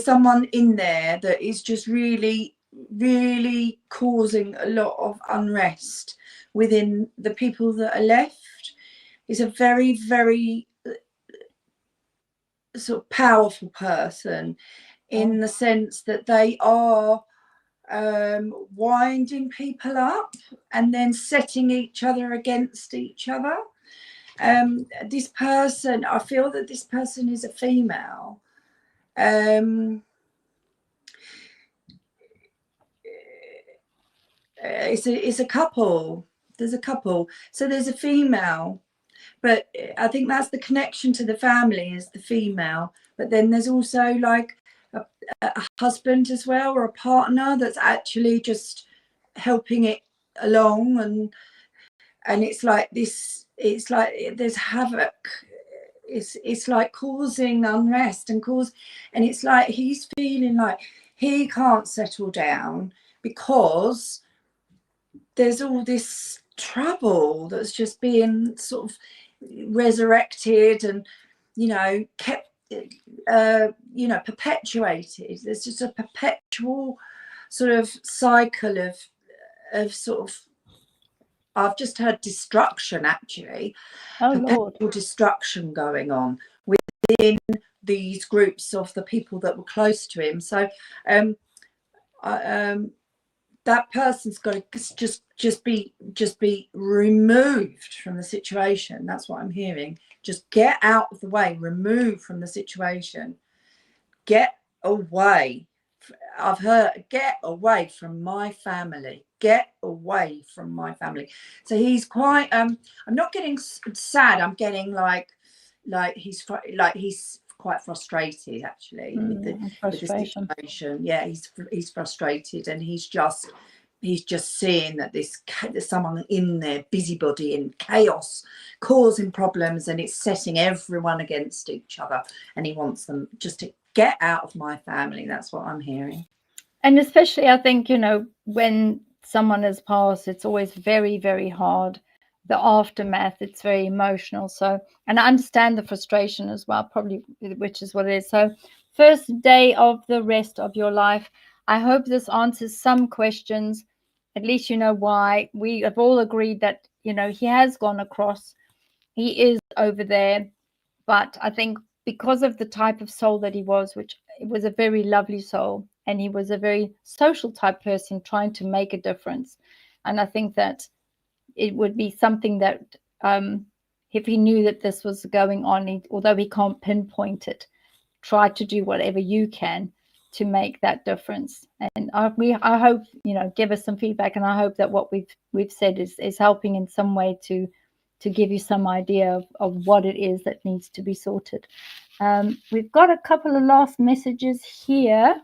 someone in there that is just really really causing a lot of unrest within the people that are left. He's a very, very sort of powerful person in the sense that they are winding people up and then setting each other against each other. This person, I feel that this person is a female. It's a couple. There's a couple. So there's a female, but I think that's the connection to the family is the female. But then there's also like a husband as well, or a partner that's actually just helping it along, and it's like this. It's like there's havoc. It's like causing unrest and it's like he's feeling like he can't settle down because there's all this trouble that's just being sort of resurrected and, you know, kept, you know, perpetuated. There's just a perpetual sort of cycle of sort of, I've just heard destruction actually. Oh, perpetual Lord. destruction going on within these groups of the people that were close to him. So that person's got to just be removed from the situation. That's what I'm hearing. Just get out of the way, remove from the situation, get away. I've heard, get away from my family, get away from my family. So he's quite I'm not getting sad, I'm getting like he's quite frustrated actually with the situation. Yeah, he's frustrated, and he's just seeing that there's someone in there, busybody in chaos, causing problems, and it's setting everyone against each other, and he wants them just to get out of my family. That's what I'm hearing. And especially, I think, you know, when someone has passed, it's always very, very hard. The aftermath, it's very emotional. So, and I understand the frustration as well, probably, which is what it is. So, first day of the rest of your life. I hope this answers some questions. At least you know why. We have all agreed that, you know, he has gone across. He is over there. But I think because of the type of soul that he was, which it was a very lovely soul, and he was a very social type person trying to make a difference. And I think that it would be something that if he knew that this was going on, although he can't pinpoint it, try to do whatever you can to make that difference. And I hope, you know, give us some feedback, and I hope that what we've said is helping in some way to give you some idea of what it is that needs to be sorted. We've got a couple of last messages here.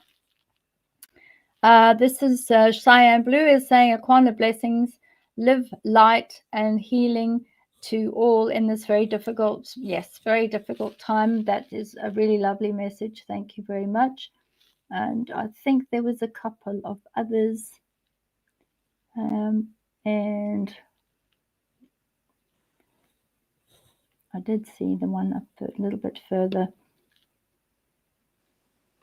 This is Cheyenne Blue is saying, Aquana blessings, live light and healing to all in this very difficult time. That is a really lovely message. Thank you very much. And I think there was a couple of others. And I did see the one up a little bit further.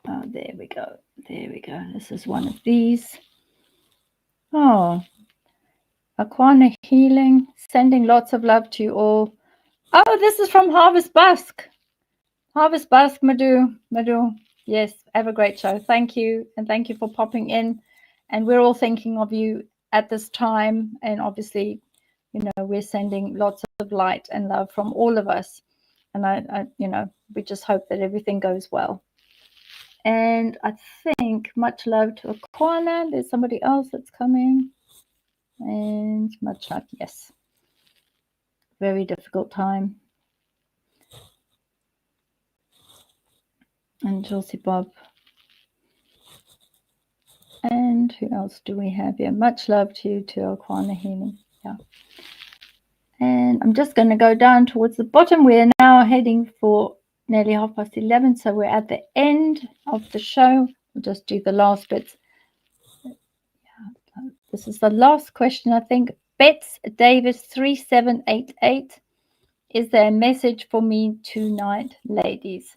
Oh, there we go. There we go. This is one of these. Oh, Aquana healing, sending lots of love to you all. Oh, this is from Harvest Busk. Harvest Busk, Madhu. Yes, have a great show. Thank you. And thank you for popping in. And we're all thinking of you at this time. And obviously, you know, we're sending lots of light and love from all of us. And I you know, we just hope that everything goes well. And I think much love to Aquana. There's somebody else that's coming. And much love, yes. Very difficult time. And Josie Bob. And who else do we have here? Much love to you, to Aquana healing. Yeah. And I'm just going to go down towards the bottom. We're now heading for nearly 11:30, so we're at the end of the show. We'll just do the last bits. Yeah, this is the last question, I think. Bets Davis 3788. Is there a message for me tonight, ladies?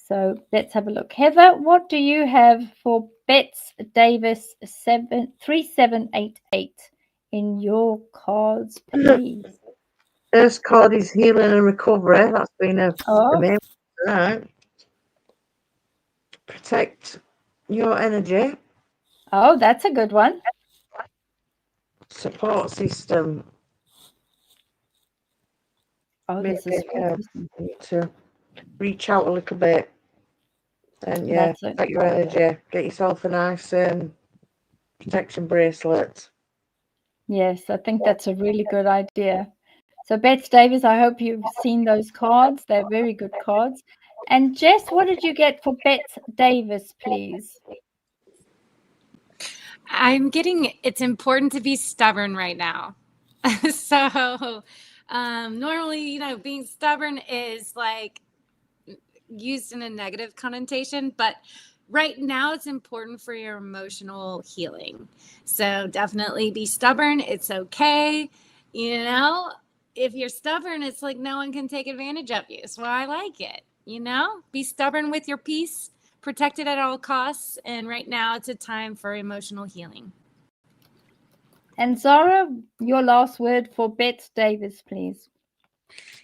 So let's have a look. Heather, what do you have for Bets Davis 3788 in your cards, please? First card is healing and recovery. That's been a Oh, main right. Protect your energy. oh, that's a good one. Support system. Oh, Maybe this is you need to reach out a little bit and That's it. protect your energy. Get yourself a nice protection bracelet. Yes, I think that's a really good idea. So, Bets Davis, I hope you've seen those cards. They're very good cards. And Jess, what did you get for Bets Davis, please? I'm getting it's important to be stubborn right now. So normally, being stubborn is like used in a negative connotation, but right now it's important for your emotional healing. So definitely be stubborn. It's okay. If you're stubborn, it's like no one can take advantage of you. So I like it. Be stubborn with your peace, protect it at all costs. And right now it's a time for emotional healing. And Zara, your last word for Bets Davis, please.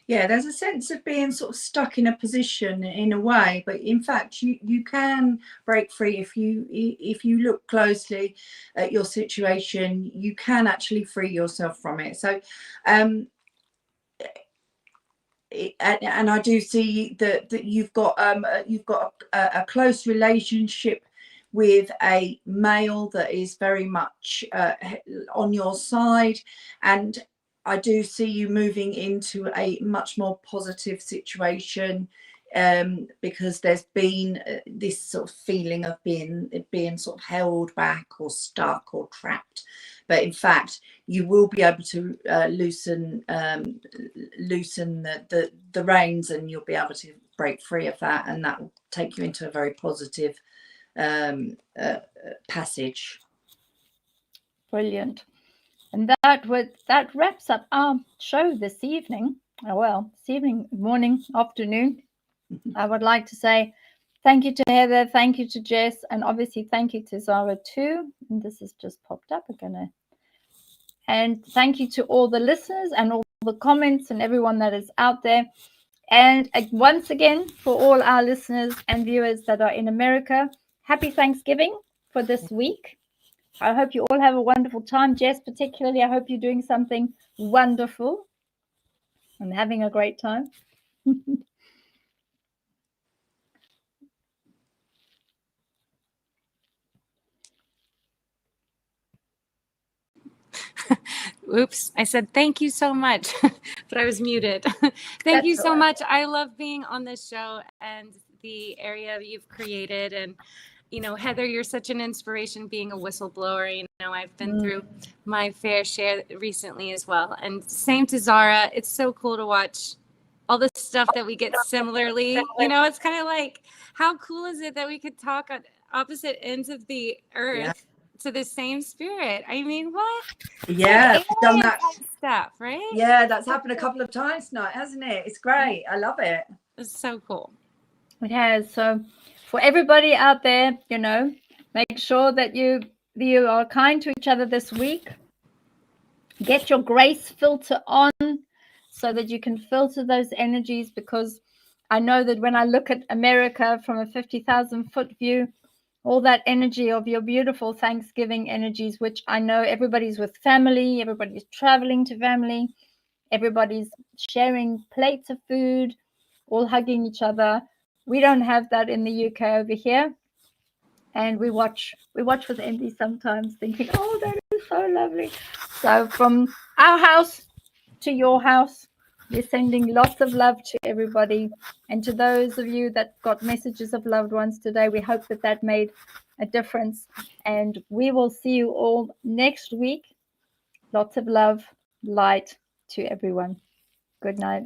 Yeah, there's a sense of being sort of stuck in a position in a way, but in fact you can break free if you look closely at your situation. You can actually free yourself from it. So and I do see that you've got a close relationship with a male that is very much on your side, and I do see you moving into a much more positive situation, because there's been this sort of feeling of being sort of held back or stuck or trapped. But in fact, you will be able to loosen the reins, and you'll be able to break free of that, and that will take you into a very positive passage. Brilliant. And that wraps up our show this evening. Oh, well, this evening, morning, afternoon. I would like to say thank you to Heather, thank you to Jess, and obviously thank you to Zara too. And this has just popped up again. And thank you to all the listeners and all the comments and everyone that is out there. And once again, for all our listeners and viewers that are in America, happy Thanksgiving for this week. I hope you all have a wonderful time. Jess, particularly, I hope you're doing something wonderful and having a great time. Oops, I said thank you so much, but I was muted. Thank you so much. I love being on this show and the area you've created. And, Heather, you're such an inspiration being a whistleblower. I've been through my fair share recently as well. And same to Zara. It's so cool to watch all the stuff that we get similarly. It's kind of like, how cool is it that we could talk on opposite ends of the earth to the same spirit? I mean, what? Yeah, like done that stuff, right? Yeah, that's happened a couple of times tonight, hasn't it? It's great. I love it. It's so cool. It has. So for everybody out there, make sure that you are kind to each other this week. Get your grace filter on so that you can filter those energies, because I know that when I look at America from a 50,000-foot view, all that energy of your beautiful Thanksgiving energies, which I know everybody's with family, everybody's traveling to family, everybody's sharing plates of food, all hugging each other. We don't have that in the UK over here. And we watch with envy sometimes, thinking, oh, that is so lovely. So from our house to your house, we're sending lots of love to everybody. And to those of you that got messages of loved ones today, we hope that made a difference. And we will see you all next week. Lots of love, light to everyone. Good night.